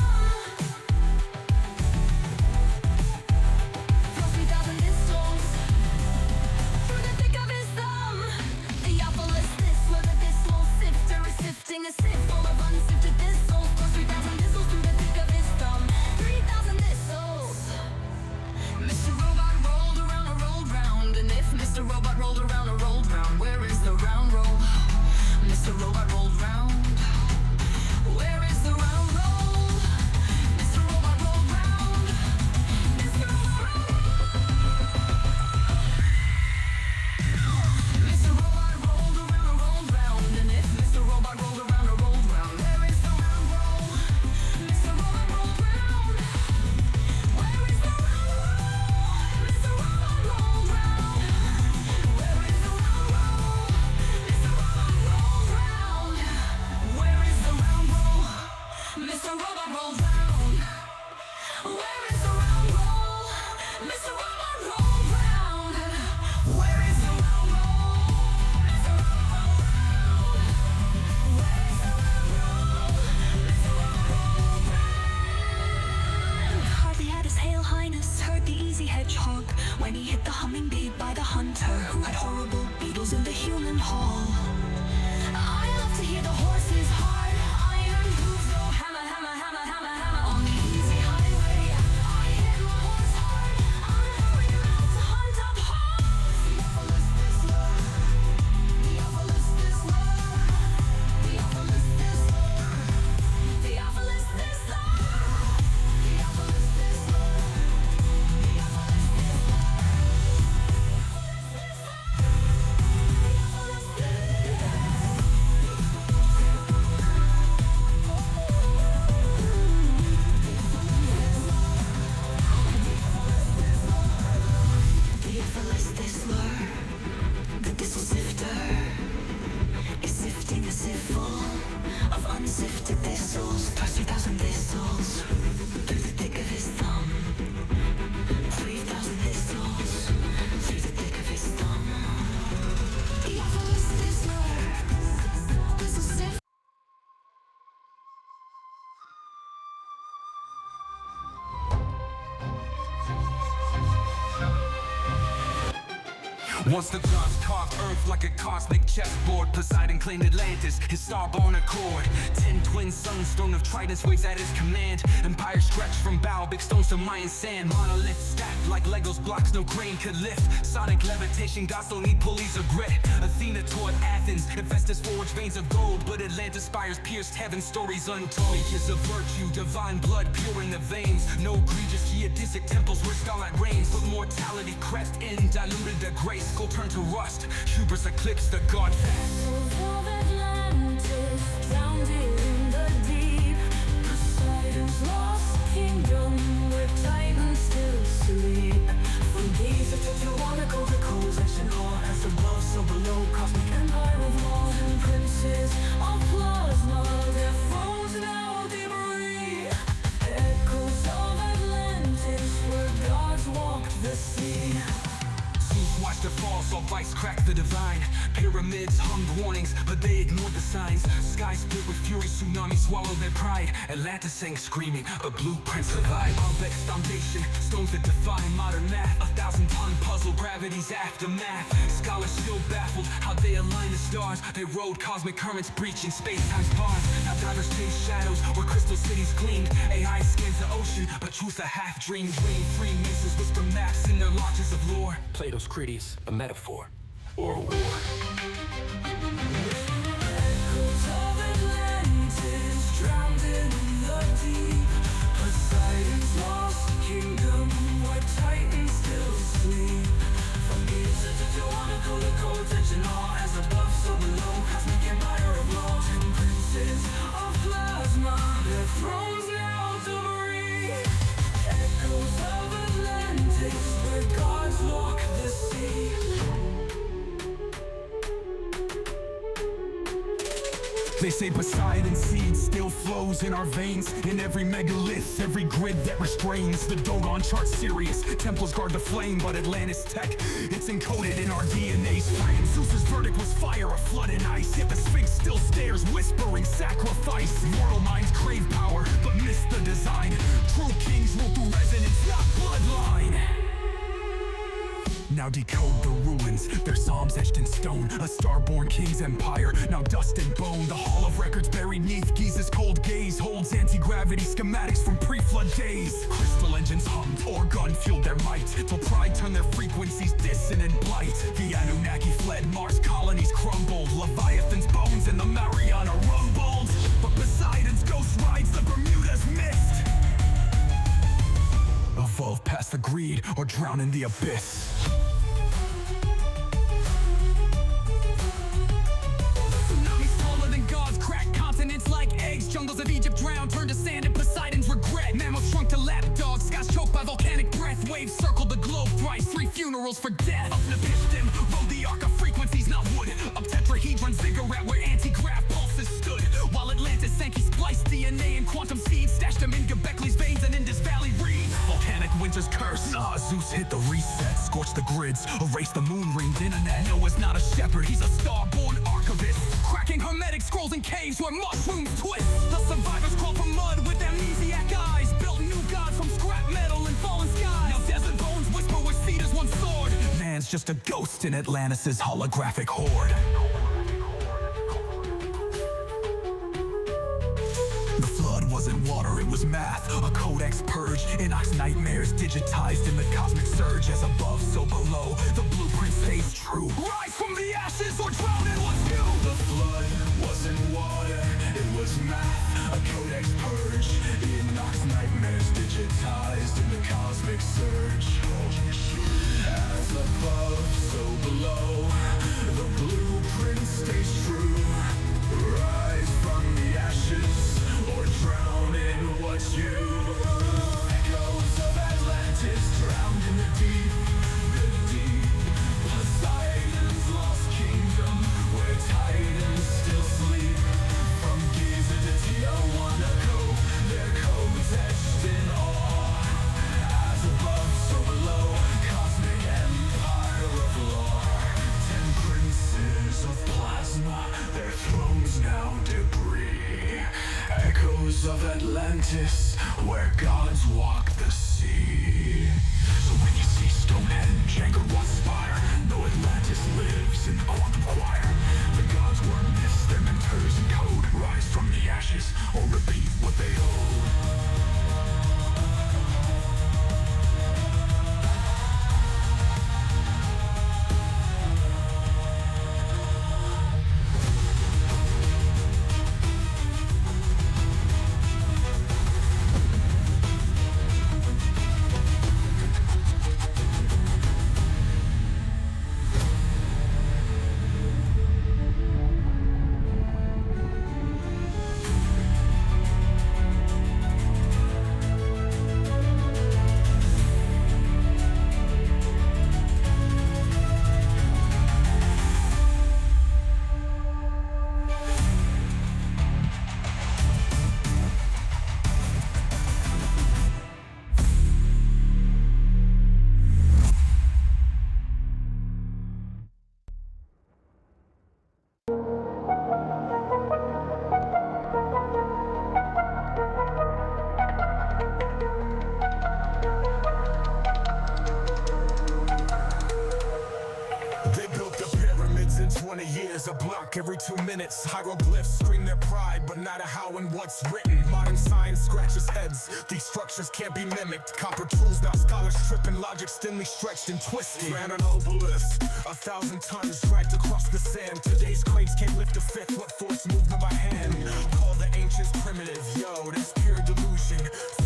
Plus 3,000 thistles through the thick of his thumb. Theophilus Thistler, the thistle sifter, is sifting a sieve full of unsifted thistles. Plus 3,000 thistles through the thick of his thumb. 3,000 thistles. Mr. Robot rolled around a rolled round, and if Mr. Robot rolled around a rolled round, where is the round roll? Mr. Robot rolled round. Where is the round roll? Mr. Robot rolled round. Mr. Robot Mr. Robot rolled around a rolled round, and if Mr. Robot rolled around a rolled round, where is the round roll? Mr. Robot rolled round. Where is the round roll? Mr. Robot rolled round. Where is the round roll? Mr. Robot rolled round. Where is the round roll? Mr. Robot rolled round. Where is the round roll? Mr. Robot rolled round. Where is the round roll? Mr. Robot rolled round. Where is the round roll? Mr. Robot rolled round. Hardly had his Hail Highness heard the easy hedgehog when he hit the hummingbee by the hunter who had horrible beetles in the human hall. I love to hear the horse's hard iron hooves go hammer, hammer, hammer, hammer, hammer on the easy highway. I hit my horse hard. I'm going around to hunt up hogs. Theophilus Thistler. Theophilus Thistler. Theophilus Thistler. Theophilus Thistler. Theophilus Thistler. Theophilus Thistler. Theophilus Thistler, the thistle sifter, is sifting a sieve full of unsifted thistles. Plus 3,000 thistles through the thick of his thumb. 3,000 thistles through the thick of his thumb. Theophilus Thistler, thistle sifter. Once the gods carved earth like a cosmic chessboard, Poseidon claimed Atlantis, his starborn accord. 10 twin suns, throne of tridents waves at his command. Empire stretched from bow, big stones to Mayan sand. Monolith stacked like Legos blocks no crane could lift. Sonic levitation, gods don't need pulleys or grit. Athena taught Athens, Hephaestus forged veins of gold, but Atlantis spires pierced heaven, stories untold. Ages of virtue, divine blood pure in the veins. No egregious geodesic temples where starlight reigns, but mortality crept in, diluted the grace. Go turn to rust, hubris eclipsed the god fast. Of Atlantis, drowned in the deep. Poseidon's lost kingdom, where titans still sleep. From these to Tiwanaku, the coalition hall as above, so below, cosmic Empire of laws and princes of plasma. cracked the divine. Pyramids hummed warnings, but they ignored the signs. Sky split with fury, tsunami swallowed their pride. Atlantis sang screaming, but blueprints survive. Baalbek's foundation, stones that defy modern math. 1,000-ton puzzle, gravity's aftermath. Scholars still baffled how they align the stars. They rode cosmic currents, breaching space-time's bars. Now divers chase shadows where crystal cities gleamed. AI scans the ocean, but truth a half-dream. Free misses whisper maps in their lodges of lore. Plato's Critias, a metaphor or a war. Echoes of Atlantis drowned in the deep. Poseidon's lost kingdom where titans still sleep. From Giza to Tiwanaku, the cold tension all as above, so below. Cosmic empire of law, 10 princes of plasma, their thrones now debris. Echoes of Atlantis where gods walk the sea. They say Poseidon's seed still flows in our veins. In every megalith, every grid that restrains. The Dogon chart Sirius, Templars guard the flame. But Atlantis tech, it's encoded in our DNA's frame. Zeus's verdict was fire, a flood in ice. Yet the Sphinx still stares, whispering sacrifice. Mortal minds crave power, but miss the design. True kings rule through resonance, not bloodline. Now decode the ruins, their psalms etched in stone. A star-born king's empire, now dust and bone. The hall of records buried neath Giza's cold gaze holds anti-gravity schematics from pre-flood days. Crystal engines hummed, Orgon fueled their might, till pride turned their frequencies dissonant blight. The Anunnaki fled, Mars colonies crumbled. Leviathan's bones in the Mariana rumbled. But Poseidon's ghost rides the Bermuda's mist. Evolve past the greed or drown in the abyss. Tsunamis taller than gods, crack continents like eggs. Jungles of Egypt drowned, turned to sand in Poseidon's regret. Mammals shrunk to lapdogs, skies choked by volcanic breath. Waves circled the globe thrice, 3 funerals for death. Up Nephistim, rode the arc of frequencies, not wood. Up tetrahedron ziggurat where anti-grav pulses stood. While Atlantis sank, he spliced DNA and quantum seeds. Stashed them in Göbekley's veins and Indus Valley reeds. Volcanic winter's curse, Zeus hit the reset. Scorched the grids, erased the moon-ringed internet. Noah's not a shepherd, he's a star-born archivist. Cracking hermetic scrolls in caves where mushrooms twist. The survivors crawl from mud with amnesiac eyes. Built new gods from scrap metal and fallen skies. Now desert bones whisper where cedars once soared. Man's just a ghost in Atlantis' holographic horde. The flood wasn't water, it was math. A codex purge, Enoch's nightmares digitized in the cosmic surge. As above, so below, the blueprint stays true. Rise from the ashes or drown in what's new. The flood wasn't water, it was math. A codex purge, Enoch's nightmares digitized in the cosmic surge. As above, so below, the blueprint stays true. Rise from the ashes or drown in what's you. Echoes of Atlantis drowned in the deep, the deep. Poseidon's lost kingdom where titans still sleep. From Giza to Tiwanaku, their codes etched in awe. As above, so below, cosmic empire of lore. 10 princes of plasma, their thrones now debris. Echoes of Atlantis, where gods walk the sea. So when you see Stonehenge, Angkor Wat spire, know Atlantis lives in the quantum choir. The gods were myths, their mentors in code. Rise from the ashes, or repeat what they hold. block every 2 minutes. Hieroglyphs scream their pride, but not a how and what's written. Modern science scratches heads, these structures can't be mimicked. Copper tools, now scholars tripping, logic thinly stretched and twisted. Ran an obelisk, 1,000 tons dragged across the sand. Today's crates can't lift a fifth, what force moved them by hand? Call the ancients primitive, yo, that's pure delusion.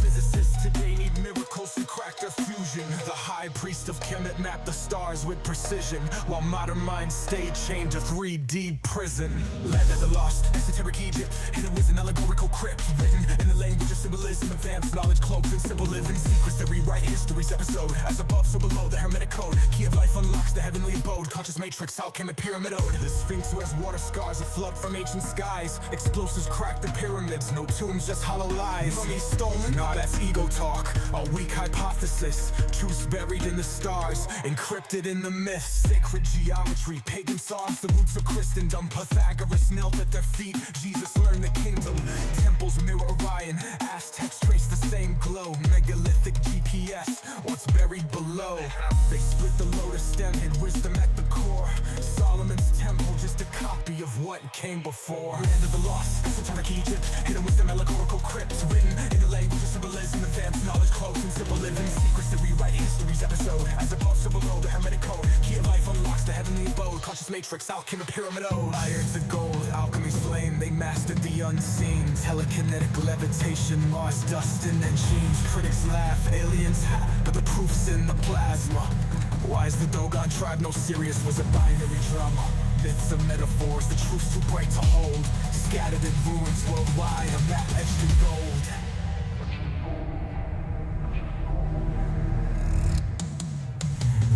Physicists today need miracles to crack their fusion. The high priest of Kemet mapped the stars with precision, while modern minds stay chained to 3D prison. Land of the lost, esoteric Egypt, hidden was an allegorical crypt, written in the language of symbolism, advanced knowledge cloaked in simple living secrets that rewrite history's episode. As above, so below, the hermetic code, key of life unlocks the heavenly abode. Conscious matrix, alchemic pyramid ode. The Sphinx wears water scars, a flood from ancient skies. Explosives crack the pyramids, no tombs, just hollow lies. Mummies stolen, nah, that's ego talk, a weak hypothesis. Truths buried in the stars, encrypted in the myths. Sacred geometry, pagan songs, the roots of Christendom. Pythagoras knelt at their feet, Jesus learned the kingdom. Temples mirror Orion, Aztecs trace the same glow. Megalithic GPS, what's buried below. They split the lotus stem, hid wisdom at the core. Solomon's temple, just a copy of what came before. Land of the lost, esoteric Egypt, hidden wisdom, allegorical crypts, written in the language of symbolism, advanced knowledge cloaked in simple living secrets that rewrite history's episode. As above, so below, the hermetic code, key of life unlocks the heavenly abode. Conscious matrix, alchemy pyramid ode. Iron to gold, alchemy's flame, they mastered the unseen. Telekinetic levitation, Mars dust in their genes. Critics laugh, aliens, but the proof's in the plasma. Why is the Dogon tribe no serious? Was a binary drama. Myths and metaphors, the truth's too bright to hold. Scattered in ruins worldwide, a map etched in gold.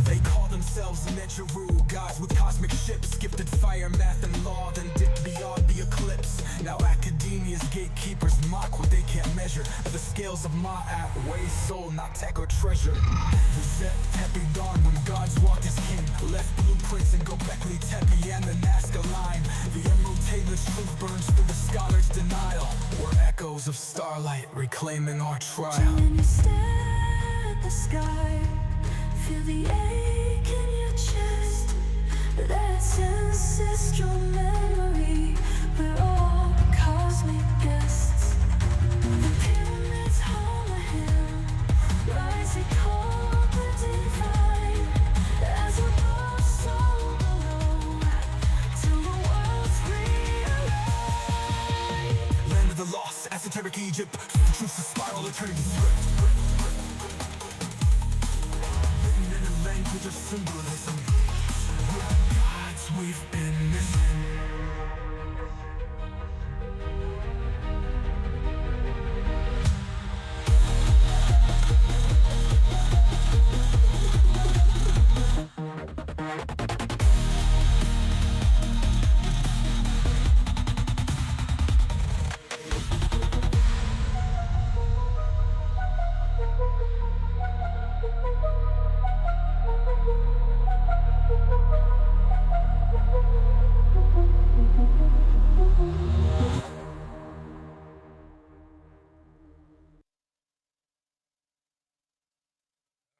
They call themselves Negeru, gods with cosmic ships, gifted fire, math, and law, then dip beyond the eclipse. Now academia's gatekeepers mock what they can't measure. The scales of Ma'at weigh soul, not tech or treasure. The Zet Tepe dawn when gods walked as king, left blueprints in Gobekli Tepe and the Nazca line. The Emerald Taylor's truth burns through the scholar's denial. We're echoes of starlight reclaiming our trial. When you stare at the sky, feel the ache in your chest. That's ancestral memory. We're all cosmic guests. The pyramids home a hymn, rising cobra divine. As above, so below, till the world's realigned. Land of the lost, esoteric Egypt, the truth's a spiral eternity script. Written in a language of symbolism, we're gods we've been missing.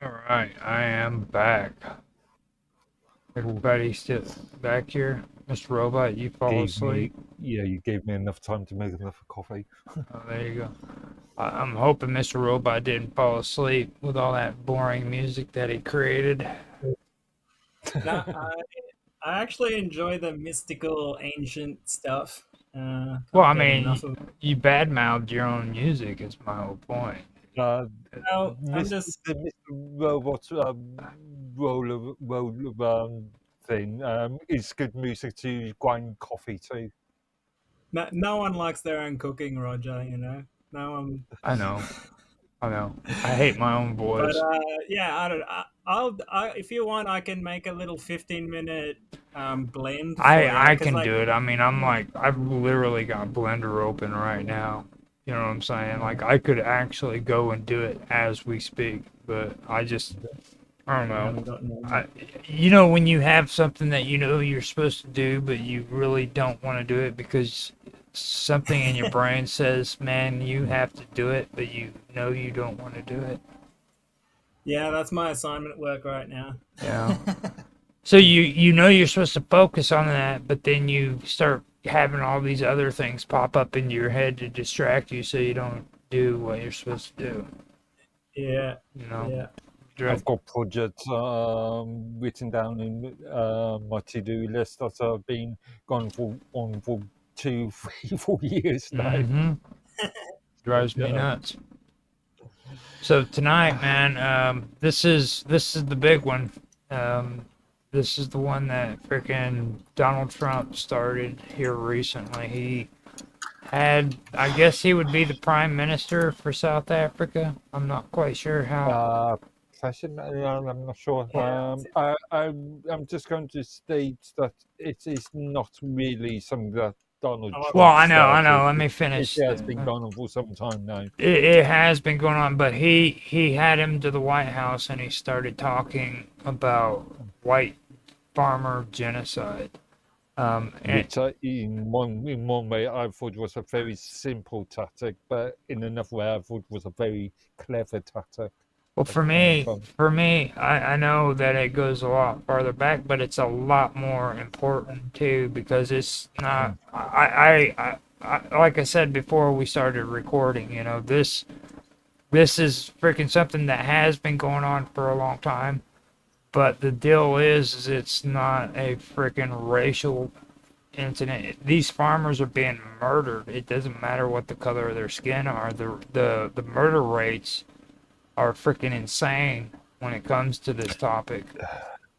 Alright, I am back. Everybody still back here? Mr. Robot, you fall asleep? You gave me enough time to make enough coffee. Oh, there you go. I'm hoping Mr. Robot didn't fall asleep with all that boring music that he created. No, I actually enjoy the mystical, ancient stuff. Well, Can't I get mean, enough of it. you badmouthed your own music, is my whole point. No, I'm Mr. just Mr. Robot roller thing is good music to grind coffee to. no one likes their own cooking, Roger. You know, no one. I know. I hate my own voice. But yeah, I don't. If you want, I can make a little 15-minute blend. For I you, 'cause, can like, do it. I mean, I've literally got Blender open right now. You know what I'm saying? Like, I could actually go and do it as we speak, but I don't know. You know, when you have something that you know you're supposed to do, but you really don't want to do it because something in your brain says, man, you have to do it, but you know you don't want to do it. Yeah, that's my assignment work right now. Yeah. So you know you're supposed to focus on that, but then you start having all these other things pop up into your head to distract you, so you don't do what you're supposed to do. Yeah, You know. yeah. I've got projects written down in my to-do list that have been on for 2, 3, 4 years now. Mm-hmm. Drives me Yeah. nuts. So tonight, man, this is the big one. This is the one that freaking Donald Trump started here recently. He had, I guess he would be the prime minister for South Africa. I'm not quite sure how. President, I'm not sure. Yeah. I'm just going to state that it is not really something that Donald Oh, Trump Well, I started. know. Let me It finish. has been going on for some time now. It has been going on, but he had him to the White House and he started talking about white farmer genocide. And Which in one way I thought was a very simple tactic, but in another way I thought was a very clever tactic. well, for me, I know that it goes a lot farther back, but it's a lot more important too because it's not. Like I said before we started recording, you know, this is freaking something that has been going on for a long time. But the deal is it's not a freaking racial incident. These farmers are being murdered. It doesn't matter what the color of their skin are. The murder rates are freaking insane when it comes to this topic.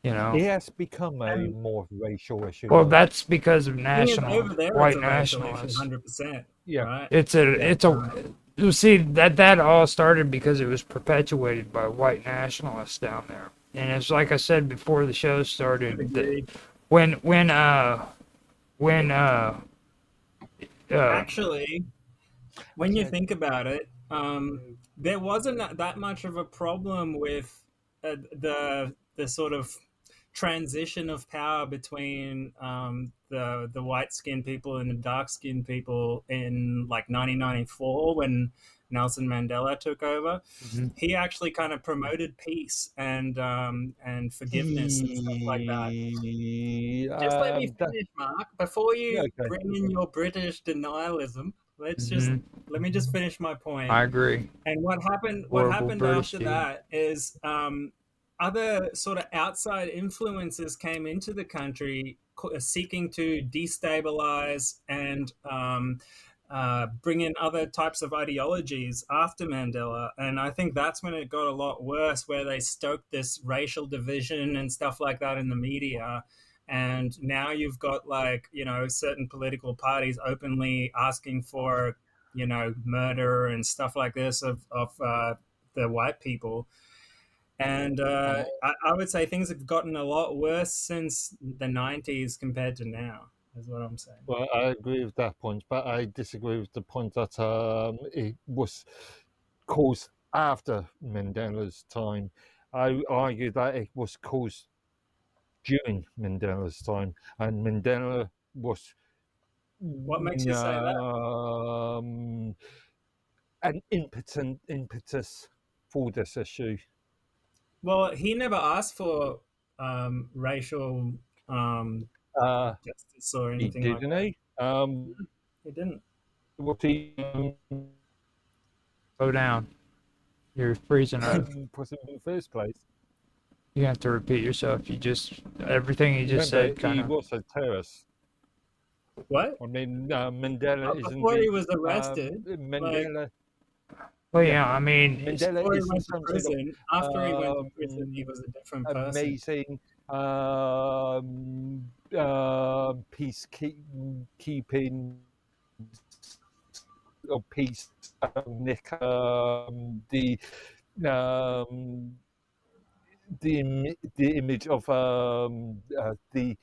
You know. It has become a And more racial issue. Well, though. that's because of the thing is, over there, it's white a racial issue, nationalists. 100%. Yeah. Right. It's a. You see that all started because it was perpetuated by white nationalists down there, and it's like I said before the show started. Agreed. When Actually, when you think about it, there wasn't that much of a problem with the sort of transition of power between the white skinned people and the dark skinned people in like 1994 when Nelson Mandela took over. He actually kind of promoted peace and forgiveness and stuff like that. Just let me finish, Mark, before you Okay. bring in your British denialism. Let me just finish my point. I agree. And what happened Horrible British after dude. that is other sort of outside influences came into the country seeking to destabilize and bring in other types of ideologies after Mandela. And I think that's when it got a lot worse, where they stoked this racial division and stuff like that in the media. And now you've got, like, you know, certain political parties openly asking for, you know, murder and stuff like this of the white people. And I would say things have gotten a lot worse since the 90s compared to now, is what I'm saying. Well, I agree with that point, but I disagree with the point that it was caused after Mandela's time. I argue that it was caused during Mandela's time, and Mandela was What makes you say that? an impetus for this issue. Well, he never asked for racial justice or He anything like didn't. that. He didn't. What he Slow down. You're freezing up. put him in the first place. You have to repeat yourself. Everything you just Remember, said kind he of. was a terrorist. What? I mean, Mandela isn't. Before he was arrested. Mandela. Well, yeah, I mean, Mandela Before he isn't went to some sort of prison, after he went to prison, he was a different person. amazing peacekeeping or peace Nick the image of the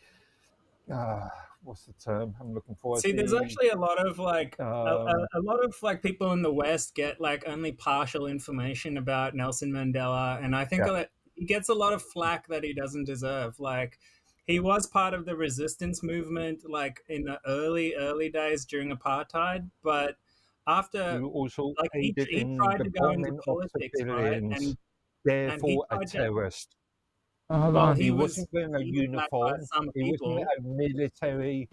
what's the term I'm looking for? See, there's actually a lot of like um, a lot of like people in the West get like only partial information about Nelson Mandela, and I think Yeah. that he gets a lot of flack that he doesn't deserve. Like, he was part of the resistance movement, like in the early days during apartheid, but after, who also like, he aided in tried the to go into bombing of politics, right? civilians, And he therefore a tried to terrorist. Hold Well, on. He wasn't wearing a treated that by uniform. some He wasn't people. a military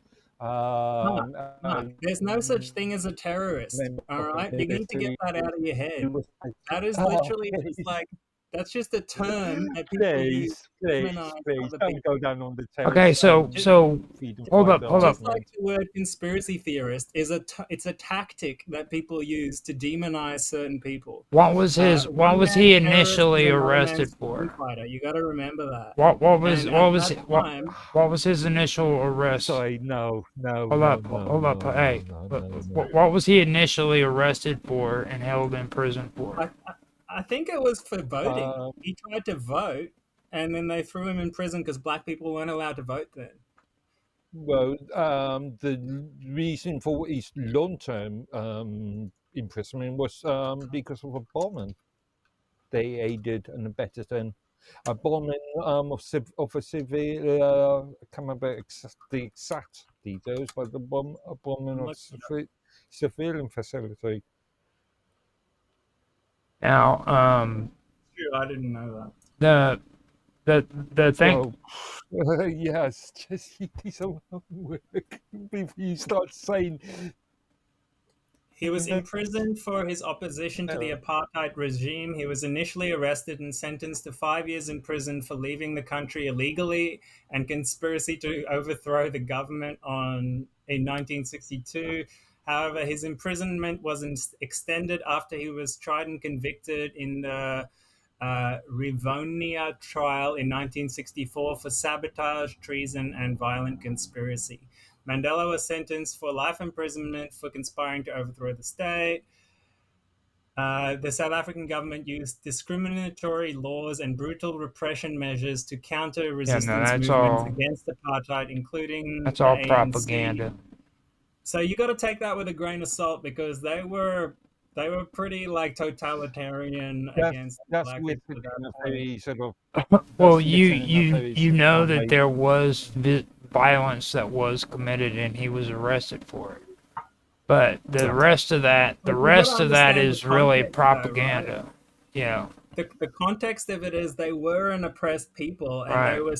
Mark, um, Mark, there's no such thing as a terrorist. member All of the right, you need to get military. that out of your He head. was That is oh, literally just please, like that's just a term that people use please, to please, demonize please, other don't go people. down on the Okay, terrorist Just, freedom hold up, fighter hold up. just like argument. the word conspiracy theorist is it's a tactic that people use to demonize certain people. What was his? What One was man's he terrorist is initially another man's arrested freedom for? fighter. You got to remember that. What was And what at was that what time, what was his initial arrest? Sorry, no, no, Hold no, up, no, hold up. no, no, Hey, no, what, no, no. what was he initially arrested for and held in prison for? I think it was for voting. Uh, He tried to vote, and then they threw him in prison because black people weren't allowed to vote then. well, the reason for his long-term imprisonment was because of a bombing. They aided and abetted in a bombing of a civil. I can't remember the exact details, but a bombing I'm of looking civilian facility. Now, True, I didn't know that. the the thing. Well, yes, just do some homework before you start saying. He was imprisoned for his opposition to the No. apartheid regime. He was initially arrested and sentenced to 5 years in prison for leaving the country illegally and conspiracy to overthrow the government in 1962. However, his imprisonment was extended after he was tried and convicted in the Rivonia trial in 1964 for sabotage, treason, and violent conspiracy. Mandela was sentenced for life imprisonment for conspiring to overthrow the state. The South African government used discriminatory laws and brutal repression measures to counter Yeah, no, resistance movements against apartheid, including that's the all ANC. propaganda. So you got to take that with a grain of salt because they were pretty like totalitarian against That's black with people at that in a point. very sort of Well, that's you written in a you very you sort of know that calmly. there was violence that was committed and he was arrested for it. But the rest of that, But you got to understand the is really context, though, right? propaganda. Yeah, The context of it is they were an oppressed people, and they right, were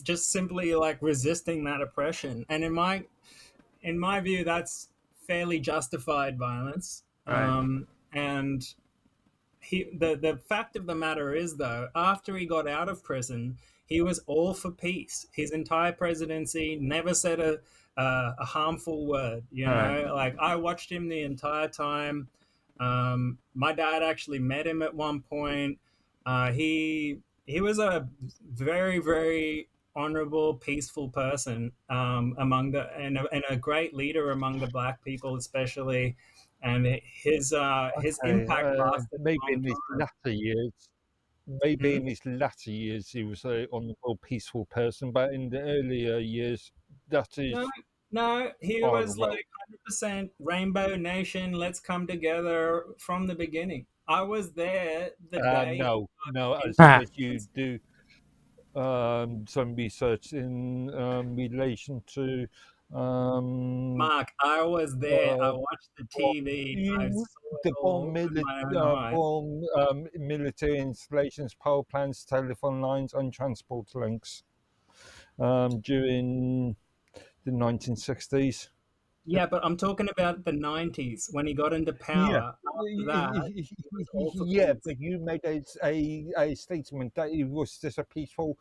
just simply like resisting that oppression. And in my view, that's fairly justified violence. right. And the fact of the matter is, though, after he got out of prison, he was all for peace. His entire presidency never said a harmful word. You All right. know, like I watched him the entire time. My dad actually met him at one point. He was a very honorable, peaceful person among and a great leader among the black people, especially. And his Okay, impact lasted maybe a long in his time. latter years, maybe Hmm? in his latter years he was a honourable, peaceful person, but in the earlier years, that No, is no, he far was away. like 100% Rainbow Nation. Let's come together from the beginning. I was there the day No, no, in as soon Ah, as you do some research in relation to um, Mark. I was there. I uh, watched the bomb, TV. I saw it the all with my own eyes. military installations, power plants, telephone lines, and transport links during the 1960s. Yeah, but I'm talking about the 90s when he got into Yeah, power. After that, he was all for yeah, peace. but you made a statement that he was just a peaceful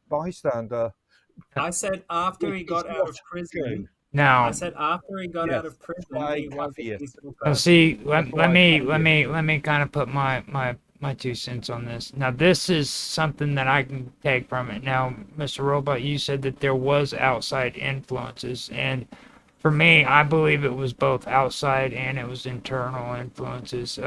bystander. I said after Which he is got out not of true. prison, I now, said after he got out Yes, of that's prison, why I he was a caveat. peaceful now person. see, That's why I caveat. let me kind of put my 2 cents on this. Now, this is something that I can take from it. Now, Mr. Robot, you said that there was outside influences, and for me, I believe it was both outside and it was internal influences.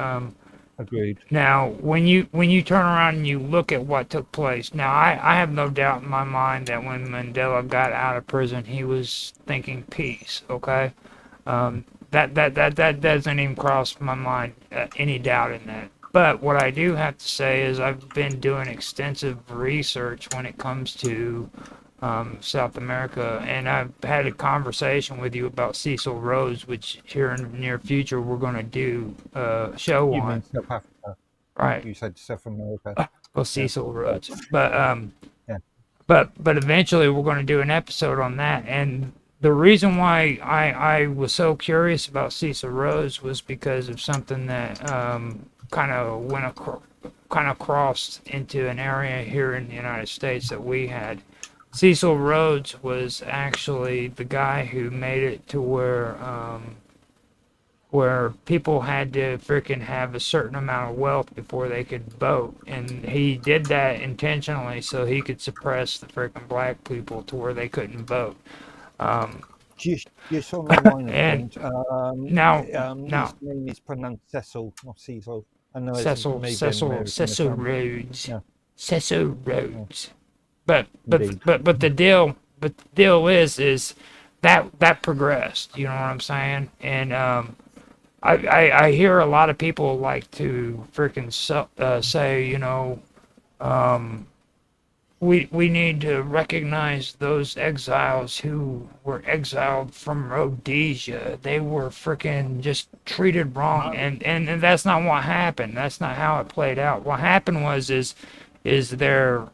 Agreed. Now, when you turn around and you look at what took place, now I have no doubt in my mind that when Mandela got out of prison, he was thinking peace. Okay, that doesn't even cross my mind any doubt in that. But what I do have to say is I've been doing extensive research when it comes to South America, and I've had a conversation with you about Cecil Rhodes, which here in the near future we're going to do a show You on. mean South Africa? Right. You said South America. Well, Yeah. Cecil Rhodes, but Yeah. but eventually we're going to do an episode on that. And the reason why I was so curious about Cecil Rhodes was because of something that kind of crossed into an area here in the United States that we had. Cecil Rhodes was actually the guy who made it to where people had to freaking have a certain amount of wealth before they could vote. And he did that intentionally so he could suppress the freaking black people to where they couldn't vote. Just on the minor And point, now, his name is pronounced Cecil, not Cecil. I know it's maybe an American Cecil term. Rhodes. Yeah. Cecil Rhodes. Indeed. But the deal is that progressed. You know what I'm saying? And I hear a lot of people like to freaking say, you know, we need to recognize those exiles who were exiled from Rhodesia. They were freaking just treated wrong, and that's not what happened. That's not how it played out. What happened is their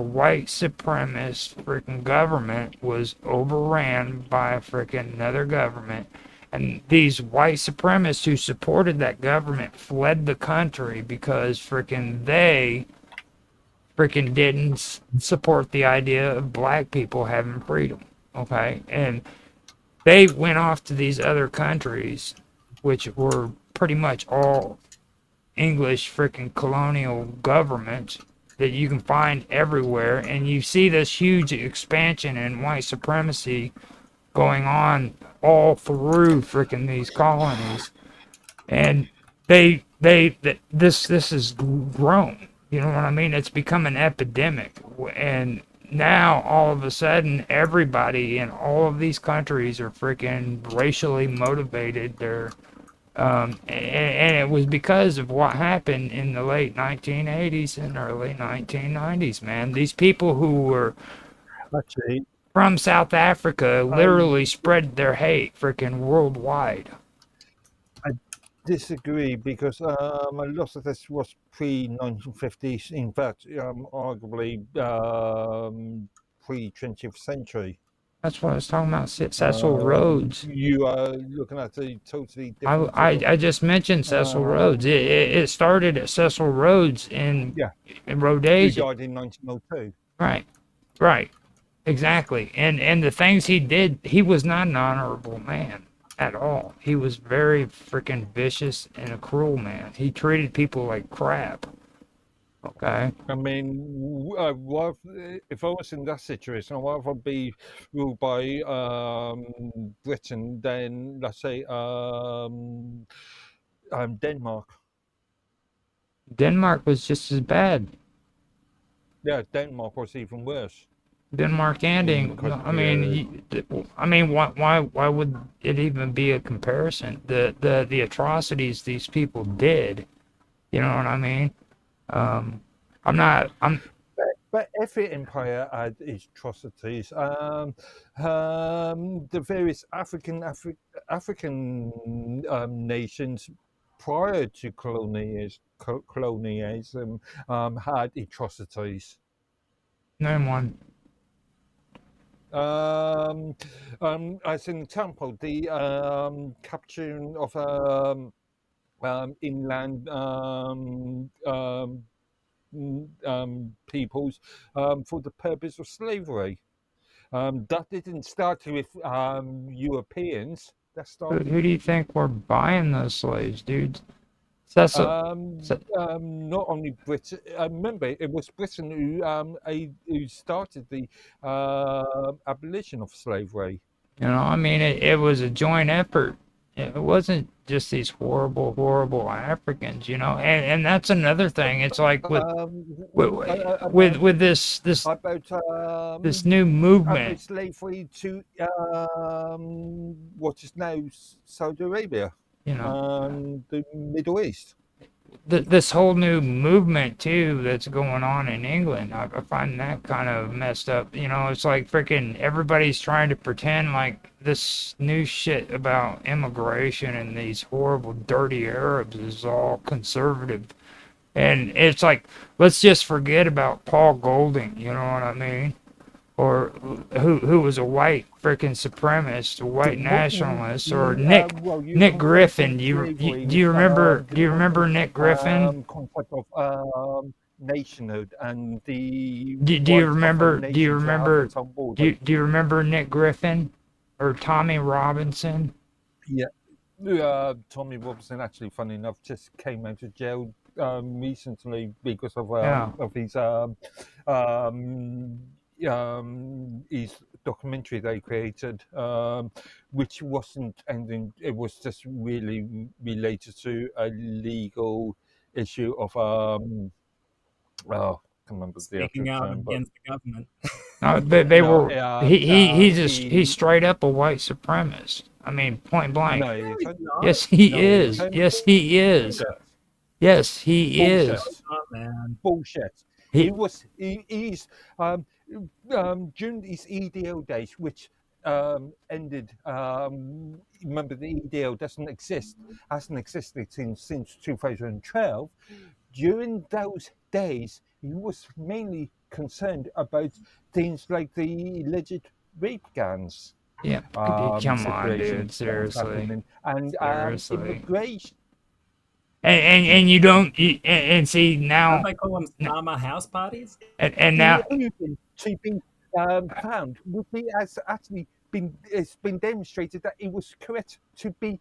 white supremacist freaking government was overran by a freaking another government. And these white supremacists who supported that government fled the country because they freaking didn't support the idea of black people having freedom. Okay? And they went off to these other countries, which were pretty much all English freaking colonial governments that you can find everywhere. And you see this huge expansion in white supremacy going on all through freaking these colonies, and this has grown. You know what I mean? It's become an epidemic, and now all of a sudden everybody in all of these countries are freaking racially motivated. They're and it was because of what happened in the late 1980s and early 1990s. Man, these people who were Actually, from South Africa literally spread their hate freaking worldwide. I disagree because a lot of this was pre-1950s. In fact, arguably pre-20th century. That's what I was talking about. Cecil Rhodes. You are looking at a totally different. I just mentioned Cecil Rhodes. It started at Cecil Rhodes in Rhodesia. He died in 1902. Right. Exactly. And the things he did, he was not an honorable man at all. He was very freaking vicious and a cruel man. He treated people like crap. Okay. I mean, if I was in that situation, I'd rather be ruled by Britain than, let's say, Denmark. Denmark was just as bad. Yeah, Denmark was even worse. Denmark and England. I mean, why would it even be a comparison? The atrocities these people did. You know what I mean? But every empire had its atrocities. The various African nations prior to colonialism had atrocities. Name one. As an example, the capturing of inland peoples for the purpose of slavery. That didn't start with Europeans. That started. Who do you think were buying those slaves, dude? Not only Britain. Remember, it was Britain who started the abolition of slavery. You know, I mean, it was a joint effort. It wasn't just these horrible Africans, you know. And that's another thing. It's like with this about this new movement. Slavery to what is now Saudi Arabia. You know, the Middle East. This whole new movement too that's going on in England, I find that kind of messed up. You know, it's like freaking everybody's trying to pretend like this new shit about immigration and these horrible dirty Arabs is all conservative. And it's like, let's just forget about Paul Golding, you know what I mean? or who was a white freaking supremacist, a white nationalist, or Nick Griffin. Do you remember Nick Griffin? Concept of nationhood and the Do you right of a remember? Do you nation to have remember? its own Do border. do you remember Nick Griffin or Tommy Robinson? Yeah. Tommy Robinson, actually, funny enough, just came out of jail recently because of Yeah. his documentary they created, which wasn't anything. It was just really related to a legal issue of oh, I can't remember the actual Speaking out term, but against the government. They no, were. He's straight up a white supremacist. I mean, point blank. no, No, it's he's not. Yes, he no, is. it's Yes, he is. bullshit. Yes, he Bullshit. is. Oh, man. Bullshit. He, He's during his EDL days, which ended. Remember, the EDL hasn't existed since 2012. During those days, he was mainly concerned about things like the alleged rape gangs yeah, come on, situation dude. that was Seriously. happening, and Seriously. immigration. And you don't and see Don't now they call them summer house parties? and now Proven to be found, which he has actually it's been demonstrated that it was correct to be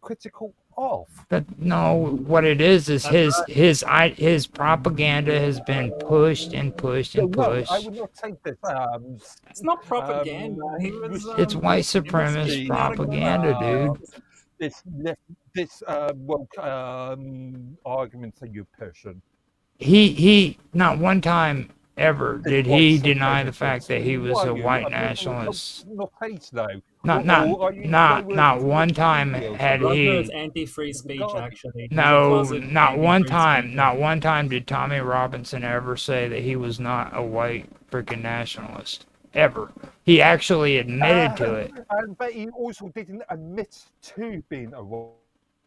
critical of. that no, what it is That's his propaganda has been pushed and pushed So and no, I pushed. would not take this. It's not propaganda. He was It's white he was supremacist speaking out against propaganda, dude. this woke arguments that you're pushing. He not one time ever This did white he deny the supremacist. fact that he was Who a are you? white nationalist. Not face though. Not Or are you why were not one time videos had about Roger is he. anti-free speech. God. Actually, he's a No, closet not one anti-free time. speaker. Not one time did Tommy Robinson ever say that he was not a white freaking nationalist. Ever. He actually admitted to it. But he also didn't admit to being a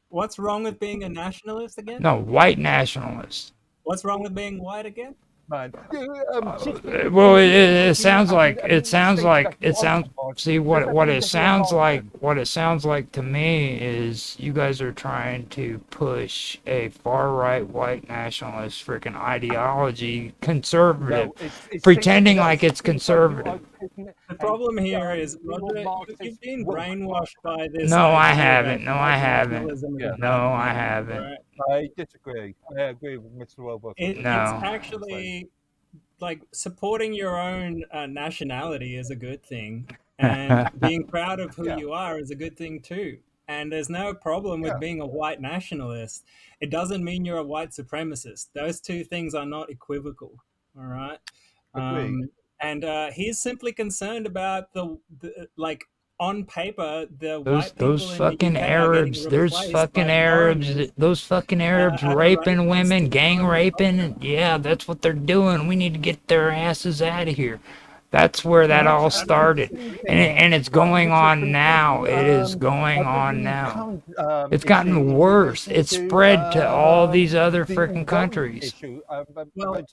What's wrong with being a nationalist again? No, white nationalist. What's wrong with being white again? man. Well, it sounds like see what it sounds like. What it sounds like to me is you guys are trying to push a far right white nationalist freaking ideology, conservative, pretending like it's conservative. The problem here is, Roger, you've been brainwashed by this. No, I idea that haven't. No, I haven't. nationalism is a No, bad I thing, haven't. right? I disagree. I agree with Mr. Wilbur. It's No. actually like supporting your own nationality is a good thing, and being proud of who Yeah. you are is a good thing too. And there's no problem with Yeah. being a white nationalist. It doesn't mean you're a white supremacist. Those two things are not equivocal. All right. Agreed. And he's simply concerned about the like on paper the white people Those in the fucking UK are Arabs, getting there's replaced fucking by Arabs, foreigners, those fucking Arabs at a raping rate that's women, gang totally raping. possible. Yeah, that's what they're doing. We need to get their asses out of here. That's where that all started. And it's going on now. It is going on now. It's gotten worse. It's spread to all these other freaking countries. Well,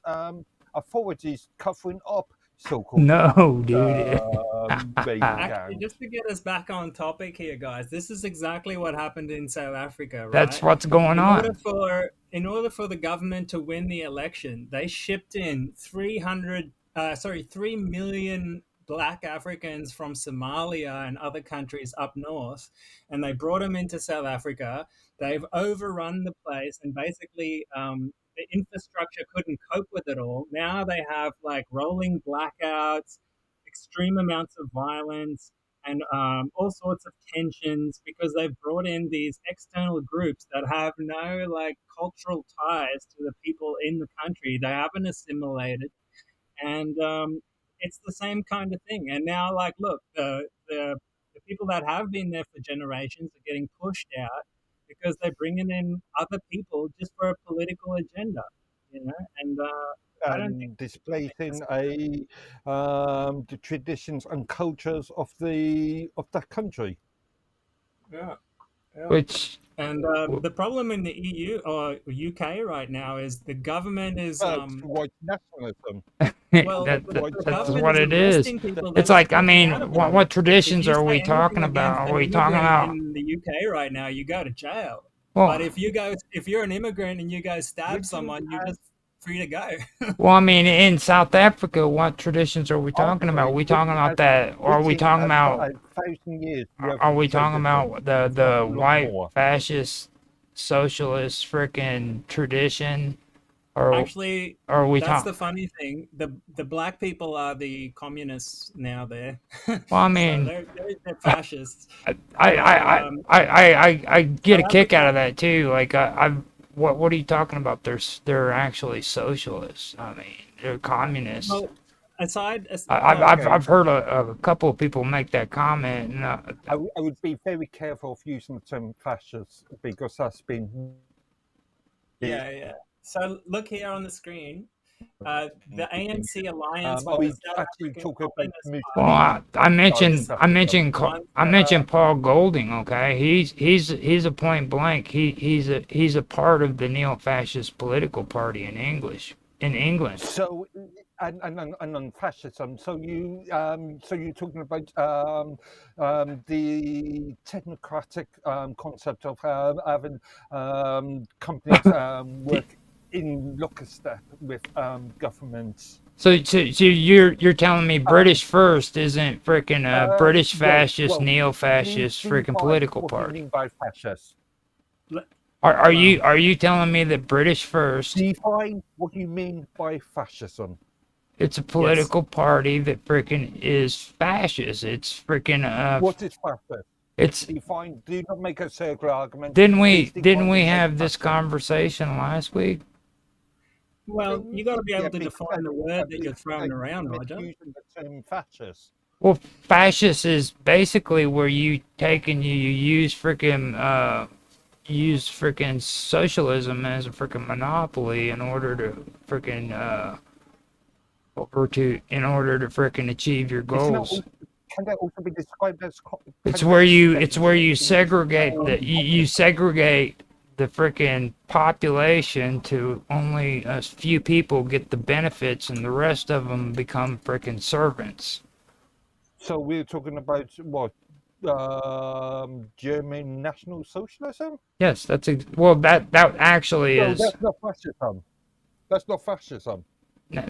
Authorities covering up so-called No, dude. actually, just to get us back on topic here, guys, this is exactly what happened in South Africa, right? That's what's going on. In order for the government to win the election, they shipped in 3 million black Africans from Somalia and other countries up north, and they brought them into South Africa. They've overrun the place, and basically the infrastructure couldn't cope with it all. Now they have like rolling blackouts, extreme amounts of violence, and all sorts of tensions because they've brought in these external groups that have no like cultural ties to the people in the country. They haven't assimilated, and it's the same kind of thing. And now, like, look, the people that have been there for generations are getting pushed out because they're bringing in other people just for a political agenda, you know. And I don't think displacing the traditions and cultures of that country. Yeah, which And the problem in the EU or UK right now is the government is That's white nationalism. well, that, the, that the that's government what is it is. arresting people It's that are like, I speaking mean, out about what it. If traditions you are we say talking anything about? against Are an we talking immigrant about? in the UK right now, you go to jail. Well, But if you're an immigrant and you go stab We do someone, you're have just free to go. well, I mean, in South Africa, what traditions are we talking about? Are Honestly, we talking about that, or are we Britain talking has got about? 1,000 years Are we reference talking tradition, about if the not a lot white more. fascist socialist freaking tradition, or Actually, are we that's the talking? funny thing. The black people are the communists now there. Well, I So mean, they're fascists. I But I, I get a South kick out Africa, of that too. Like what are you talking about? They're actually socialists. I mean, they're communists. well, Okay, I've heard a couple of people make that comment, and I would be very careful of using the term fascist because that's been yeah. So look here on the screen. The ANC Alliance I with the would South actually African talk about Communist well, Party I direct mentioned fascism. is the ones I that are. mentioned Paul Golding. Okay, he's a point blank. He's a part of the neo-fascist political party in England. So, and on fascism. So you're talking about the technocratic concept of having companies work in lockstep with governments. So you're telling me British First isn't freaking a British fascist, Well, neo-fascist freaking define political what you party? mean by fascist. Well, Are you telling me that British First Define what you mean by fascism. it's a yes. political party that freaking is fascist? It's freaking What is fascist? it's Define. Do not make a circular argument. didn't Please we define the word have this fascist. conversation last week? Well, you got to be able to because define the word that you're throwing they're around, Roger. misusing the term fascist. Well, fascist is basically where you take and you use freaking socialism as a freaking monopoly in order to freaking in order to freaking achieve your It's not. goals. Can that also be described as? It's where you segregate you segregate the freaking population to only a few people get the benefits and the rest of them become freaking servants. So we're talking about what? German National Socialism? Yes, well that actually No, is that's not fascism. That's not fascism.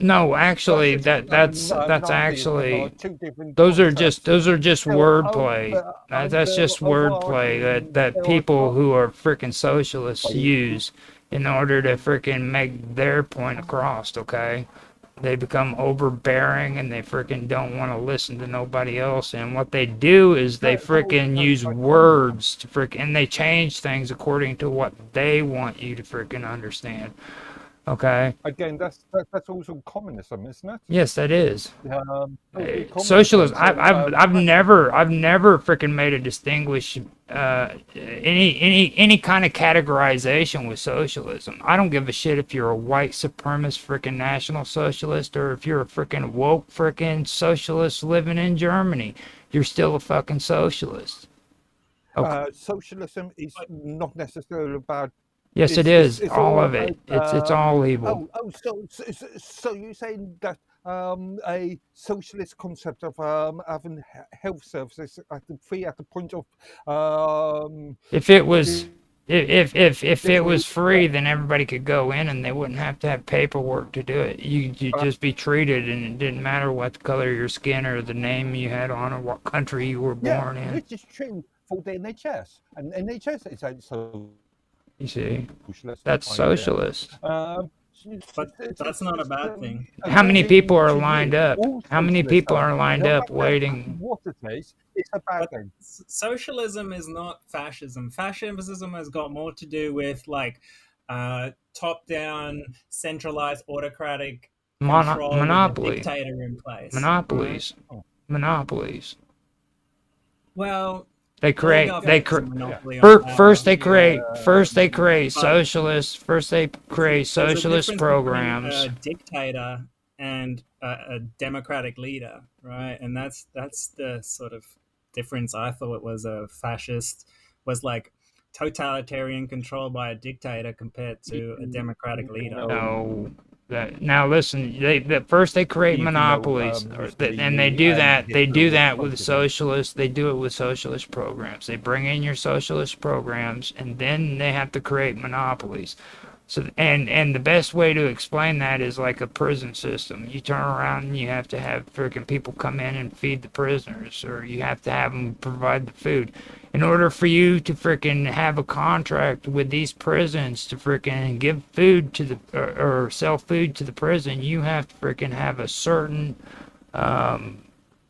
no, actually Fascism that's and Nazism actually are two different those are concepts. just wordplay. That's just wordplay that people who are freaking socialists use in order to freaking make their point across, okay? They become overbearing and they freaking don't want to listen to nobody else. And what they do is they freaking use words to freaking, and they change things according to what they want you to freaking understand, okay? Again, that's also communism, isn't it? Yes, that is. Communism. Socialism. So, I've never freaking made a distinguish any kind of categorization with socialism. I don't give a shit if you're a white supremacist freaking national socialist or if you're a freaking woke freaking socialist living in Germany. You're still a fucking socialist. Okay. Socialism is not necessarily about. Yes, it is. All of it. It's all evil. So you're saying that a socialist concept of having health services free at the point of If it was if it was free, then everybody could go in and they wouldn't have to have paperwork to do it. You'd just be treated, and it didn't matter what the color of your skin or the name you had on or what country you were born in. which is true for the NHS, and NHS is also You see, socialist. that's socialist. But that's not a bad thing. How many people are lined up? How many people are lined up waiting? What it is, it's a bad But thing. socialism is not fascism. Fascism has got more to do with like top-down, centralized, autocratic control with a Monopoly. dictator in place. Monopolies. Monopolies. Well, They create. all They governments have a monopoly on power. first they create socialists. First they create There's a socialist difference programs. between a dictator and a democratic leader, right? And that's the sort of difference. I thought was a fascist was like totalitarian control by a dictator compared to a democratic leader. No. Now listen, first they create Even though, monopolies, and they Mussolini do and that. They Hitler do were that with president. socialists. They do it with socialist programs. They bring in your socialist programs, and then they have to create monopolies. So and the best way to explain that is like a prison system. You turn around and you have to have freaking people come in and feed the prisoners, or you have to have them provide the food. In order for you to freaking have a contract with these prisons to freaking give food to the or sell food to the prison, you have to freaking have a certain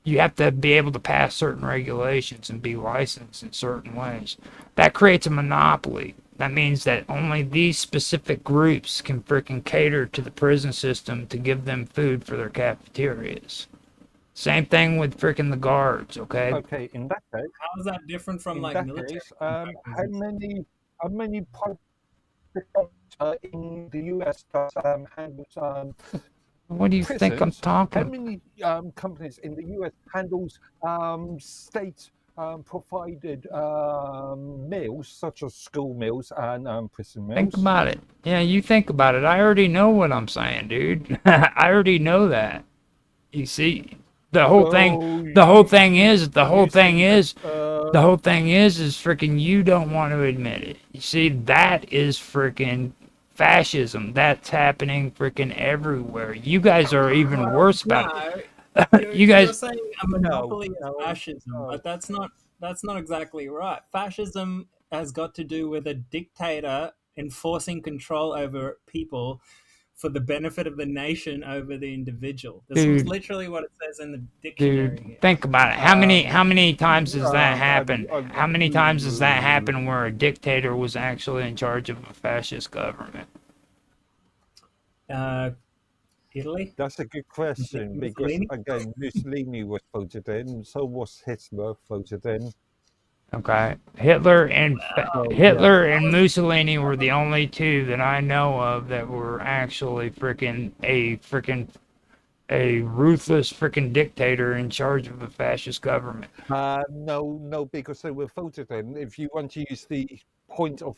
you have to be able to pass certain regulations and be licensed in certain ways. That creates a monopoly. That means that only these specific groups can freaking cater to the prison system to give them food for their cafeterias. Same thing with freaking the guards, okay? Okay, in that case, How is that different from like military how contractors? many public in the US does handles What do you think I'm prisons? talking How about? many companies in the US handles state provided meals such as school meals and prison Think meals? about it. Yeah, you think about it. I already know what I'm saying, dude. I already know that. You see, the whole thing, So the whole you thing is, the whole you thing think that is, the whole thing is freaking you don't want to admit it. You see, that is freaking fascism. That's happening freaking everywhere. You guys are even Well, worse about no, it. You you're guys, saying a no, monopoly is no, fascism, no. but that's not exactly right. Fascism has got to do with a dictator enforcing control over people for the benefit of the nation over the individual. This was dude, literally what it says in the dictionary here. think about it. How many times has that happened? I, How many times has that happened where a dictator was actually in charge of a fascist government? Uh, Italy, That's a good question because Mussolini. again, Mussolini was voted in, so was Hitler voted in. Okay, So yeah, Hitler and Mussolini were the only two that I know of that were actually a ruthless freaking dictator in charge of a fascist government. no, because they were voted in. If you want to use the point of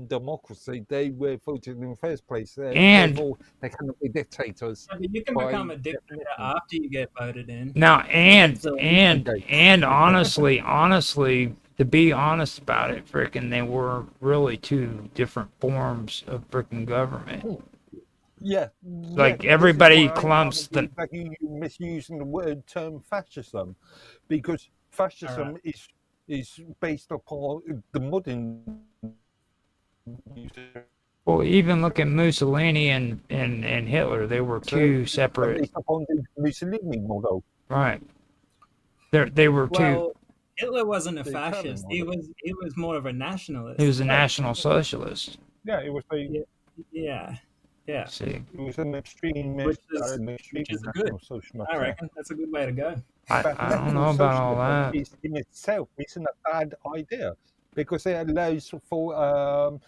democracy, they were voted in the first place. And Therefore, they cannot be dictators Yeah, but you can by become a dictator definition. after you get voted in. now So and honestly, to be honest about it, freaking they were really two different forms of freaking government. Yeah, Like this is everybody why I'm clumps the that you misusing the word term fascism, because all right. fascism is based upon the modern well, even look at Mussolini and Hitler. They were two separate, based upon the Mussolini model, right? They were two. Well, Hitler wasn't a the Italian fascist. model. He was more of a He nationalist. was a national socialist. Yeah, it was Yeah, yeah, yeah. See, it was an extremist, Which is good. national socialist. I reckon that's a good way to go. But I don't national know about all socialism that. is in itself isn't a bad idea because it allows for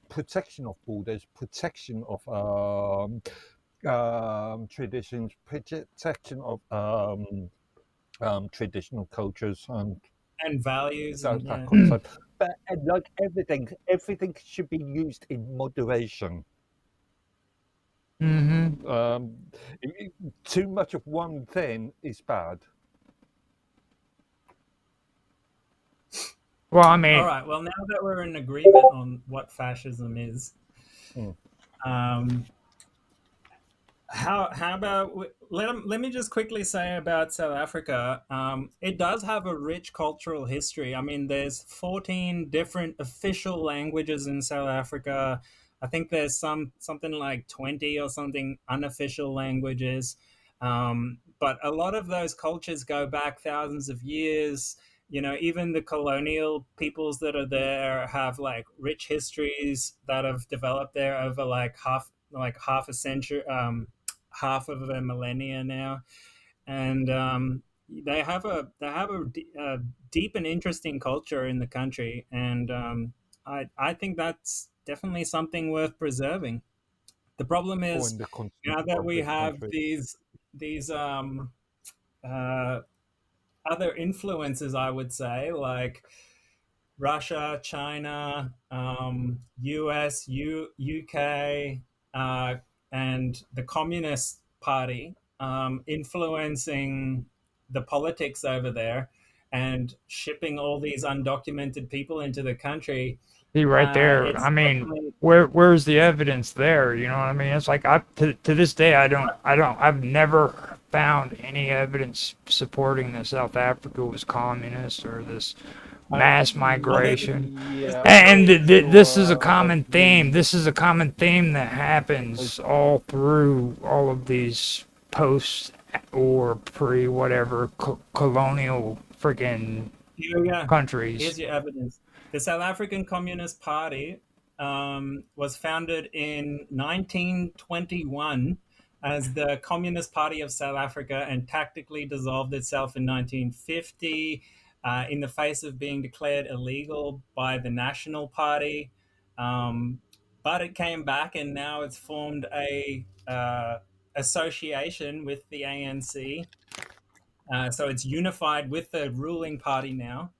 protection of borders, protection of traditions, protection of traditional cultures, and And values that, and that yeah. concept. But like everything should be used in moderation. Mm-hmm. Too much of one thing is bad. Well, I mean, All right. Well, now that we're in agreement on what fascism is, Mm. how about let me just quickly say about South Africa. It does have a rich cultural history. I mean, there's 14 different official languages in South Africa. I think there's something like 20 or something unofficial languages. But a lot of those cultures go back thousands of years. You know, even the colonial peoples that are there have like rich histories that have developed there over like half a century, half of a millennia now, and they have a deep and interesting culture in the country, and I think that's definitely something worth preserving. The problem Or is in the now continent that of we the have country. these uh, other influences, I would say, like Russia, China, US, UK, and the Communist Party influencing the politics over there and shipping all these undocumented people into the country. See right there. It's I mean, definitely where's the evidence there? You know what I mean? It's like to this day I've never found any evidence supporting that South Africa was communist or this mass well, there's migration. Yeah, And very this is a I've common theme. been, This is a common theme that happens all through all of these post or pre whatever colonial freaking here we go. countries. Here's your evidence. The South African Communist Party was founded in 1921 as the Communist Party of South Africa and tactically dissolved itself in 1950 in the face of being declared illegal by the National Party. But it came back and now it's formed a association with the ANC. So it's unified with the ruling party now.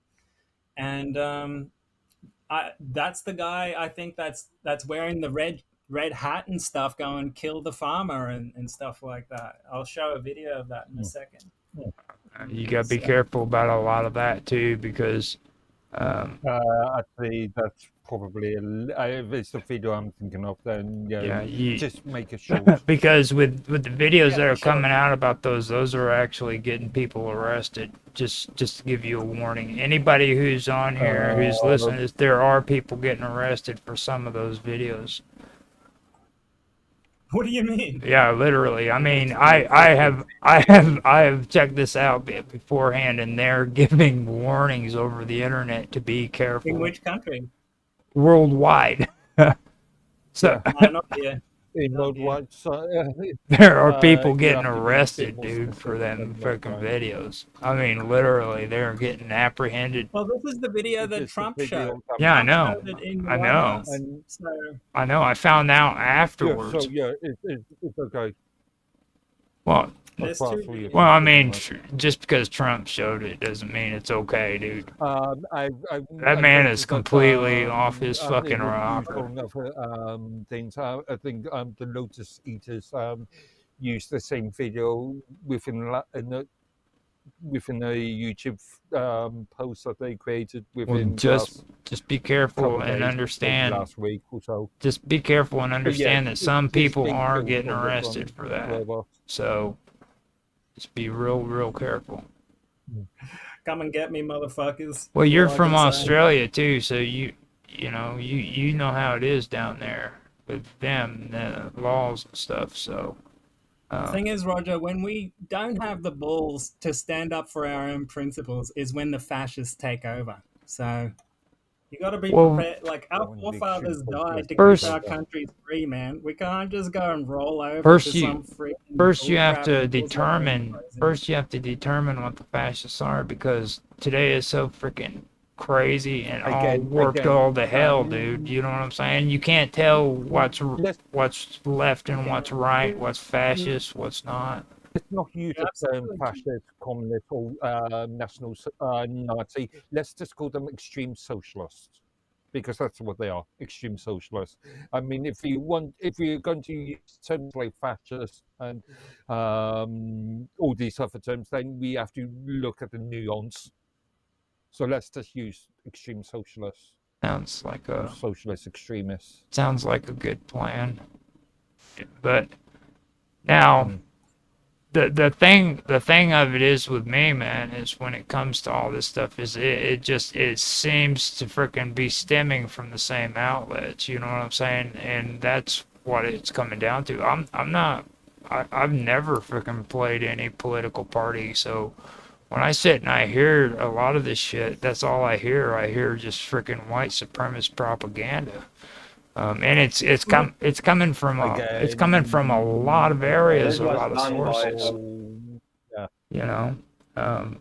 And that's the guy I think that's wearing the red hat and stuff, going kill the farmer and stuff like that. I'll show a video of that in a second. You gotta be careful about a lot of that too, because actually, that's probably if it's the video I'm thinking of, then yeah, you just make it short. because with the videos that Yeah, are sure. coming out about those are actually getting people arrested. Just to give you a warning, anybody who's on here who's listening, there are people getting arrested for some of those videos. What do you mean? Yeah, literally. I mean, I have checked this out beforehand, and they're giving warnings over the internet to be In careful which country? worldwide. So Not here. In worldwide, there are people you getting have to be a bit arrested, more dude, for specific them than that, freaking right? videos. I mean, literally, they're getting apprehended. Well, this is the video Is that this the Trump video showed. that Yeah, I Trump know. showed it in the I White know. House. And So I know. I found out yeah, afterwards. so yeah, it's okay. Well, As there's far two as we are well, I videos. mean, concerned, right? just because Trump showed it doesn't mean it's okay, dude. That I man is noticed that completely off his it fucking was used rocker. on other things. I think the Lotus Eaters used the same video within a YouTube post that they created Well, within just be couple careful of and days, maybe understand. last week or so. Just be careful and But yeah, understand that some just people be are careful getting of this arrested one, for that. Robert. So just be real careful. Come and get me, motherfuckers. Well, That's you're all I from can say. Australia too, so you know you know how it is down there with them, the laws and stuff. So The thing is, Roger, when we don't have the balls to stand up for our own principles is when the fascists take over. So you got to be well, prepared. Like, our Going big forefathers shoot died to keep First- our countries free, man. We can't just go and roll over First to you- some freaking first you have bullcrap to rules that are determine imposing. first you have to determine what the fascists are, because today is so freaking crazy and all Again, warped again, all to hell, dude. You know what I'm saying? You can't tell what's let's left and what's right, what's fascist, what's not. not use the term Absolutely. fascist, communist, or national Nazi. Let's just call them extreme socialists, because that's what they are, extreme socialists. I mean, if you're going to use terms like fascist and all these other terms, then we have to look at the nuance. So let's just use extreme socialists, Sounds like or a socialist extremists. good plan. But now the thing of it is with me, man, is when it comes to all this stuff, is it seems to frickin' be stemming from the same outlets. You know what I'm saying? And that's what it's coming down to. I've never frickin' played any political party, so when I sit and I hear a lot of this shit, that's all I hear. I hear just freaking white supremacist propaganda. And it's coming from a lot of areas, a lot of sources. Yeah. You know, Do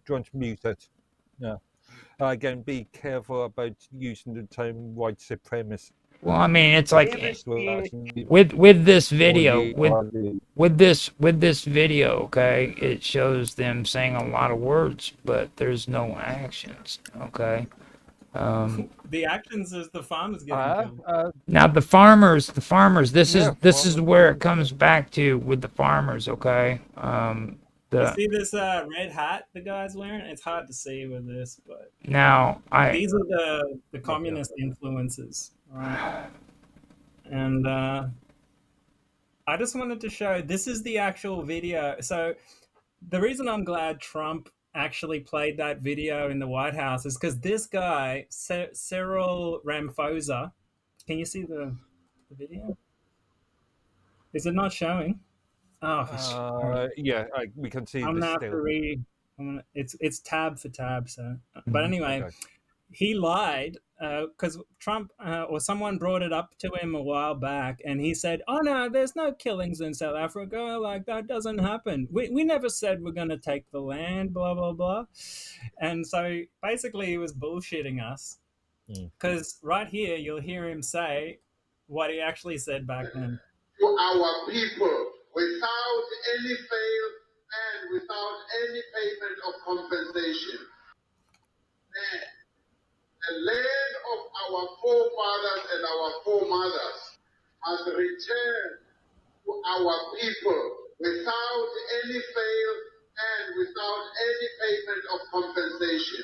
you want to mute it? Yeah. Again, be careful about using the term white supremacist. well, I mean, it's like version with this or video, the- with this video, okay, it shows them saying a lot of words, but there's no actions, okay. The actions is the farmers getting killed. Now the farmers, this Yeah, is farmers where it getting comes back to with the farmers, okay? You The see this red hat the guy's wearing? It's hard to see with this, but now these are the communist influences, right? And I just wanted to show this is the actual video. So the reason I'm glad Trump actually played that video in the White House is because this guy, Cyril Ramaphosa, can you see the video? Is it not showing? Oh, yeah, we can see I'm the gonna have to still. it's tab for tab. So, but anyway, Okay. he lied because Trump or someone brought it up to him a while back, and he said, "Oh no, there's no killings in South Africa. Like that doesn't happen. We never said we're gonna take the land. Blah blah blah." And so basically, he was bullshitting us because right here you'll hear him say what he actually said back then. To our people without any fail and without any payment of compensation. The land of our forefathers and our foremothers must return to our people without any fail and without any payment of compensation.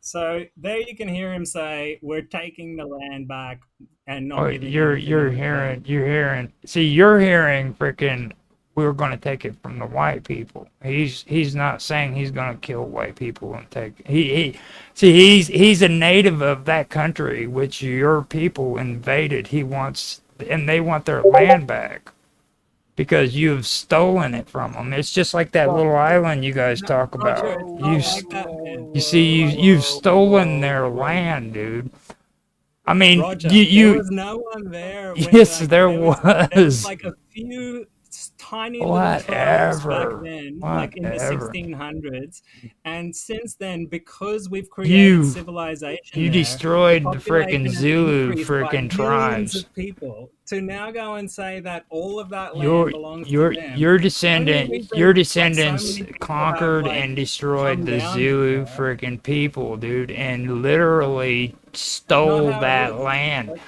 So there you can hear him say, "We're taking the land back and not oh, giving you're anything in hearing see you're hearing freaking we're gonna take it from the white people. He's not saying he's gonna kill white people and take he see he's a native of that country which your people invaded. He wants and they want their land back. Because you've stolen it from them. It's just like that little island you guys talk Roger, about. it's not like that, man. You see, you've stolen their land, dude. I mean, Roger, there was no one there. When, yes, like, there there was like a few tiny little tribes back Whatever. then, like in the Whatever. 1600s, and since then, because we've created civilization, You there, destroyed the population frickin' has Zulu increased by frickin' millions tribes. of people. To now go and say that all of that land Your belongs to your them. your Only descendant reason, your like, so descendants many people have, conquered like, and destroyed come the down Zulu here. frickin' people, dude, and literally Not stole how it that is. land.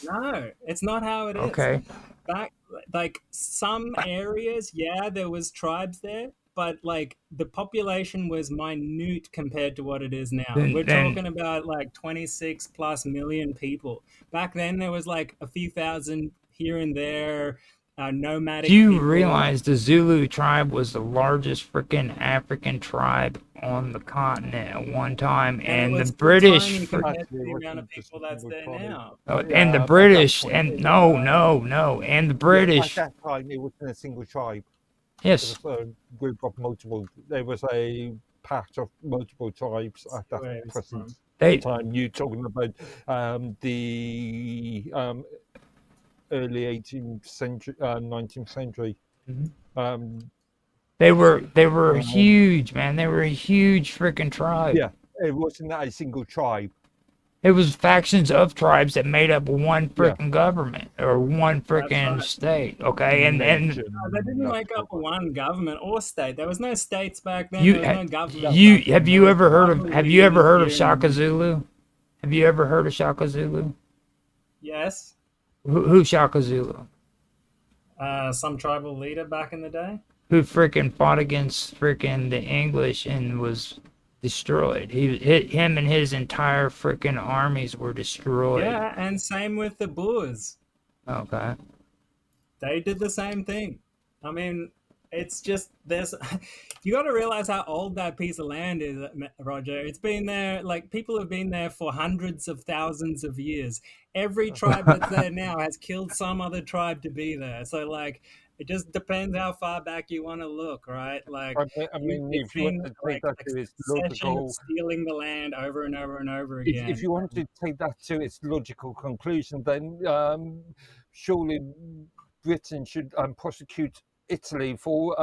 No, it's not how it is. Okay. Back, like some areas, yeah, there was tribes there, but like the population was minute compared to what it is now. We're Then talking about like 26 plus million people. Back then, there was like a few thousand here and there, nomadic do you people. realize the Zulu tribe was the largest freaking African tribe on the continent at one time, And it and the was British tiny compared to Actually, the it amount of wasn't just people a that's single there tribe. now. and the At that British point, and it no, was, and the yeah, British. at that time, it wasn't a single tribe. It Yes, was a group of multiple. There was a patch of multiple tribes at that Where it's present from. they time. You talking about the early 18th century, 19th century. Um, they were um, huge, man. They were a huge freaking tribe. yeah, it wasn't a single tribe. It was factions of tribes that made up one Yeah. freaking government or one freaking right. state. Okay, and Nation, No, they didn't make up one government or state. There was no states back then. you There was no government. you back then. have There you was ever heard of tribal have you ever leaders heard of here Shaka and- Zulu? Have you ever heard of Shaka Zulu? Yes. Who's Shaka Zulu? Some tribal leader back in the day. Who frickin' fought against frickin' the English and was destroyed. Him and his entire frickin' armies were destroyed. Yeah, and same with the Boers. Okay. They did the same thing. I mean, it's just there's you got to realize how old that piece of land is, Roger. It's been there, like people have been there for hundreds of thousands of years. Every tribe that's there now has killed some other tribe to be there. So like it just depends how far back you want to look, right? Like I mean, it's if you want been to take that to its succession of logical, stealing the land over and over and over again. if you want to take that to its logical conclusion, then surely Britain should prosecute Italy for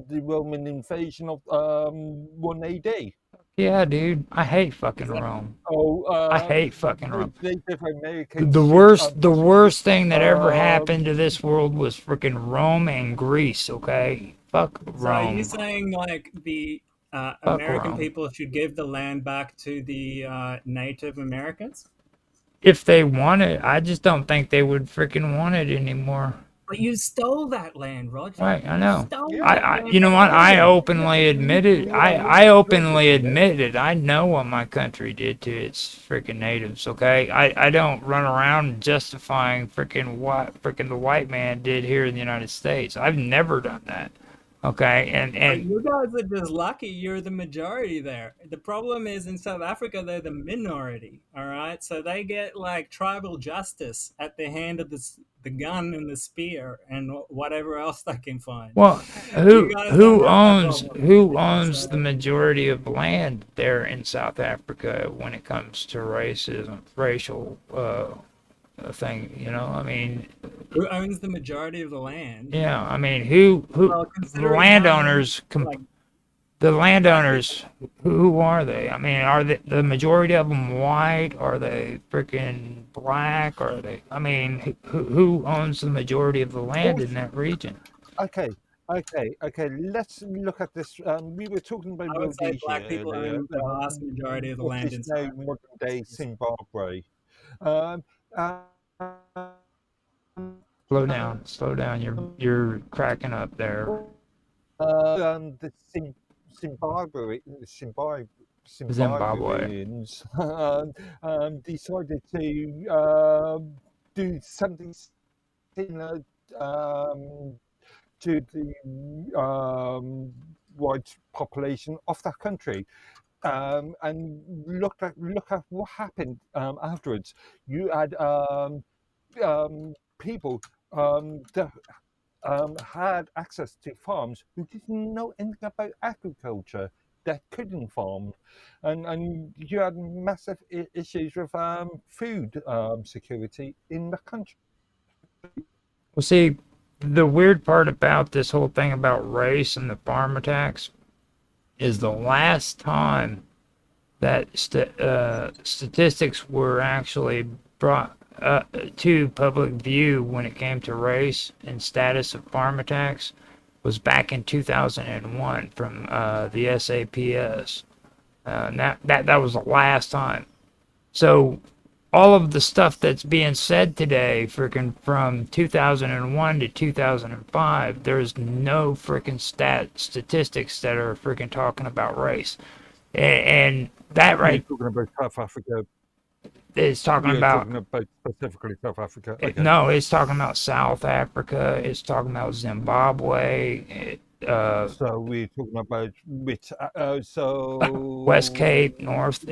the Roman invasion of 1 AD. Yeah, dude. I hate fucking Rome. Oh, I hate fucking Rome. Native Americans The should, worst thing that ever um, happened to this world was frickin' Rome and Greece, okay? Fuck So are you Rome. saying like the American wrong. people should give the land back to the Native Americans? If they want it, I just don't think they would freaking want it anymore. But you stole that land, Roger. Right, I You know. stole Yeah. that land You know what? from I them. openly admitted. I openly admitted. I know what my country did to its freaking natives. Okay, I don't run around justifying freaking what freaking the white man did here in the United States. I've never done that. Okay, But and you guys are just lucky you're the majority there. The problem is in South Africa, they're the minority, all right? So they get like tribal justice at the hand of the gun and the spear and whatever else they can find. well, You guys don't have that problem. who owns the So, majority of land there in South Africa when it comes to racism, racial thing? You know, I mean, who owns the majority of the land? yeah, I mean, Well, the considering how many, landowners, like, the black people. landowners, who are they? I mean, are the majority of them white? Are they freaking black? Are they? I mean, who owns the majority of the land in that region? Okay, okay. Let's look at this. We were talking about I would say Rhodesia black people earlier, own the vast majority of the what land is in now South Africa. modern day Zimbabwe. Um, um, Slow down. You're cracking up there. the Zimbabwe, Zimbabwe. Zimbabweans decided to do something similar to the white population of that country. And look at what happened afterwards. You had people that had access to farms who didn't know anything about agriculture, that couldn't farm, and you had massive issues with food security in the country. Well, see, the weird part about this whole thing about race and the farm attacks is the last time that statistics were actually brought to public view when it came to race and status of farm attacks was back in 2001 from the SAPS. That was the last time. So all of the stuff that's being said today, freaking from 2001 to 2005, there's no freaking statistics that are freaking talking about race, and that We're right talking about South Africa. is talking We're about. talking about specifically South Africa. Okay. No, it's talking about South Africa. It's talking about Zimbabwe. So we're talking about which? West Cape, North,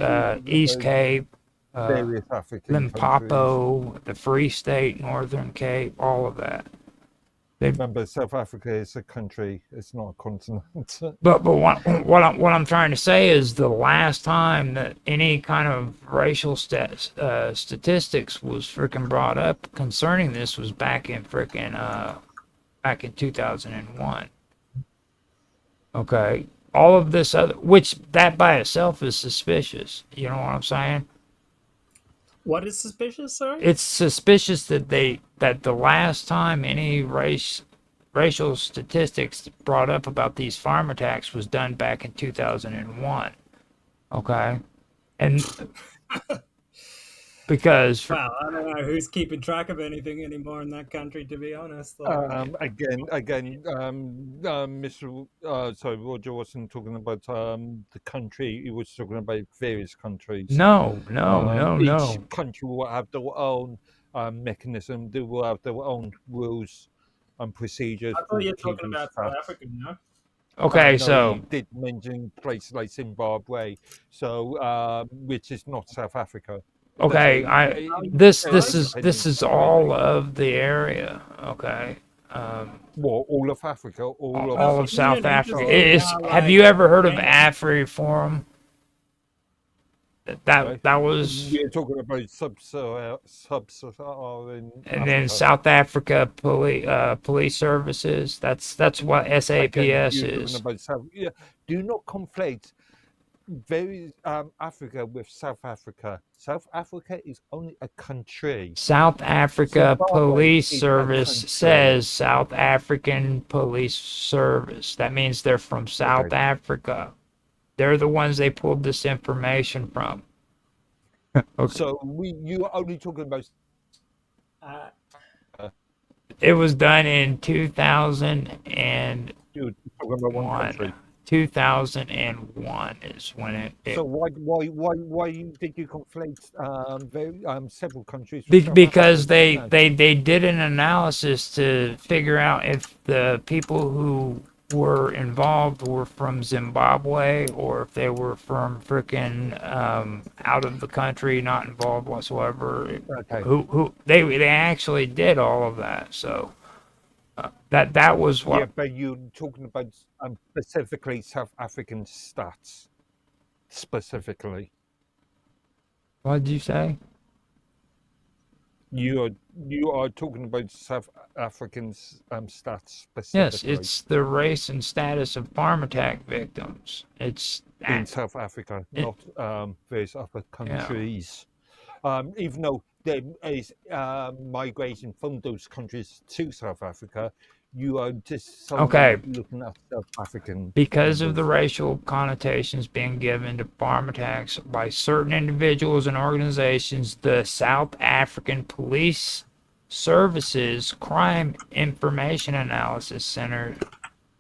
East Cape, various African countries. Limpopo, the Free State, Northern Cape, all of that. Remember, South Africa is a country; it's not a continent. But what I'm trying to say is the last time that any kind of racial statistics was freaking brought up concerning this was back in 2001. Okay, all of this other, which that by itself is suspicious. You know what I'm saying? What is suspicious, sorry? It's suspicious that the last time any racial statistics brought up about these farm attacks was done back in 2001. Okay, and because Wow, I don't know who's keeping track of anything anymore in that country, to be honest. Like, Mr. Sorry, Roger wasn't talking about the country. He was talking about various countries. no. Each country will have their own mechanism. They will have their own rules and procedures. I thought you were talking about South Africa, no? Okay, no, so he did mention places like Zimbabwe, so which is not South Africa. okay, That's this is all of the area. Okay. Well, all of Africa, All of Isn't South it Africa. interesting Is how, have like, you ever heard of Kenya- AfriForum? Right. That was, We're talking about sub-Saharan and then Africa. South Africa police services. That's what SAPS Again, you're talking is. about yeah. Do not conflate Africa with South Africa. South Africa is only a country. South Africa Zimbabwe Police is a Service country. says South African Police Service. That means they're from South Okay. Africa. They're the ones they pulled this information from. Okay. So you are only talking about Uh, It was done in 2001. you're talking about one country. 2001 is when it So why did you conflate several countries with South because Africa? they did an analysis to figure out if the people who were involved were from Zimbabwe or if they were from frickin' out of the country, not involved whatsoever. Okay. Who they actually did all of that. So that was what. Yeah, but you're talking about specifically South African stats, specifically. What did you say? You are talking about South African stats Yes, specifically it's the race and status of farm attack victims. It's in South Africa, not various other countries. Even though there is migration from those countries to South Africa, you are just solely Okay. looking at South African because of the numbers. racial connotations being given to farm attacks by certain individuals and organizations, the South African Police Services Crime Information Analysis Center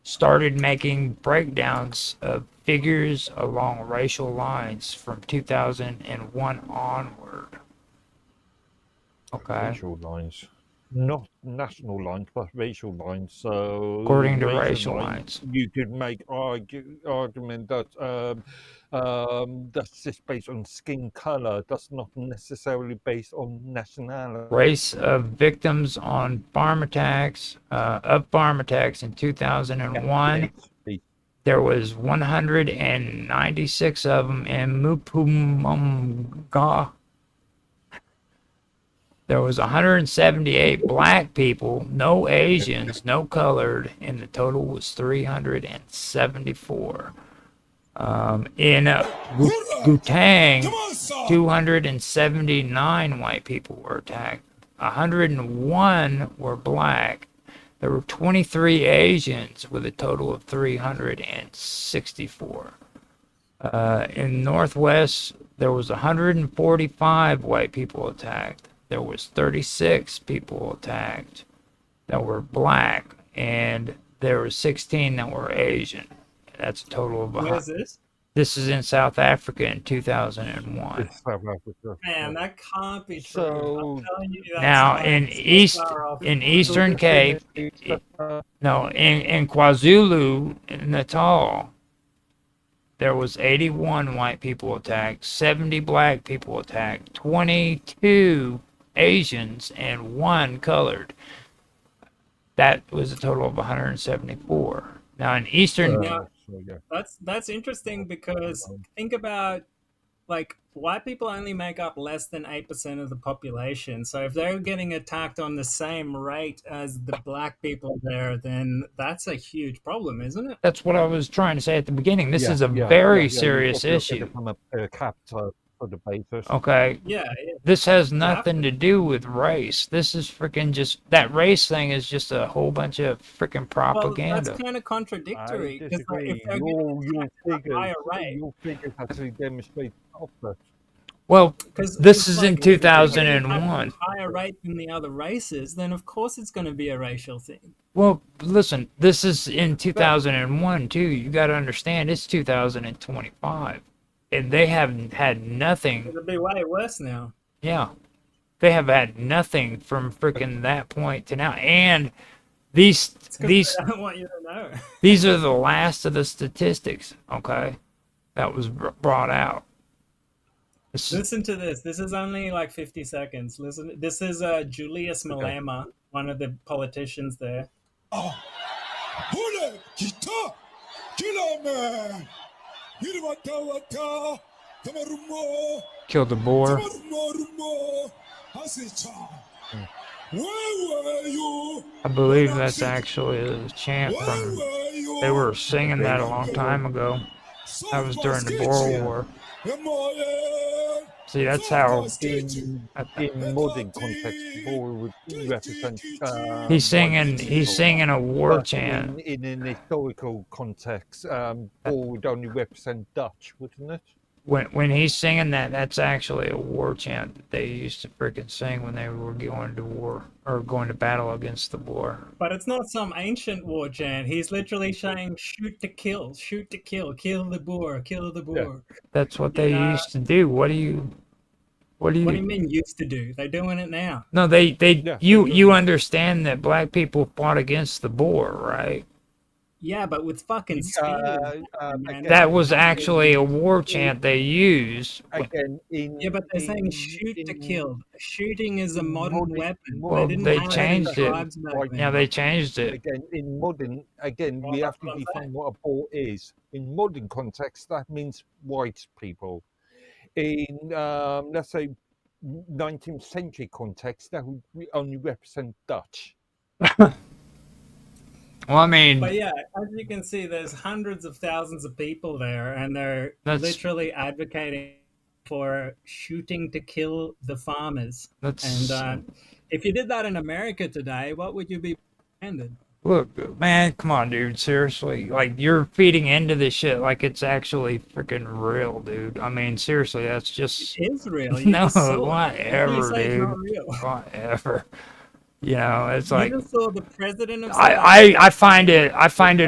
started making breakdowns of figures along racial lines from 2001 onward. Okay. Racial lines, not national lines, but racial lines. So According to racial lines. you could make argument that that's just based on skin color. That's not necessarily based on nationality. Race of victims on farm attacks, in 2001. There was 196 of them in Mpumalanga. There was 178 black people, no Asians, no colored, and the total was 374. In Gauteng, 279 white people were attacked. 101 were black. There were 23 Asians with a total of 364. In Northwest, there was 145 white people attacked. There was 36 people attacked that were black, and there were 16 that were Asian. That's a total of where is this? This is in South Africa in 2001. It's South Africa. Man, that can't be true. So- I'm telling you, that's Now not in so far off. Eastern Cape, no, in KwaZulu Natal, there was 81 white people attacked, 70 black people attacked, 22 Asians, and 1 colored. That was a total of 174. Now in Eastern, Yeah. So, yeah. That's interesting because think about, like, white people only make up less than 8% of the population. So if they're getting attacked on the same rate as the black people there, then that's a huge problem, isn't it? that's what I was trying to say at the beginning. This is a Yeah, very you serious have to look at it issue. from a per capita sort of basis. Okay, Yeah. this has nothing to do with race. This is freaking just that race thing is just a whole bunch of freaking Well, propaganda. that's kind of contradictory. I 'Cause, like, disagree. if they're getting Your higher rate. figures actually demonstrate the opposite. Well, 'cause this it's is like, in if they're getting attacked at 2001. a higher rate than the other races, then of course it's going to be a racial thing. Well, listen, this is in 2001 too. You got to understand, it's 2025, and they haven't had nothing. It'll be way worse now. Yeah, they have had nothing from freaking that point to now, and these It's 'cause these I don't want you to know. these are the last of the statistics. Okay, that was brought out. This is- Listen to this. This is only like 50 seconds. Listen. This is Julius Malema, one of the politicians there. Hule kita kila man yiri wata tamarumo Killed the boar. rumo hasicha where were you I believe that's actually a chant from. They were singing that a long time ago. That was during the Boer War. See, that's how In modern context, war would represent he's white people. singing a war But chant. in an historical context, war would only represent Dutch, wouldn't it? When he's singing that, that's actually a war chant that they used to freaking sing when they were going to war or going to battle against the war. But it's not some ancient war chant. He's literally saying, shoot to kill, kill the Boer, kill the Boer. That's what they used to do. What do you What do you mean used to do? They're doing it now. No, you understand that black people fought against the Boer, right? Yeah, but with fucking spears. That was actually a war chant they used. Again, Yeah, but they're saying shoot to kill. Shooting is a modern weapon. Well, didn't they have changed any it. tribes back then. Yeah, they changed it. Again, in modern, we have to define what a Boer is. In modern context, that means white people. In, let's say, 19th century context, that would only represent Dutch. Well, I mean, But yeah, as you can see, there's hundreds of thousands of people there, and they're literally advocating for shooting to kill the farmers. And if you did that in America today, what would you be branded? Look, man, come on, dude. Seriously, like you're feeding into this shit like it's actually freaking real, dude. I mean, seriously, that's just It is real. You no, just saw it. whatever, You say it's dude. not real. Whatever. You know, it's like You just saw the president of I find it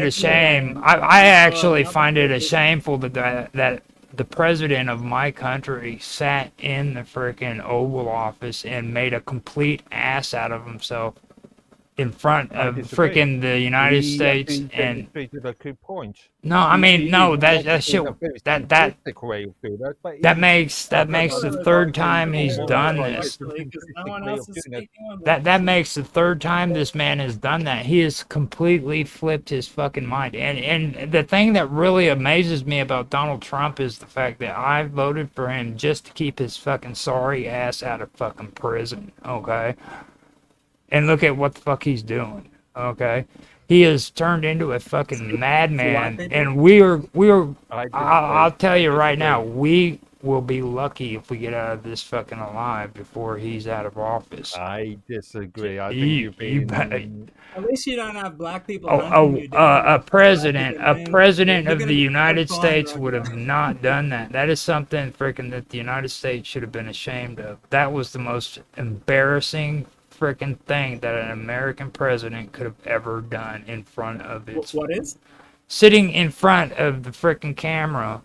a shame. I actually find it a shameful that the president of my country sat in the freaking Oval Office and made a complete ass out of himself in front of freaking the United States and a good point. no, I mean no, that shit that makes the third time he's done this. That makes the third time this man has done that. He has completely flipped his fucking mind. And the thing that really amazes me about Donald Trump is the fact that I voted for him just to keep his fucking sorry ass out of fucking prison. Okay. And look at what the fuck he's doing, okay? He has turned into a fucking madman, and I'll tell you right now, we will be lucky if we get out of this fucking alive before he's out of office. I disagree. I think At least you don't have black people. A president of the United States would have not done that. That is something freaking that the United States should have been ashamed of. That was the most embarrassing freaking thing that an American president could have ever done in front of its. What is? Sitting in front of the freaking camera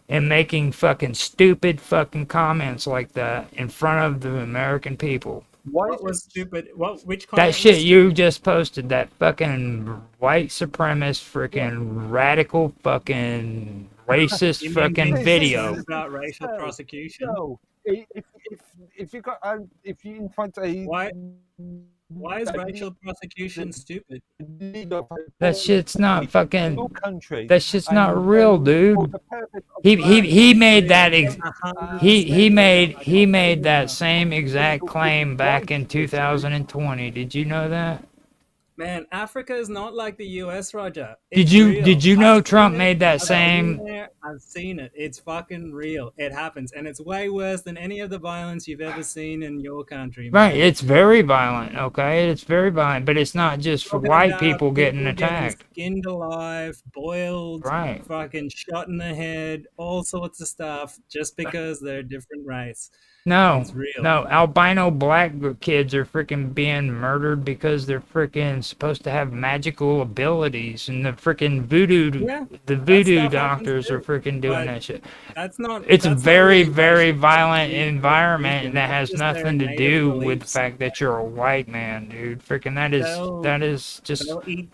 and making fucking stupid fucking comments like that in front of the American people. What was stupid? Which that shit you just posted? That fucking white supremacist, freaking radical, fucking racist, fucking video about racial prosecution. No, if you invite a why is racial prosecution stupid? That shit's not fucking. That shit's not real, dude. He made that he made that same exact claim back in 2020. Did you know that? Man, Africa is not like the U.S., Roger. Did you know Trump made that same? I've seen it. It's fucking real. It happens, and it's way worse than any of the violence you've ever seen in your country. Man. Right, it's very violent. Okay, it's very violent, but it's not just for white people getting attacked. Skinned alive, boiled, right? Fucking shot in the head, all sorts of stuff, just because they're a different race. No, albino black kids are freaking being murdered because they're freaking supposed to have magical abilities, and the freaking voodoo doctors are freaking doing that shit. It's a very, very violent environment, and that has nothing to do with the fact that you're a white man, dude. Freaking that is just. They'll eat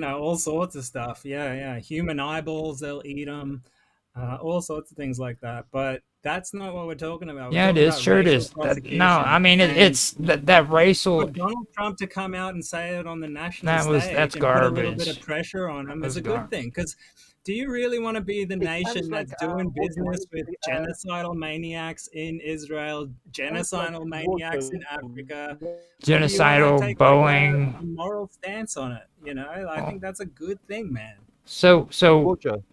all sorts of stuff. Yeah, human eyeballs. They'll eat them. All sorts of things like that, but that's not what we're talking about. Yeah, it is. Sure, it is. No, I mean it's that racial. For Donald Trump to come out and say it on the national stage that's and garbage. put a little bit of pressure on him is a good thing. Because do you really want to be the nation that's doing business with genocidal maniacs in Israel, genocidal maniacs in Africa, genocidal Boeing? A moral stance on it, I think that's a good thing, man. So. Roger,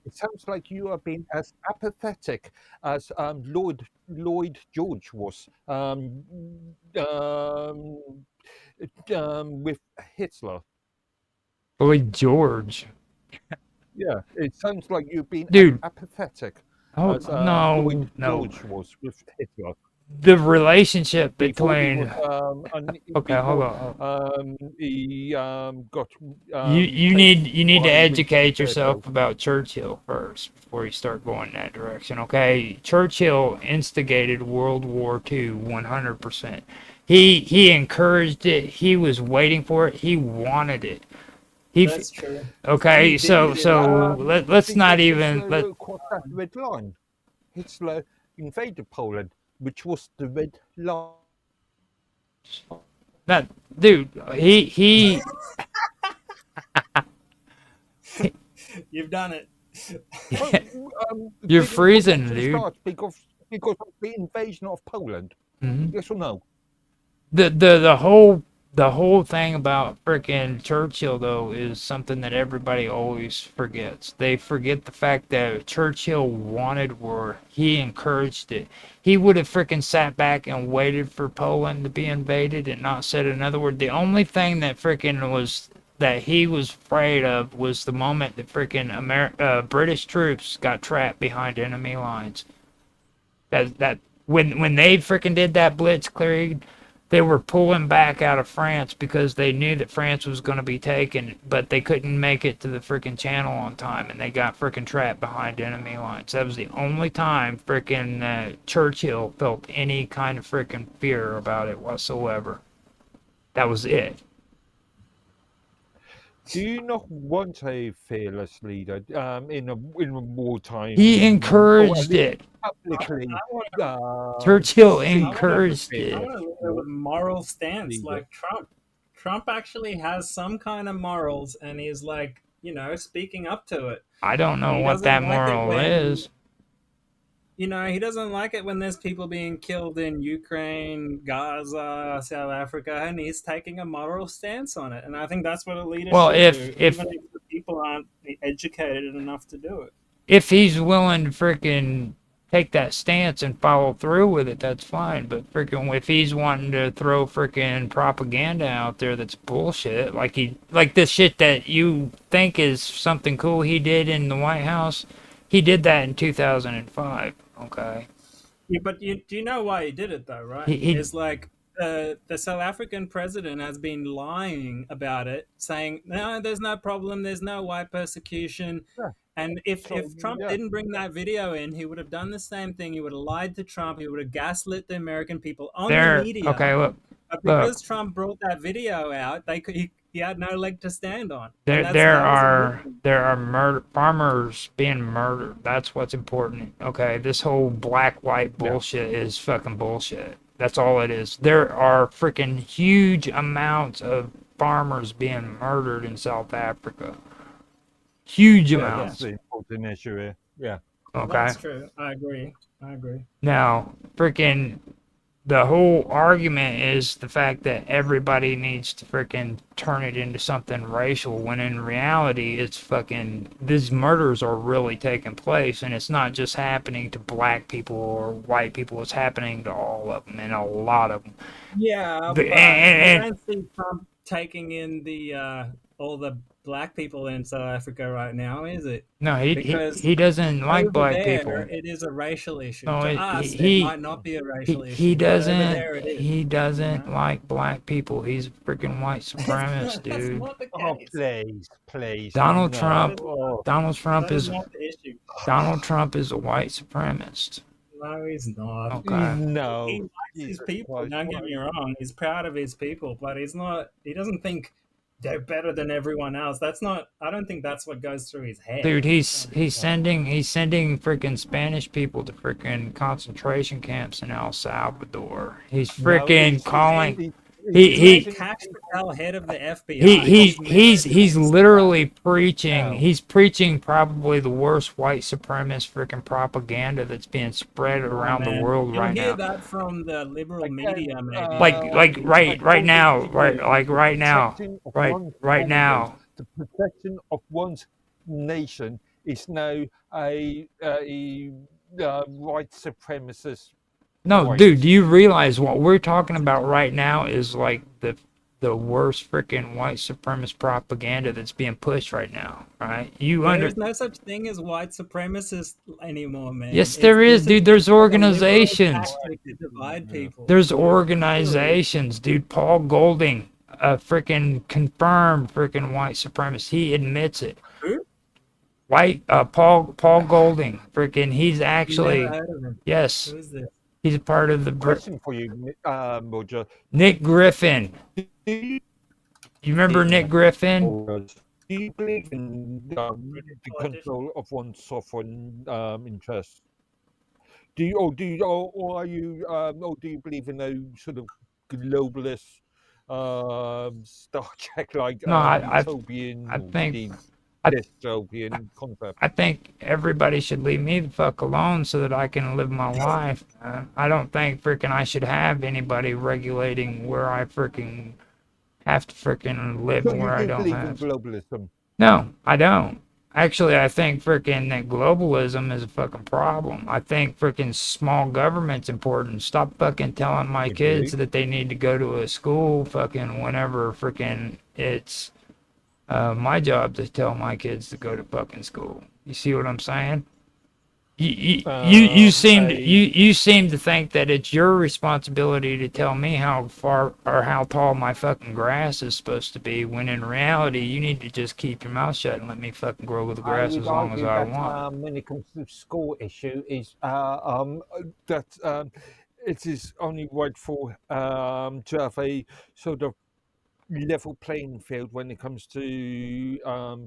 It sounds like you are being as apathetic as Lloyd George was with Hitler. Lloyd George. Yeah, it sounds like you've been as Dude. apathetic Oh, as no, Lloyd no. George was with Hitler. The relationship Before he between. was, Okay, hold before on. he got You placed need to behind Richard educate yourself Churchill. about Churchill first before you start going that direction. Okay, Churchill instigated World War II 100%. He encouraged it. He was waiting for it. He wanted it. That's true. Okay, He so did it. let's not Because even let. Hitler crossed that red line. Hitler invaded Poland, which was the red line. That dude, he You've done it. Well, You're didn't freezing, protection dude. start because of the invasion of Poland? Mhm. Yes or no? The whole thing about frickin' Churchill though is something that everybody always forgets. They forget the fact that Churchill wanted war. He encouraged it. He would have frickin' sat back and waited for Poland to be invaded and not said another word. The only thing that frickin' was that he was afraid of was the moment that frickin' British troops got trapped behind enemy lines. That when they frickin' did that blitzkrieg, they were pulling back out of France because they knew that France was going to be taken, but they couldn't make it to the frickin' channel on time, and they got frickin' trapped behind enemy lines. That was the only time frickin' Churchill felt any kind of frickin' fear about it whatsoever. That was it. Do you not want a fearless leader in a wartime? He or at encouraged least it. publicly, Churchill seek encouraged I it. want a leader with moral stance leader. like Trump. Trump actually has some kind of morals, and he's like, speaking up to it. I don't know He what doesn't that like it moral when, is. he doesn't like it when there's people being killed in Ukraine, Gaza, South Africa, and he's taking a moral stance on it. And I think that's what a leader Well, should do, if even if the people aren't educated enough to do it. if he's willing to frickin' take that stance and follow through with it, that's fine. But frickin' if he's wanting to throw frickin' propaganda out there that's bullshit, like this shit that you think is something cool he did in the White House, he did that in 2005. Okay. Yeah, but do you know why he did it though, right? He It's like the South African president has been lying about it, saying no, there's no problem, there's no white persecution. Yeah. And if So, Trump yeah. didn't bring that video in, he would have done the same thing. He would have lied to Trump. He would have gaslit the American people on the there. media. Okay, look. But because Trump brought that video out, he had no leg to stand on. And that was a good thing. There are farmers being murdered. That's what's important. Okay, this whole black white bullshit is fucking bullshit. That's all it is. There are freaking huge amounts of farmers being murdered in South Africa. Huge Yeah, amounts. that's the important issue here. Yeah. Okay. That's true. I agree. Now, freaking the whole argument is the fact that everybody needs to freaking turn it into something racial when in reality it's fucking these murders are really taking place, and it's not just happening to black people or white people, it's happening to all of them and a lot of them. Yeah, The- but and- you don't see Trump taking in the all the black people in South Africa right now, is it? No, Because he doesn't like over black there, people. it is a racial issue. No, To us, it might not be a racial issue. He but over doesn't there it is. he doesn't know? like black people. He's a freaking white supremacist, That's dude. not the Oh, case. please. Donald no. Trump Oh, Donald Trump That is is not the issue. Donald Trump is a white supremacist. No, he's not. Okay. no. He likes his Jesus people. Christ, Don't get me wrong. He's proud of his people, but he's not. He doesn't think they're better than everyone else. That's not. I don't think that's what goes through his head. Dude, he's sending freaking Spanish people to freaking concentration camps in El Salvador. He's freaking calling he Cash Patel, head of the FBI. he's literally preaching. Wow. He's preaching probably the worst white supremacist freaking propaganda that's being spread around the Man, world you'll right hear now. that from the liberal Again, media, maybe. Right now, protecting of right one's right borders, now. the protection of one's nation is now a white supremacist. No, Right. dude, do you realize what we're talking about right now is like the worst freaking white supremacist propaganda that's being pushed right now, right? There is no such thing as white supremacist anymore, man. Yes, there is, This dude. is There's like a liberal organizations. tactic to divide people. There's organizations, dude. Paul Golding, a freaking confirmed freaking white supremacist. He admits it. Who? Paul Golding, freaking. He's Never actually heard of him. yes. Who is this? He's a part of the Question for you, Roger. Nick Griffin. Do you You remember Nick Griffin? do you believe in the politician. control of one's sovereign interests? Do you, or are you, or do you believe in those sort of globalist, Star Trek like No, utopian, I or think indeed I- dystopian concept? I think everybody should leave me the fuck alone so that I can live my life. I don't think freaking I should have anybody regulating where I freaking have to freaking live So and you where I do don't believe in have. globalism? No, I don't. Actually, I think freaking that globalism is a fucking problem. I think freaking small government's important. Stop fucking telling my kids that they need to go to a school fucking whenever freaking it's my job to tell my kids to go to fucking school. You see what I'm saying? You seem to think that it's your responsibility to tell me how far or how tall my fucking grass is supposed to be, when in reality you need to just keep your mouth shut and let me fucking grow the I grass would as long as argue I that want. when it comes to the school issue, is that it is only right for to have a sort of level playing field when it comes to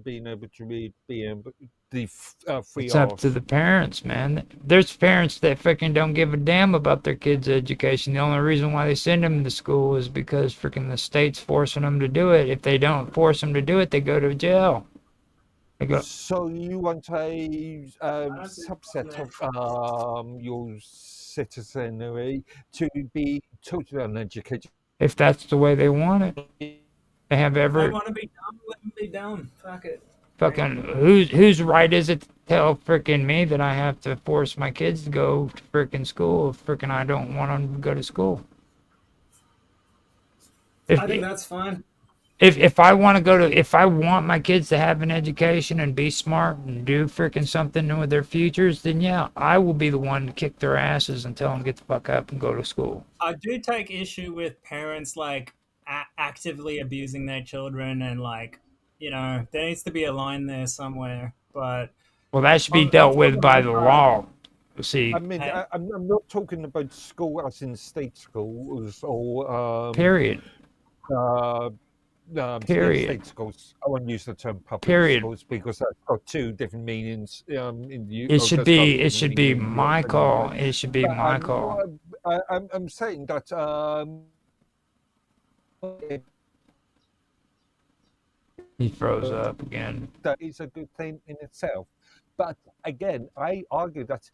being able to read, being able the free It's up to arts. the parents, man. There's parents that freaking don't give a damn about their kids' education. The only reason why they send them to school is because freaking the state's forcing them to do it. If they don't force them to do it, they go to jail. They go. So you want a That's it. subset of your citizenry to be totally uneducated? If that's the way they want it, they have If they every want to be dumb, let them be dumb. Fuck it. fucking whose right is it to tell freaking me that I have to force my kids to go to freaking school if freaking I don't want them to go to school? I think that's fine. If I want to go to, if I want my kids to have an education and be smart and do freaking something with their futures, then yeah, I will be the one to kick their asses and tell them get the fuck up and go to school. I do take issue with parents like actively abusing their children, and like, you know, there needs to be a line there somewhere. But Well, that should be dealt for with by the most part, law. See, I mean, Hey. I'm not talking about school as in state schools or period. Period. state schools. I won't use the term public Period. schools because that's got two different meanings in the It should be. It different should be meanings in my Europe and call. UK. It should be But, my call. I'm saying that He froze up again. that is a good thing in itself. But again, I argue that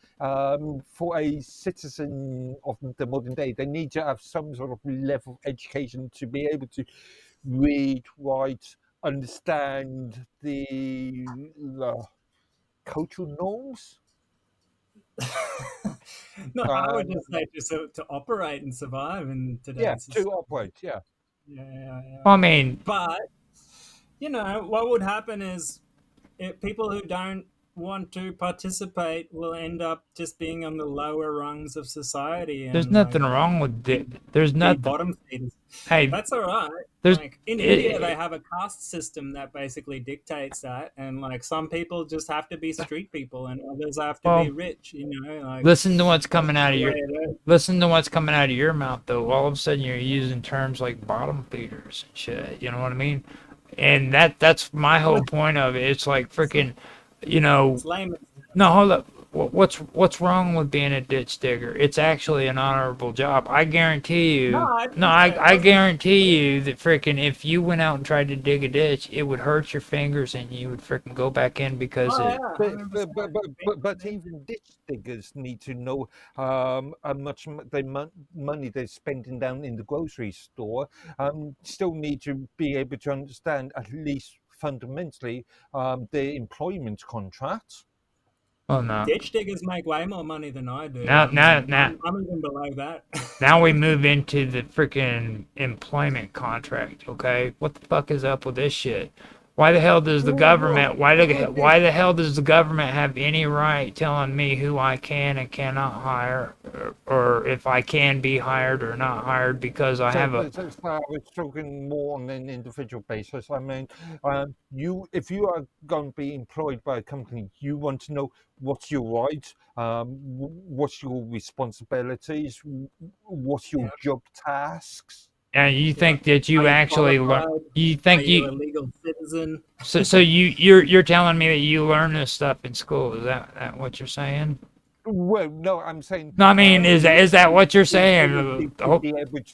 for a citizen of the modern day, they need to have some sort of level of education to be able to read, write, understand the cultural norms. no, I would just say just to operate and survive in today's Yeah, society. to operate. Yeah. Yeah. I mean, But you know what would happen is people who don't want to participate will end up just being on the lower rungs of society. And there's nothing wrong with it. There's be nothing. bottom feeders. Hey, That's all right. there's Like in India, they have a caste system that basically dictates that, and like some people just have to be street people, and others have to be Well, rich. You know, like listen to what's coming out of the your way it is. listen to what's coming out of your mouth though. All of a sudden you're using terms like bottom feeders and shit. You know what I mean? And that's my whole point of it. It's like freaking, you know. It's lame. No, hold up. What's wrong with being a ditch digger? It's actually an honorable job. I guarantee you. No, I No, think I so. guarantee you that freaking if you went out and tried to dig a ditch, it would hurt your fingers and you would freaking go back in because Oh, it. yeah, 100%. But even ditch diggers need to know how much money they're spending down in the grocery store. Still need to be able to understand at least fundamentally their employment contract. Well, no. Ditch diggers make way more money than I do. Now, I mean, now, I'm even below that. now we move into the freaking employment contract. Okay, what the fuck is up with this shit? Why the hell does the government? Why the hell does the government have any right telling me who I can and cannot hire, or if I can be hired or not hired because I have a? So I was talking more on an individual basis. I mean, if you are going to be employed by a company, you want to know what's your rights, what's your responsibilities, what's your job tasks. And you think that you Are you actually learn? qualified? You Are think you a you? legal citizen? So you're telling me that you learn this stuff in school? Is that what you're saying? Well, no, I'm saying. No, I mean, is that what you're to saying? be able to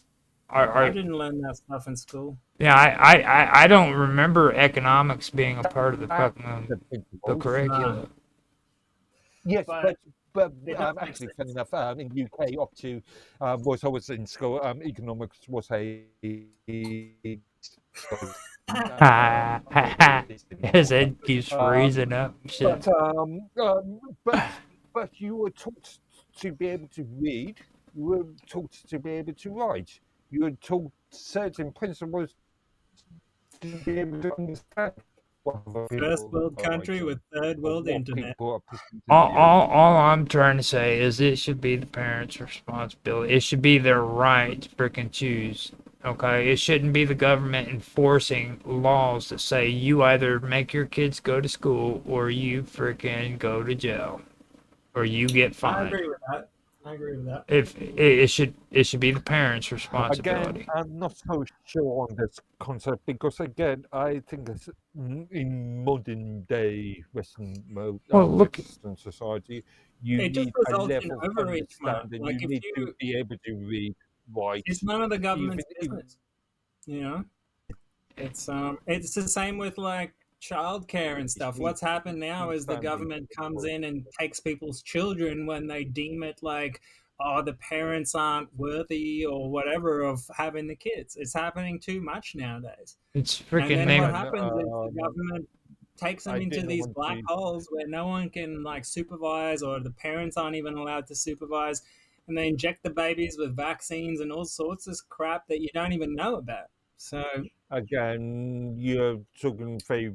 I Are didn't learn that stuff in school. yeah, I don't remember economics being a part of the fucking the the principles. curriculum. Yes, But but it does make actually, sense. funny enough, in UK, up to was I was in school, economics was a His head keeps freezing up. Shit. but but you were taught to be able to read. You were taught to be able to write. You were taught certain principles to be able to understand what other First people world are country writing, with third or world what internet. people are presenting All, to you. all I'm trying to say is it should be the parents' responsibility. It should be their right to freaking choose. Okay, it shouldn't be the government enforcing laws that say you either make your kids go to school or you freaking go to jail or you get I fined. agree with that. I agree with that. If it should be the parents' Again, responsibility. I'm not so sure on this concept because, again, I think it's in modern day Look, Western society, you It just need a results in level of overreach, Mark. understanding. Like You if need to you, be able to read, write, it's none of the even government's if business. You know, it's the same with like childcare and stuff. need What's happened now is the understanding. government comes in and takes people's children when they deem it like, oh, the parents aren't worthy or whatever of having the kids. It's happening too much nowadays. it's And freaking then what name. happens is the government takes them I into didn't these want black to. holes where no one can like supervise, or the parents aren't even allowed to supervise, and they inject the babies with vaccines and all sorts of crap that you don't even know about. So Again, you're talking very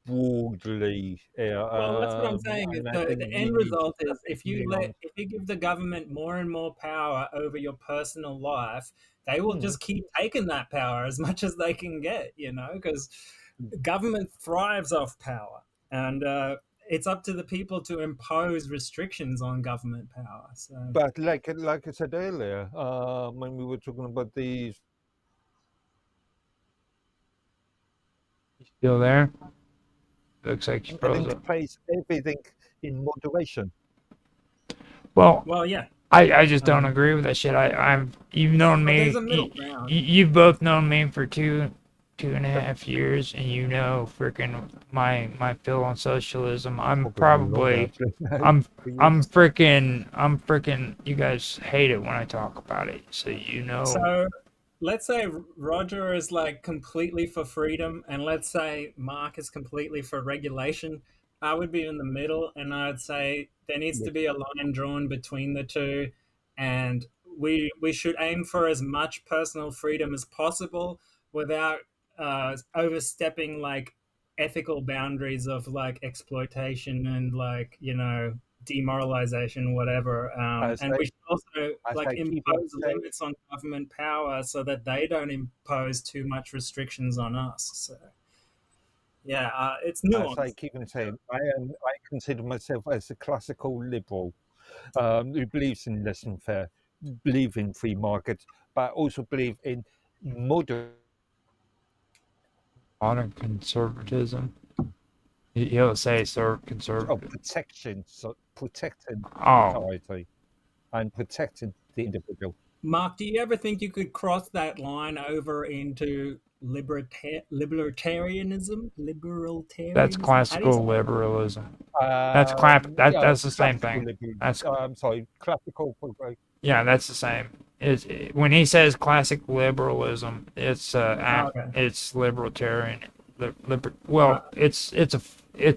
broadly here, well, that's what I'm saying. and Is I the think we end need to result is nuance. if you give the government more and more power over your personal life, they will just keep taking that power as much as they can get. You know, because government thrives off power, and it's up to the people to impose restrictions on government power. So But like I said earlier, when we were talking about these, Still there? Looks like you I froze think up. place everything in moderation. Well, yeah. I just don't agree with that shit. You've known But there's me. a middle ground. You've both known me for two and a half years, and you know freaking my feel on socialism. I'm Probably probably longer, I'm actually. I'm freaking. You guys hate it when I talk about it, so you know. So let's say Roger is like completely for freedom, and let's say Mark is completely for regulation. I would be in the middle, and I'd say there needs to be a line drawn between the two, and we should aim for as much personal freedom as possible without overstepping like ethical boundaries of like exploitation and like demoralization, whatever. As And I, we should also as like I keep on impose saying, limits on government power so that they don't impose too much restrictions on us. So yeah, it's as I nuanced. keep on saying, I consider myself as a classical liberal who believes in laissez-faire, believe in free markets, but also believe in modern Modern conservatism. He'll say of conservative. protection, so protecting Oh, society and protecting the individual. Mark, do you ever think you could cross that line over into libertarianism? that's Libertarianism? How do you say classical it? liberalism. That's that's the same Classical thing. liberal. That's I'm sorry, classical. Yeah, that's the same. When he says classic liberalism, Oh, okay. it's libertarian. Well, it's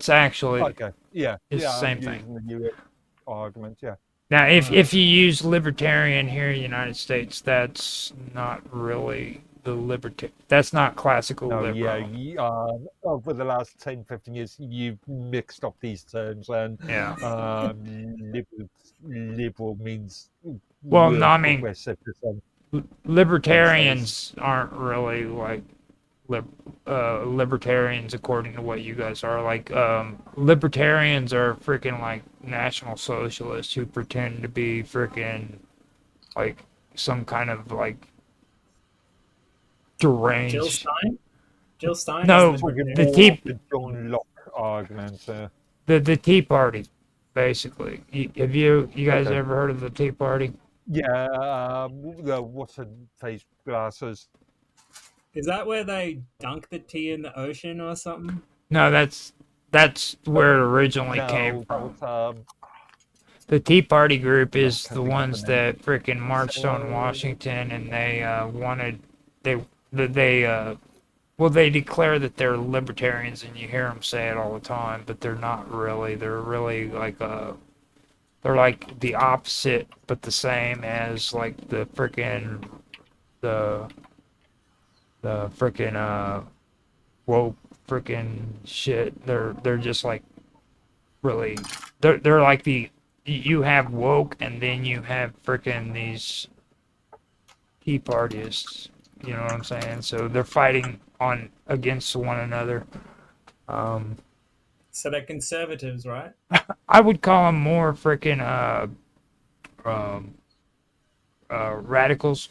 actually Okay. Yeah. it's the Yeah. I'm same thing. using the US argument. Yeah. Now, if you use libertarian here in the United States, that's not really the liberty. That's not classical No. Yeah. liberal. Over the last 10, 15 years, you've mixed up these terms, and Yeah. liberal means Well, no, world I mean progressive to some libertarians aren't really like libertarians according to what you guys are. Like libertarians are freaking like national socialists who pretend to be freaking like some kind of like Jill deranged. Stein? Jill Stein No, is talking the libertarian. more the John Locke argument. the Tea Party, basically. Have you guys Okay. ever heard of the Tea Party? Yeah. The what's her face glasses. Is that where they dunk the tea in the ocean or something? No, that's where it originally came No, from. that was The Tea Party group is can't the think of ones the name. that freaking marched on Washington, and they wanted well, they declare that they're libertarians, and you hear them say it all the time, but they're not really. They're really like they're like the opposite, but the same as like the freaking woke freaking shit. They're just like really they're like you have woke, and then you have freaking these Tea Partyists. You know what I'm saying? So they're fighting on against one another. So they're conservatives, right? I would call them more freaking radicals.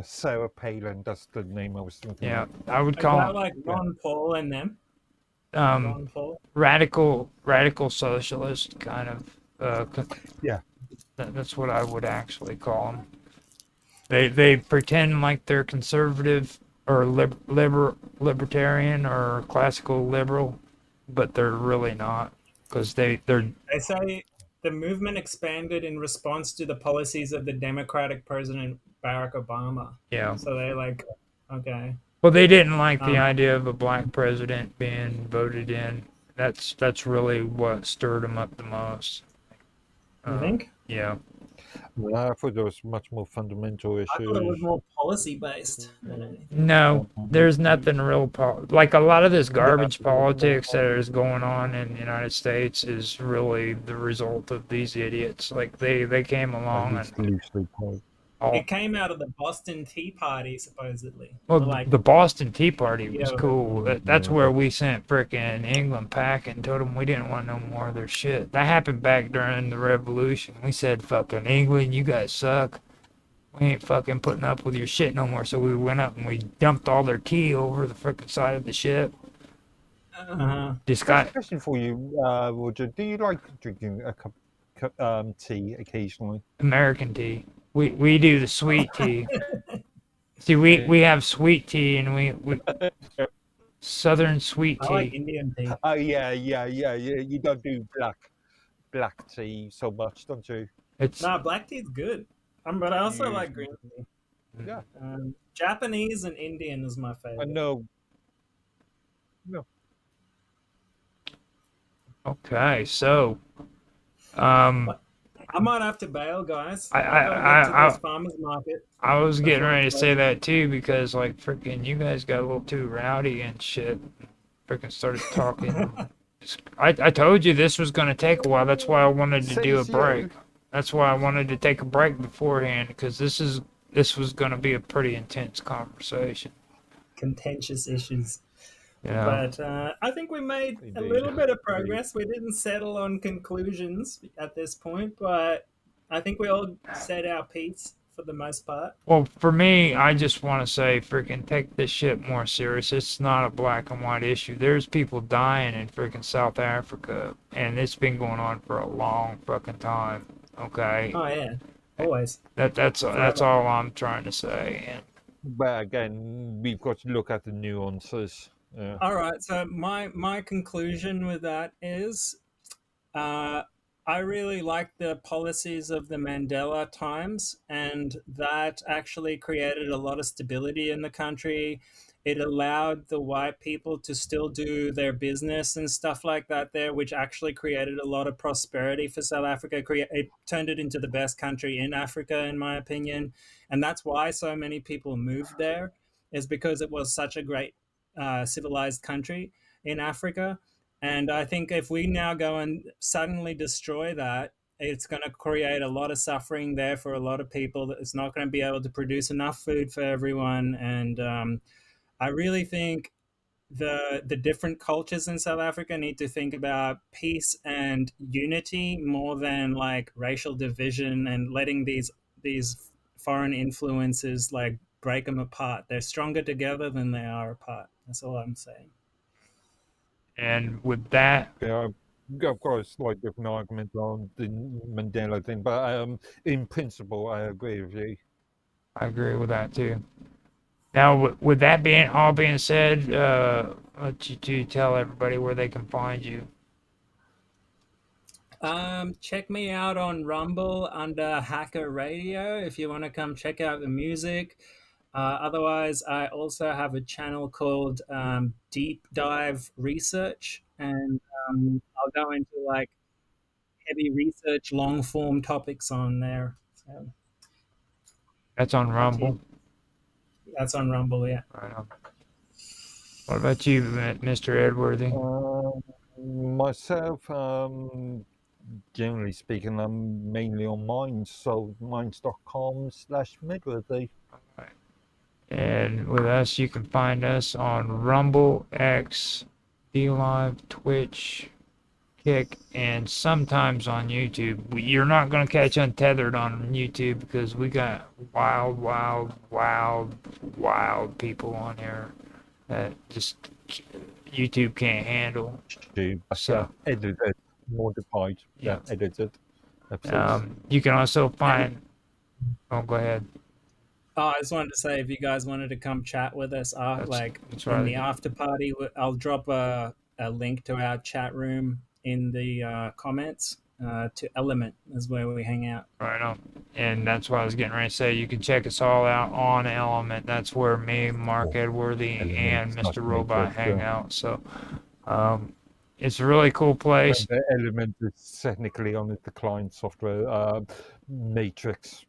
Sarah Palin, that's the name I was thinking. Yeah, I would Is call that them like Ron Paul and them? um, Ron Paul? radical socialist kind of. Yeah. That's what I would actually call them. They pretend like they're conservative or libertarian or classical liberal, but they're really not, because they're They say the movement expanded in response to the policies of the Democratic President Barack Obama. yeah. So they're like, okay. Well, they didn't like the Um, idea of a black president being voted in. That's really what stirred them up the most. You think? Yeah. Well, I thought there was much more fundamental I thought it was issues. more policy based than anything. No, there's nothing real like a lot of this garbage politics that is going on in the United States is really the result of these idiots. Like they came At along least and loosely quote. all. It came out of the Boston Tea Party, supposedly. Well, Like, the Boston Tea Party was Yeah. cool. That's where we sent frickin' England packing, told them we didn't want no more of their shit. That happened back during the Revolution. We said, fucking England, you guys suck. We ain't fucking putting up with your shit no more. So we went up and we dumped all their tea over the frickin' side of the ship. Just got Question for you, Roger. Do you like drinking a cup tea occasionally? American tea. We do the sweet tea. See, we have sweet tea and we Southern sweet I like tea. Indian tea. Oh yeah. You don't do black tea so much, don't you? It's Nah, black tea's good. But I also You- like green tea. Yeah, Japanese and Indian is my I favorite. know. okay. So, I might have to bail, guys. I- gotta get to this farmer's market. I was getting Before ready to it's say over. that too, because like freaking you guys got a little too rowdy and shit. Freaking started talking. I told you this was gonna take a while. That's why I wanted to do a Says you. break. That's why I wanted to take a break beforehand, because this was gonna be a pretty intense conversation. Contentious issues. You know. But I think we made a Indeed. little bit of progress. We didn't settle on conclusions at this point, but I think we all said our piece for the most part. Well, for me, I just want to say, freaking take this shit more serious. It's not a black and white issue. There's people dying in freaking South Africa, and it's been going on for a long fucking time. Okay, Oh yeah, always. that's all I'm trying to say. And But again, we've got to look at the nuances. Yeah. All right. So my conclusion with that is, I really like the policies of the Mandela times, and that actually created a lot of stability in the country. it allowed the white people to still do their business and stuff like that there, which actually created a lot of prosperity for South Africa. It turned it into the best country in Africa, in my opinion. And that's why so many people moved there, is because it was such a great civilized country in Africa. And I think if we now go and suddenly destroy that, it's going to create a lot of suffering there for a lot of people. That it's not going to be able to produce enough food for everyone. And I really think the different cultures in South Africa need to think about peace and unity more than like racial division and letting these foreign influences like break them apart. They're stronger together than they are apart. That's all I'm saying. And with that, Yeah, of course, like different argument on the Mandela thing, but in principle, I agree with you. I agree with that too. Now, with that being said, let you two tell everybody where they can find you. Check me out on Rumble under Hacker Radio if you want to come check out the music. Otherwise, I also have a channel called Deep Dive Research, and I'll go into like heavy research, long form topics on there. So That's on Rumble. that's on Rumble, yeah. Right on. What about you, Mr. Edworthy? Myself, generally speaking, I'm mainly on Minds, so minds.com/Midworthy. And with us, you can find us on Rumble, X, DLive, Twitch, Kick, and sometimes on YouTube. You're not going to catch Untethered on YouTube because we got wild people on here that just YouTube can't handle. So edited, modified, edited episodes. You can also find. Oh, go ahead. Oh, I just wanted to say, if you guys wanted to come chat with us, That's in the after party, I'll drop a link to our chat room in the comments. To Element is where we hang out. Right on. And that's what I was getting ready to say. You can check us all out on Element. That's where me, Mark Edworthy, and Mr. Robot hang out. So it's a really cool place. The Element is technically on the client software Matrix.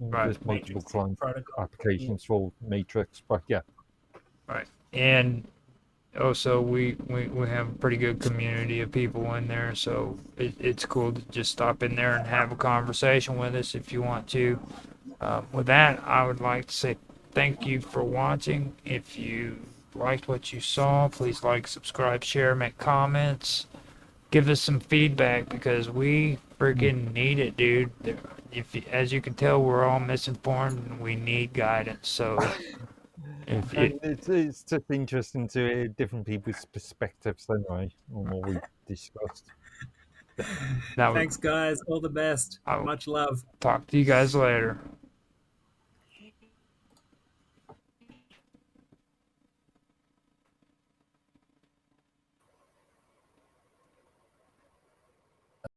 There's multiple client applications for Matrix, but yeah. Right. And also we have a pretty good community of people in there, so it's cool to just stop in there and have a conversation with us if you want to. With that, I would like to say thank you for watching. If you liked what you saw, please like, subscribe, share, make comments. Give us some feedback because we freaking need it, dude. As you can tell, we're all misinformed and we need guidance. So it's just interesting to hear different people's perspectives anyway on what we discussed. Thanks, guys. All the best. Much love. Talk to you guys later.